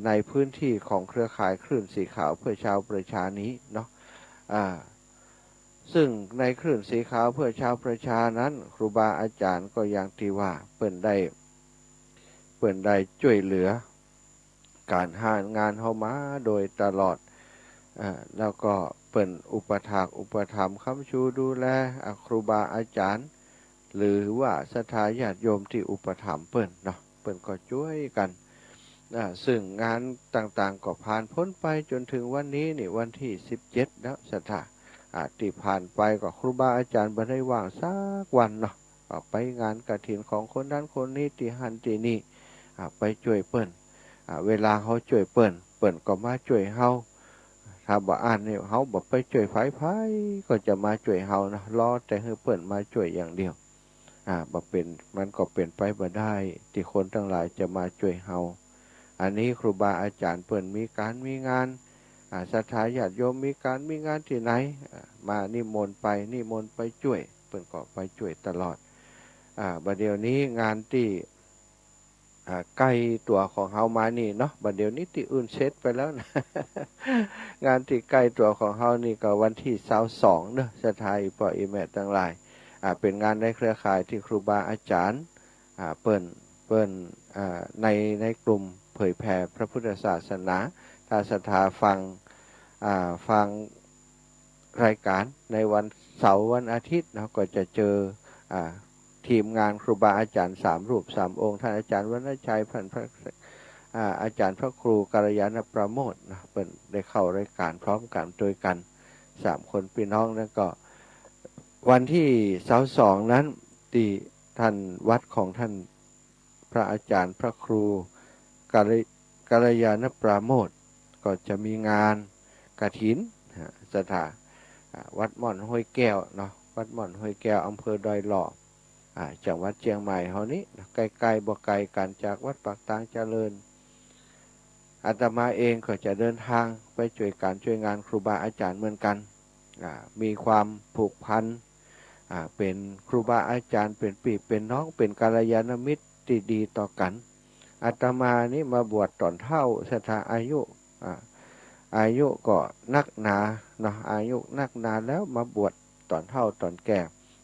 ในพื้นที่ของเครือข่ายคลื่นสีขาวเพื่อชาวประชานี้เนาะซึ่งในคลื่นสีขาวเพื่อชาวประชานั้นครูบาอาจารย์ก็อย่างที่ว่าเปิ่นได้ช่วยเหลือการหางานเฮามาโดยตลอดแล้วก็เปิ่นอุปถากอุปถัมภ์ค้ำชูดูแลครูบาอาจารย์หรือว่าศรัทธาญาติโยมที่อุปถัมภ์เปิ่นเนาะเปิ่นก็ช่วยกันซึ่งงานต่างๆก็ผ่านพ้นไปจนถึงวันนี้นี่วันที่17แล้วศรัทธาที่ผ่านไปก็ครูบาอาจารย์บ่ได้ว่างสักวันเนาะไปงานกฐินของคนนั้นคนนี้ที่หันที่นี่ไปช่วยเปิ้นเวลาเขาช่วยเปิ้นก็มาช่วยเฮาถ้าบ่อ่านเนี่ยเฮาบ่ไปช่วยไผก็จะมาช่วยเฮานะรอแต่ให้เปิ้นมาช่วยอย่างเดียวบ่เป็นมันก็เป็นไปบ่ได้ที่คนทั้งหลายจะมาช่วยเฮาอันนี้ครูบาอาจารย์เปิ้นมีงานศรัทธาญาติโยมมีงานที่ไหนมานิมนต์ไปช่วยเปิ้นก็ไปช่วยตลอดบัดเดี๋ยวนี้งานที่ใกล้ตัวของเฮามานี่เนาะบัดเดี๋ยวนี้ที่อื่นเสร็จไปแล้วนะ งานที่ใกล้ตัวของเฮานี่ก็วันที่22เด้อศรัทธาอีพ่ออีแม่ทั้งหลายเป็นงานในเครือข่ายที่ครูบาอาจารย์เปิ้นในกลุ่มเผยแผ่พระพุทธศาสนาถ้าศรัทธาฟังรายการในวันเสาร์วันอาทิตย์นะก็จะเจอทีมงานครูบาอาจารย์3 รูป 3 องค์ท่านอาจารย์วรรณชัยพระอาจารย์พระครูกัลยาณประโมทนะเป็นได้เข้ารายการพร้อมกันโดยกัน3 คนพี่น้องแล้วก็วันที่22นั้นที่ท่านวัดของท่านพระอาจารย์พระครูกัลยาณประโมทก็จะมีงานกฐินสถานวัดม่อนห้วยแก้วเนาะวัดม่อนห้วยแก้วอำเภอดอยหล่อจังหวัดเชียงใหม่เฮานี้ใกล้ๆบ่ไกลกันจากวัดปากตางเจริญอาตมาเองก็จะเดินทางไปช่วยงานครูบาอาจารย์เหมือนกันมีความผูกพันเป็นครูบาอาจารย์เป็นพี่เป็นน้องเป็นกัลยาณมิตรที่ดีต่อกันอาตมานี่มาบวชตอนเฒ่าศรัทธาอายุก็นักหนาเนาะอายุนักหนาแล้วมาบวชตอนเฒ่าตอนแก่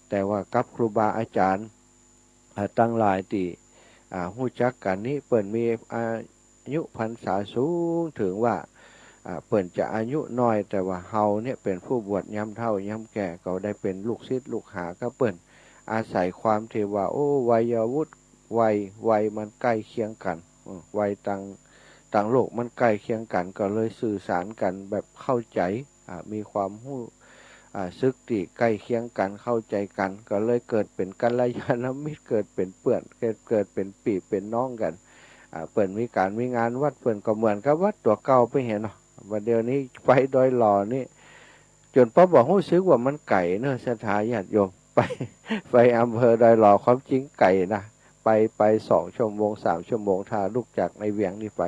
แต่ว่ากับครูบาอาจารย์ตั้งหลายที่ฮู้จักกันนี้เปิ้นมีอายุพรรษาสูงถึงว่าเปิ้นจะอายุน้อยแต่ว่าเฮาเนี่ยเป็นผู้บวชยามเฒ่ายามแก่ก็ได้เป็นลูกศิษย์ลูกหาก็เปิ้นอาศัยความที่ว่าวัยวุฒิวัยมันใกล้เคียงกันวัยต่างโลกมันใกล้เคียงกันก็เลยสื่อสารกันแบบเข้าใจมีความรู้ซึกที่ใกล้เคียงกันเข้าใจกันก็เลยเกิดเป็นกัลยาณมิตรเกิดเป็นเพื่อนเกิดเป็นพี่เป็นน้องกันเปิ้นมีงานวัดเปิ้นก็เหมือนกับวัดตัวเก่าไปเห็นเนาะวันเดียวนี้ไปดอยหล่อนี่จนป้าบอกรู้สึกว่ามันไก่เนอะศรัทธาญาติโยมไปอำเภอดอยหล่อความจริงไก่นะไป2 ชั่วโมง 3 ชั่วโมงถ้าลูกจากในเวียงนี่ไป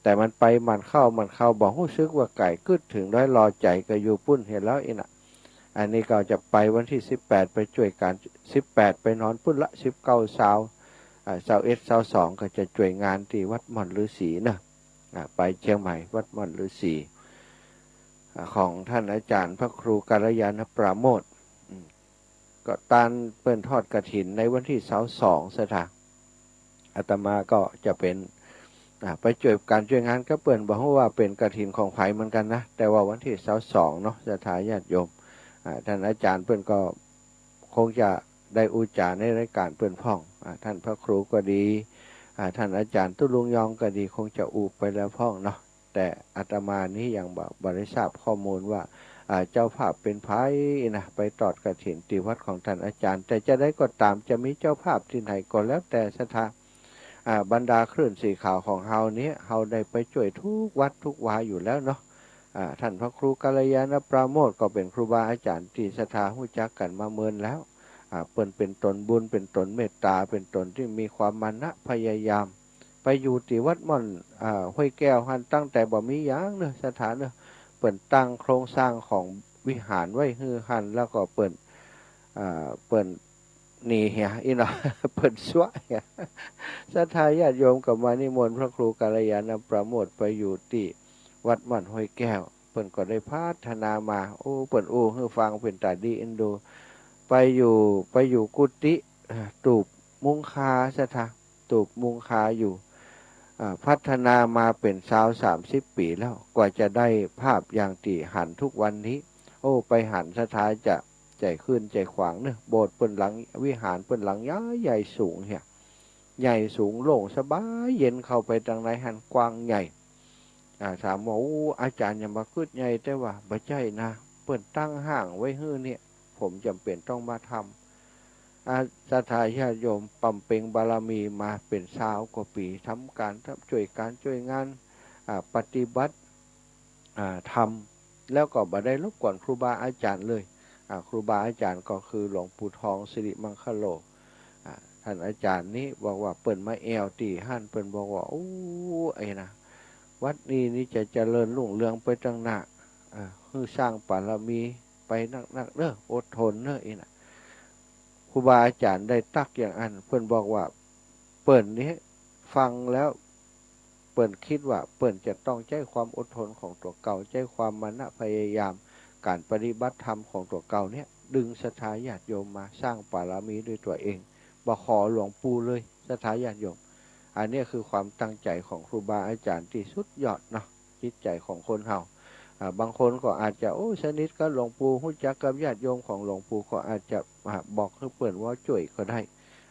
แต่มันไปมันเข้าบอกรู้สึกว่าไก่กึดถึงดอยหล่อใจก็อยู่ปุ้นเห็นแล้วอีน่ะอันนี้ก็จะไปวันที่18ไปช่วยการ18ไปนอนปุ้นละ19 เช้า 21 22ก็จะช่วยงานที่วัดม่อนฤาษีนะไปเชียงใหม่วัดม่อนฤาษีของท่านอาจารย์พระครูกัลยาณปราโมทย์ก็ตานเปิ้นทอดกฐินในวันที่22สถานอาตมาก็จะเป็นไปช่วยการช่วยงานก็เปิ้นบอกว่าเป็นกฐินของไผเหมือนกันนะแต่ว่าวันที่22เนาะสถานญาติโยมท่านอาจารย์เปิ้นก็คงจะได้อุจจาในรายการเปิ้นพ่องท่านพระครูก็ดีท่านอาจารย์ตุลุงยองก็ดีคงจะอุไปแล้วพ่องเนาะแต่อาตมานี้ยังบริทราบข้อมูลว่าเจ้าภาพเป็นไผนะไปตอดกฐินที่วัดของท่านอาจารย์แต่จะได้ก็ตามจะมีเจ้าภาพที่ไหนก็แล้วแต่ศรัทธาบรรดาคลื่นสีขาวของเฮานี้เฮาได้ไปช่วยทุกวัดทุกวาอยู่แล้วเนาะท่านพระครูกัลยาณปราโมทย์ก็เป็นครูบาอาจารย์ที่ศรัทธาฮู้จักกันมาเมินแล้วเปิ้นเป็นตนบุญเป็นตนเมตตาเป็นตนที่มีความมานะพยายามไปอยู่ที่วัดม่อนห้วยแก้วหันตั้งแต่บ่มีหยังเนอะสถานเนอะเปิ้นตั้งโครงสร้างของวิหารไว้ฮือหันแล้วก็เปิ้นนี่เหียอีเนาะเปิ้นสวะเหียศรัทธาญาติโยมก็มานิมนต์พระครูกัลยาณปราโมทย์ไปอยู่ที่วัดม่อนห้วยแก้วเปิ้นก็ได้พัฒนามาโอ้เปิ้นโอ้ฮือฟังเป็นตาดีเอ็นดูไปอยู่กุฏิตูบมุงคาสถาตูบมุงคาอยู่พัฒนามาเป็น30 ปีแล้วกว่าจะได้ภาพอย่างที่หันทุกวันนี้โอ้ไปหันสถาจะใจขึ้นใจขวางเนอะโบสถ์เปิ้นหลังวิหารเปิ้นหลังใหญ่สูงเหี่ยใหญ่สูงโล่งสบายเย็นเข้าไปทางไหนหันกว้างใหญ่ถามว่าอาจารย์อย่ามาขึ้นใหญ่แต่ว่าบ่ใช่นะเปิ้นตั้งห้างไว้ฮื้อเนี่ยผมจำเป็นต้องมาทำศรัทธาญาติโยมปำเพ็งบารมีมาเป็น20 กว่าปีทำการช่วยงานปฏิบัติทำแล้วก็บ่ได้รบกวนครูบาอาจารย์เลยครูบาอาจารย์ก็คือหลวงปู่ทองสิริมังคโลท่านอาจารย์นี้บอกว่าเปิ้นมาแอวตีหั่นเปิ้นบอกว่าโอ้ไอ้นะวัดนี้จะเจริญรุ่งเรืองไปจังหน้าคือสร้างบารมีไปนักเด้ออดทนเด้ออีน่ะครูบาอาจารย์ได้ตักอย่างอันเพิ่นบอกว่าเปิ้นนี้ฟังแล้วเปิ้นคิดว่าเปิ้นจะต้องใช้ความอดทนของตัวเก่าใช้ความมานะพยายามการปฏิบัติธรรมของตัวเก่าเนี่ยดึงศรัทธาญาติโยมมาสร้างบารมีด้วยตัวเองบ่ขอหลวงปู่เลยศรัทธาญาติโยมอันนี้คือความตั้งใจของครูบาอาจารย์ที่สุดยอดเนาะจิตใจของคนเฮาบางคนก็อาจจะสนิทกับหลวงปู่ฮู้จักกับญาติโยมของหลวงปู่ก็อาจจะบอกให้เปิ้นว่าช่วยก็ได้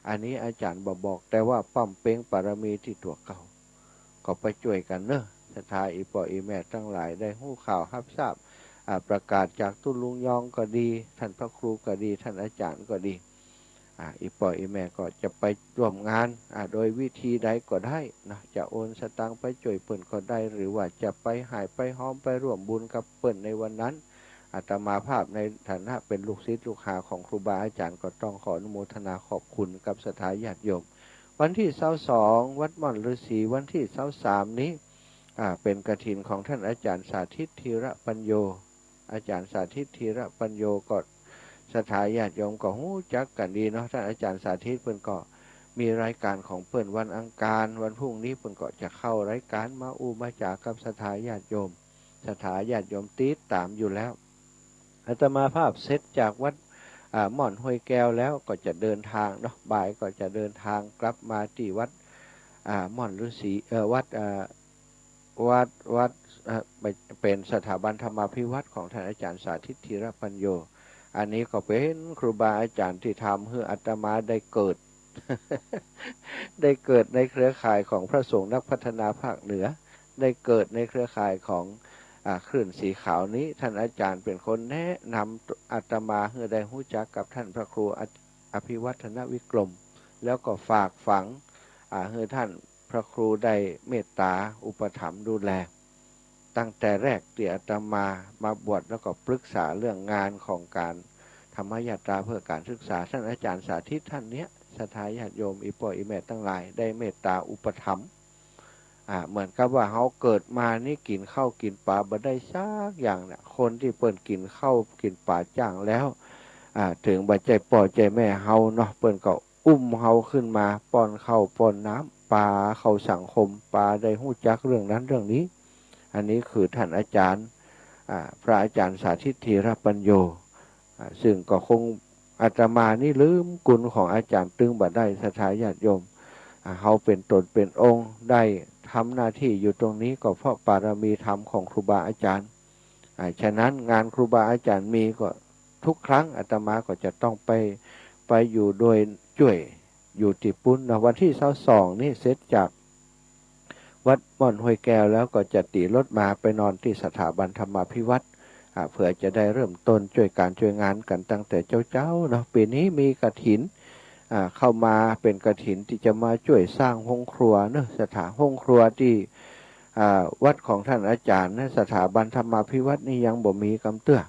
อันนี้อาจารย์บอกแต่ว่าปั้มเป้งบารมีที่ตัวเก่าก็ไปช่วยกันเนอะศรัทธาอีพ่ออีแม่ทั้งหลายได้ฮู้ข่าวรับทราบประกาศจากตุลุงยองก็ดีท่านพระครูก็ดีท่านอาจารย์ก็ดีอีพ่ออีแม่ก็จะไปร่วมงานโดยวิธีใดก็ได้นะจะโอนสตางค์ไปช่วยเปิ้นก็ได้หรือว่าจะไปหายไปหอมไปร่วมบุญกับเปิ้นในวันนั้นอาตมาภาพในฐานะเป็นลูกศิษย์ลูกหาของครูบาอาจารย์ก็ต้องขออนุโมทนาขอบคุณกับศรัทธาญาติโยมวันที่22วัดม่อนฤาษีวันที่23นี้เป็นกฐินของท่านอาจารย์สาธิตธีระปัญโยอาจารย์สาธิตธีระปัญโยก็ศรัทธาญาติโยมก็ฮู้จักกันดีเนาะท่านอาจารย์สาธิตเพิ่นก็มีรายการของเพิ่นวันอังคารวันพรุ่งนี้เพิ่นก็จะเข้ารายการมามาจากกับศรัทธาญาติโยมศรัทธาญาติโยมติดตามอยู่แล้วอาตมาภาพเสร็จจากวัดม่อนห้วยแก้วแล้วก็จะเดินทางเนาะบ่ายก็จะเดินทางกลับมาที่วัดม่อนฤาษีวัดเป็นสถาบันธรรมาภิวัตรของท่านอาจารย์สาธิตธีระปัญโยอันนี้ก็เป็นครูบาอาจารย์ที่ทำให้อาตมาได้เกิด ได้เกิดในเครือข่ายของพระสงฆ์นักพัฒนาภาคเหนือได้เกิดในเครือข่ายของคลื่นสีขาวนี้ท่านอาจารย์เป็นคนแนะนำอาตมาให้ได้รู้จักกับท่านพระครูอภิวัฒนวิกรมแล้วก็ฝากฝังให้ท่านพระครูได้เมตตาอุปถัมภ์ดูแลตั้งแต่แรกที่อาตมาบวชแล้วก็ปรึกษาเรื่องงานของการธรรมยาตราเพื่อการศึกษาท่านอาจารย์สาธิตท่านเนี้ยศรัทธาญาติโยมอีพ่ออีแม่ทั้งหลายได้เมตตาอุปถัมภ์เหมือนกับว่าเขาเกิดมานี่กินข้าวกินปลาบ่ได้ซักอย่างเนี่ยคนที่เปิ้นกินข้าวกินปลาจ้างแล้วถึงบ่ใจพ่อใจแม่เฮาเนาะเปิ้นก็ อุ้มเฮาขึ้นมาป้อนข้าวป้อนน้ำปลาเข้าสังคมปลาได้หู้จักเรื่องนั้นเรื่องนี้อันนี้คือท่านอาจารย์พระอาจารย์สาธิตธีรปัญโยซึ่งก็คงอาตมานี่ลืมกุลของอาจารย์ตึงบ่ได้ศรัทธาญาติโยมเขาเป็นตนเป็นองค์ได้ทำหน้าที่อยู่ตรงนี้ก็เพราะบารมีธรรมของครูบาอาจารย์ฉะนั้นงานครูบาอาจารย์มีก็ทุกครั้งอาตมาก็จะต้องไปอยู่โดยช่วยอยู่ที่ปุ้นนะวันที่22นี่เสร็จจากวัดม่อนห้วยแก้วแล้วก็จะตีรถมาไปนอนที่สถาบันธรรมาภิวัตรเพื่อจะได้เริ่มต้นช่วยการช่วยงานกันตั้งแต่เจ้าเนาะปีนี้มีกฐินเข้ามาเป็นกฐินที่จะมาช่วยสร้างห้องครัวเนาะสถานห้องครัวที่วัดของท่านอาจารย์นะสถาบันธรรมาภิวัตรนี่ยังบ่มีกำเตื้อ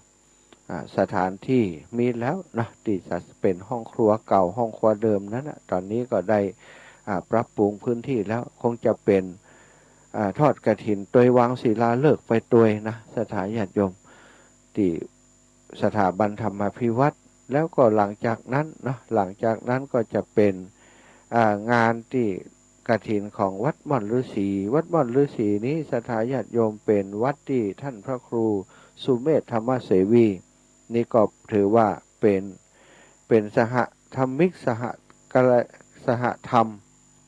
สถานที่มีแล้วนะที่จะเป็นห้องครัวเก่าห้องครัวเดิมนั้นนะตอนนี้ก็ได้ปรับปรุงพื้นที่แล้วคงจะเป็นทอดกฐินโดยวางศิลาฤกษ์ไปตัวยนะสถานญาติโยมที่สถาบันธรรมาภิวัตรแล้วก็หลังจากนั้นเนาะหลังจากนั้นก็จะเป็นงานที่กฐินของวัดม่อนฤาษีวัดม่อนฤาษีนี้สถานญาติโยมเป็นวัดที่ท่านพระครูสุเมธธรรมเสวีนี่ก็ถือว่าเป็นสหธรรมิกสหธรรม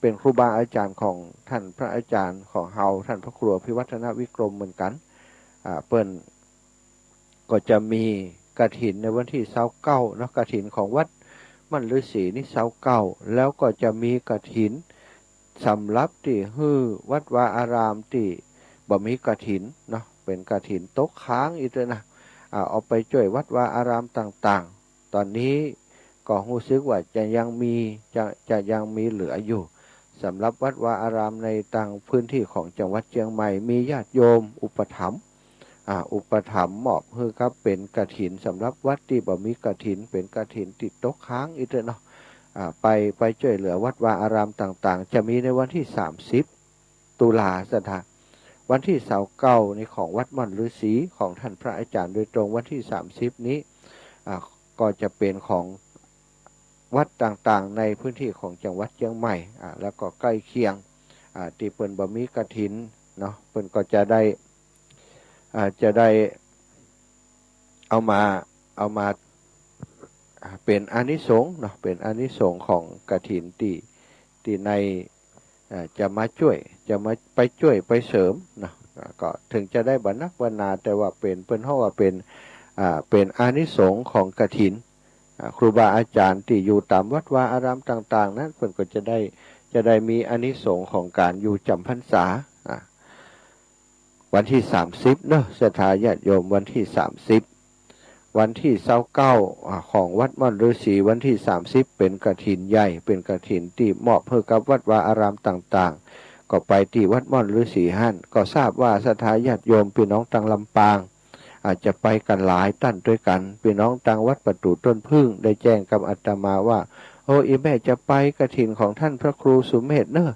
เป็นครูบาอาจารย์ของท่านพระอาจารย์ของเฮาท่านพระครูพิวัฒนวิกรมเหมือนกันเปิ้นก็จะมีกฐินในวันที่29เนาะกฐินของวัดม่อนฤาษีนี่29แล้วก็จะมีกฐินสำหรับที่วัดวาอารามที่บ่มีกฐินเนาะเป็นกฐินตกค้างอีกนะเอาไปช่วยวัดวาอารามต่างๆตอนนี้ก็รู้สึกว่าจะยังมีเหลืออยู่สำหรับวัดวาอารามในต่างพื้นที่ของจังหวัดเชียงใหม่มีญาติโยมอุปถัมภ์มอบให้ครับเป็นกฐินสำหรับวัดที่บ่มีกฐินเป็นกฐินติดตกค้างอีกเนาะไปช่วยเหลือวัดวาอารามต่างๆจะมีในวันที่30ตุลาสถานวันที่29นี้ของวัดม่อนฤาษีของท่านพระอาจารย์โดยตรงวันที่30นี้ก็จะเป็นของวัดต่างๆในพื้นที่ของจังหวัดเชียงใหม่แล้วก็ใกล้เคียงที่เปิ้นบ่มีกฐินเนาะเปิ้นก็จะได้เอามาเป็นอานิสงส์เนาะเป็นอานิสงส์ของกฐินที่ในจะมาช่วยจะมาไปช่วยไปเสริมเนาะก็ถึงจะได้บรรนักบรรณาแต่ว่าเป็นเปิ้นเฮาว่าเป็นอานิสงส์ของกฐินครูบาอาจารย์ที่อยู่ตามวัดวาอารามต่างๆนั้นเพิ่นก็จะได้มีอานิสงส์ของการอยู่จำพรรษาวันที่30เนาะสถานญาติโยมวันที่30วันที่29ของวัดม่อนฤาษีวันที่30เป็นกฐินใหญ่เป็นกฐินที่มอบเพื่อกับวัดวาอารามต่างๆก็ไปที่วัดม่อนฤาษีหั่นก็ทราบว่าสถานญาติโยมพี่น้องทางลำปางอาจจะไปกันหลายท่านด้วยกันพี่น้องทางวัดประตูต้นพึ่งได้แจ้งกับอาตมาว่าโอ้อีแม่จะไปกฐินของท่านพระครูสุเมธเนอะ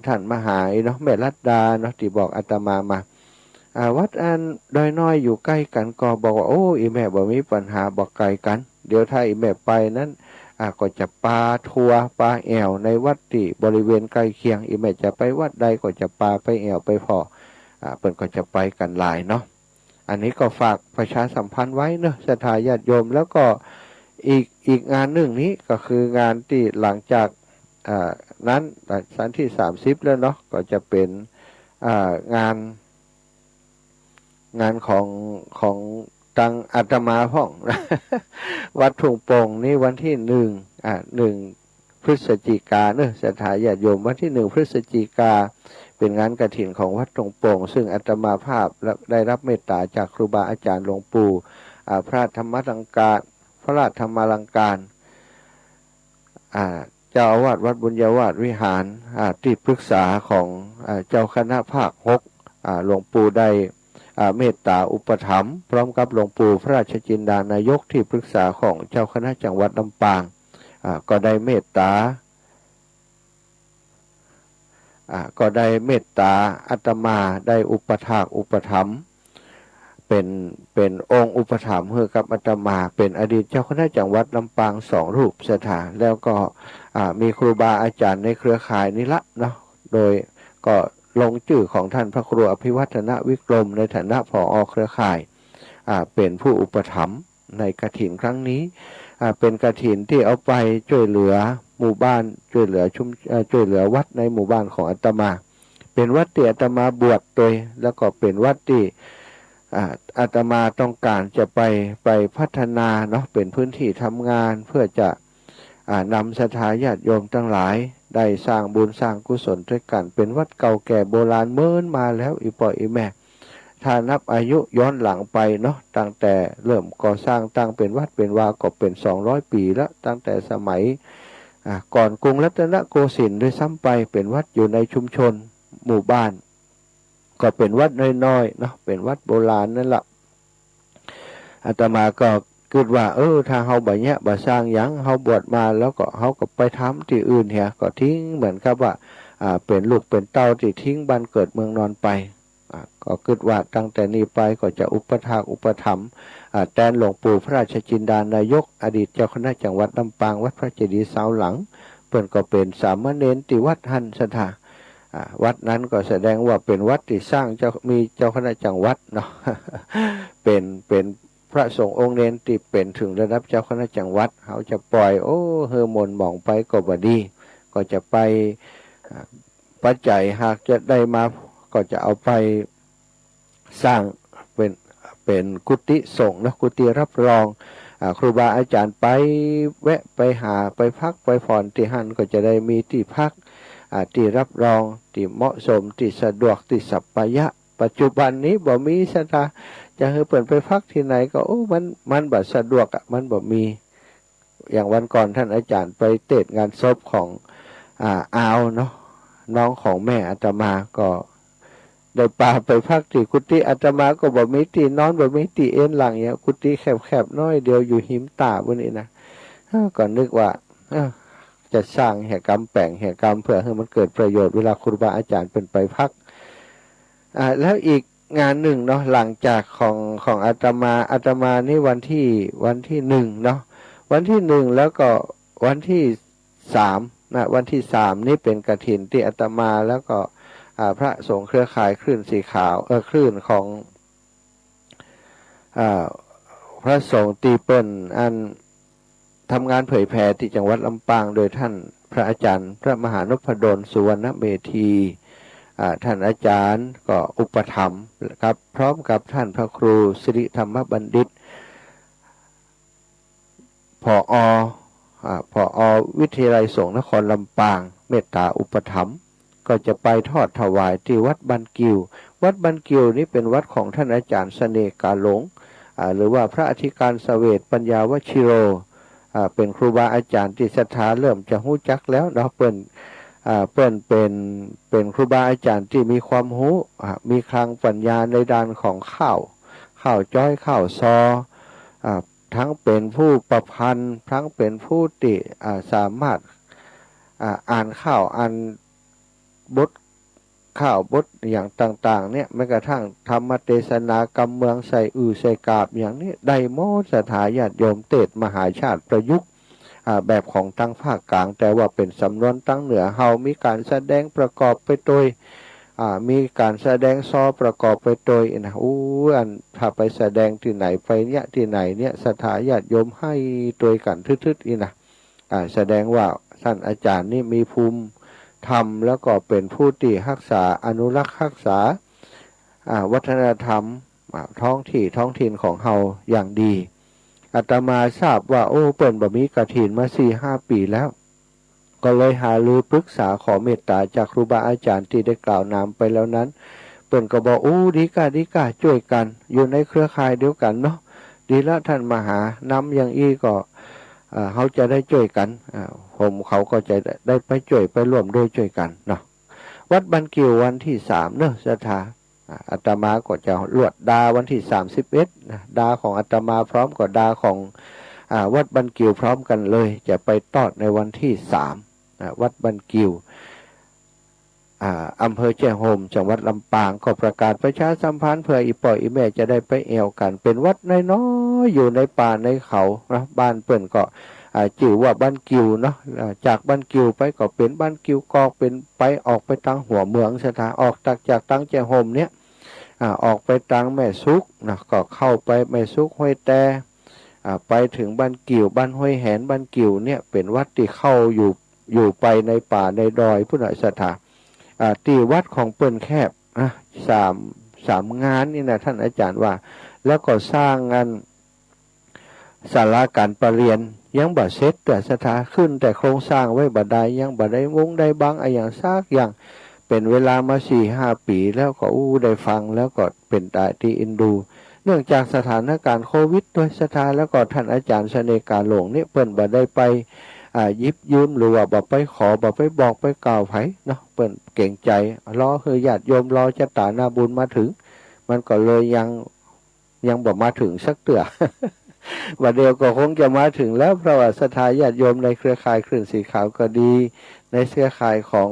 ท่านมหาเนาะแม่รัตดาเนาะที่บอกอาตมาวัดอันดอยน้อยอยู่ใกล้กันก็บอกว่าโอ้อีแม่บ่มีปัญหาบอกไกลกันเดี๋ยวถ้าอีแม่ไปนั้นก็จะปาทัวปาแอวในวัดที่บริเวณใกล้เคียงอีแม่จะไปวัดใดก็จะปาไปแอวไปพอเพิ่นก็จะไปกันหลายเนาะอันนี้ก็ฝากประชาสัมพันธ์ไว้เนอะศรัทธาญาติโยมแล้วก็อีกงานหนึ่งนี้ก็คืองานที่หลังจากนั้นสันที่30แล้วเนาะก็จะเป็นงานของตังอาตมาพ่อง วัดทุ่งโป่งนี่วันที่1พฤศจิกาเนอะศรัทธาญาติโยมวันที่1พฤศจิกาเป็นงานกฐินของวัดทุ่งโป่งซึ่งอาตมาภาพได้รับเมตตาจากครูบาอาจารย์หลวงปู่พระธรรมลังการเจ้าอาวาสวัดบุญญาวาสวิหารที่ปรึกษาของเจ้าคณะภาค6หลวงปู่ได้เมตตาอุปถัมภ์พร้อมกับหลวงปู่พระราชจินดานายกที่ปรึกษาของเจ้าคณะจังหวัดลำปางก็ได้เมตตาอาตมาได้อุปถัมภ์ เป็นองค์อุปถัมภ์ให้กับอาตมาเป็นอดีตเจ้าคณะจังหวัดลำปาง2 รูปสถานแล้วก็มีครูบาอาจารย์ในเครือข่ายนี้ละเนาะโดยก็ลงชื่อของท่านพระครูอภิวัฒนวิกรมในฐานะผอ.เครือข่ายเป็นผู้อุปถัมภ์ในกฐินครั้งนี้เป็นกฐินที่เอาไปช่วยเหลือหมู่บ้านช่วยเหลือวัดในหมู่บ้านของอาตมาเป็นวัดที่อาตมาบวชโดยแล้วก็เป็นวัดที่อาตมาต้องการจะไปพัฒนาเนาะเป็นพื้นที่ทำงานเพื่อจะนำศรัทธาญาติโยมทั้งหลายได้สร้างบุญสร้างกุศลด้วยกันเป็นวัดเก่าแก่โบราณเมื่นมาแล้วอีปออีแม่ถ้านับอายุย้อนหลังไปเนาะตั้งแต่เริ่มก่อสร้างตั้งเป็นวัดเป็นวาก็เป็น200 ปีแล้วตั้งแต่สมัยก่อนกรุงรัตนโกสินทร์ด้วยซ้ำไปเป็นวัดอยู่ในชุมชนหมู่บ้านก็เป็นวัดน้อยๆเนาะเป็นวัดโบราณนั่นแหละอาตมาก็คิดว่าถ้าเฮาบ่เนี้ยบ่สร้างหยังเฮาบวชมาแล้วก็เฮาก็ไปทำที่อื่นเหียก็ทิ้งเหมือนกับว่าเป็นลูกเป็นเต้าที่ทิ้งบ้านเกิดเมืองนอนไปก็คิดว่าตั้งแต่นี้ไปก็จะอุปถัมภ์แทนหลวงปู่พระราชจินดานายกอดีตเจ้าคณะจังหวัดลำปางวัดพระเจดีย์เสาหลังเพิ่นก็เป็นสามเณรที่วัดหันสถาวัดนั้นก็แสดงว่าเป็นวัดที่สร้างมีเจ้าคณะจังหวัดเนาะ เป็นพระสงฆ์องค์เนรที่เป็นถึงระดับเจ้าคณะจังหวัดเขาจะปล่อยเฮอร์โมนหมองไปก็บ่ดีก็จะไปปัจจัยหากจะได้มาก็จะเอาไปสร้างเป็นกุฏิสงฆ์นะกุฏิรับรองครูบาอาจารย์ไปแวะไปหาไปพักไปผ่อนที่หันก็จะได้มีที่พักที่รับรองที่เหมาะสมที่สะดวกที่สัปปายะปัจจุบันนี้บ่มีสถานจะให้เปิดไปพักที่ไหนก็มันบ่สะดวกมันบ่มีอย่างวันก่อนท่านอาจารย์ไปเทศงานศพของอาวเนาะน้องของแม่อาตมาก็ได้พาไปพักที่กุฏิอาตมาก็บ่มีที่นอนบ่มีที่เอ็นหลังเนี่ยกุฏิแคบๆน้อยเดียวอยู่หิมตาบนนี้นะก็นึกว่าจะสร้างแห่กรรมแปลงแห่กรรมเพื่อให้มันเกิดประโยชน์เวลาครูบาอาจารย์เป็นไปพักแล้วอีกงานหนึ่งเนาะหลังจากของอาตมานี่วันที่1เนาะวันที่1แล้วก็วันที่3นะวันที่3นี่เป็นกฐินที่อาตมาแล้วก็พระสงฆ์เครือข่ายคลื่นสีขาวคลื่นของพระสงฆ์ตีเปิ้ลอันทำงานเผยแผ่ที่จังหวัดลำปางโดยท่านพระอาจารย์พระมหานพดลสุวรรณเมธีท่านอาจารย์ก็อุปถัมภ์ครับพร้อมกับท่านพระครูสิริธรรมบัณฑิตผอ.วิทยาลัยสงฆ์นครลำปางเมตตาอุปถัมภ์ก็จะไปทอดถวายที่วัดบันกิววัดบันกิวนี้เป็นวัดของท่านอาจารย์เสน่ห์กาหลงหรือว่าพระอธิการเสวตปัญญาวชิโรเป็นครูบาอาจารย์ที่ศรัทธาเริ่มจะหู้จักแล้วเนาะเปิ้นเป็นครูบาอาจารย์ที่มีความรู้มีคลังปัญญาในด้านของข้าวจ้อยข้าวซอทั้งเป็นผู้ประพันธ์ทั้งเป็นผู้ที่สามารถอ่านข้าวอ่านบทข้าวบทอย่างต่างๆเนี่ยแม้กระทั่งธรรมเทศนากรรมเมืองใส่ใส่กาบอย่างนี้ได้โมสถาญาติโยมเทศมหาชาติประยุกต์แบบของตั้งภาคกลางแต่ว่าเป็นสำนวนตั้งเหนือเฮามีการแสดงประกอบไปโดยมีการแสดงซอประกอบไปโดยนะอันถ้าไปแสดงที่ไหนไปเนี่ยที่ไหนเนี่ยสถาญาติโยมให้โดยกันทึดๆอีนะแสดงว่าท่านอาจารย์นี่มีภูมิธรรมแล้วก็เป็นผู้ที่รักษาอนุรักษ์รักษาวัฒนธรรมท้องถิ่นของเฮาอย่างดีอาตมาทราบว่าเปิ้นบ่มีกฐินมา 4-5 ปีแล้วก็เลยหารือปรึกษาขอเมตตาจากครูบาอาจารย์ที่ได้กล่าวนามไปแล้วนั้นเปิ้นก็บอกดีกาช่วยกันอยู่ในเครือข่ายเดียวกันเนาะดีละท่านมหานำอย่างอี้ก็เขาจะได้ช่วยกันเขาก็จะได้ไปช่วยไปร่วมด้วยช่วยกันเนาะวัดบันกิววันที่3เนาะสถาอาตมาก็จะลวดดาวันที่31นะดาของอาตมาพร้อมกับดาของวัดบันกิวพร้อมกันเลยจะไปตอดในวันที่3วัดบันกิว อำเภอแจ้ห่มจังหวัดลำปางก็ประกาศประชาสัมพันธ์เพื่ออีป่อยอีแม่จะได้ไปแอวกันเป็นวัดน้อยๆอยู่ในป่าในเขานะบ้านเปิ้นก็จื่อว่าบ้านกิวเนาะจากบ้านกิวไปก็เป็นบ้านกิวกอกเป็นไปออกไปทางหัวเมืองสถานออกจากตั้งแจ้ห่มเนี้ยออกไปทางแม่ซุกนะก็เข้าไปแม่ซุกห้วยแต่ไปถึงบ้านกิวบ้านห้วยแหนบ้านกิวเนี่ยเป็นวัดที่เข้าอยู่ไปในป่าในดอยพุทธสถานที่วัดของเปิ้นแคบสามงานนี่นะท่านอาจารย์ว่าแล้วก็สร้างงานศาลาการประเรียนยังบ่เสร็จแต่สถานขึ้นแต่โครงสร้างไว้บ่ได้ยังบ่ได้วงได้บางอย่างซากอย่างเป็นเวลามา 4-5 ปีแล้วก็ได้ฟังแล้วก็เป็นตาที่อินดูเนื่องจากสถานการณ์โควิดด้วยสถานแล้วก็ท่านอาจารย์เสน่กาหลงนี่เปิ้นบ่ได้ไปยิบยืมหรือว่าบ่ไปขอบ่ไปบอกไปกล่าวไผเนาะเปิ้นเก่งใจรอคือญาติโยมรอชะตาหน้าบุญมาถึงมันก็เลยยังบ่มาถึงสักเตื้อ วันเดียวก็คงจะมาถึงแล้วเพราะว่าศรัทธาญาติโยมในเครือข่ายคลื่นสีขาวก็ดีในเครือข่ายของ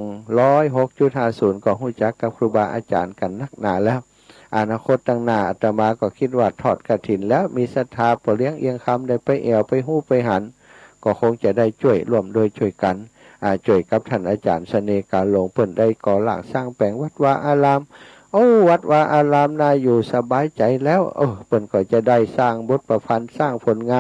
106.50 ก็รู้จักกับครูบาอาจารย์กันนักหนาแล้วอนาคตตั้งหน้าอาตมาก็คิดว่าทอดกฐินแล้วมีศรัทธาปเลี้ยงเอียงคำได้ไปแอวไปหู้ไปหันก็คงจะได้ช่วยร่วมโดยช่วยกันช่วยกับท่านอาจารย์เสน่กาหลงเพิ่นได้ก่อร่างสร้างแปลงวัดวาอารามวัดวาอารามน่าอยู่สบายใจแล้วเพิ่นก็จะได้สร้างบทประพันธ์สร้างผลงาน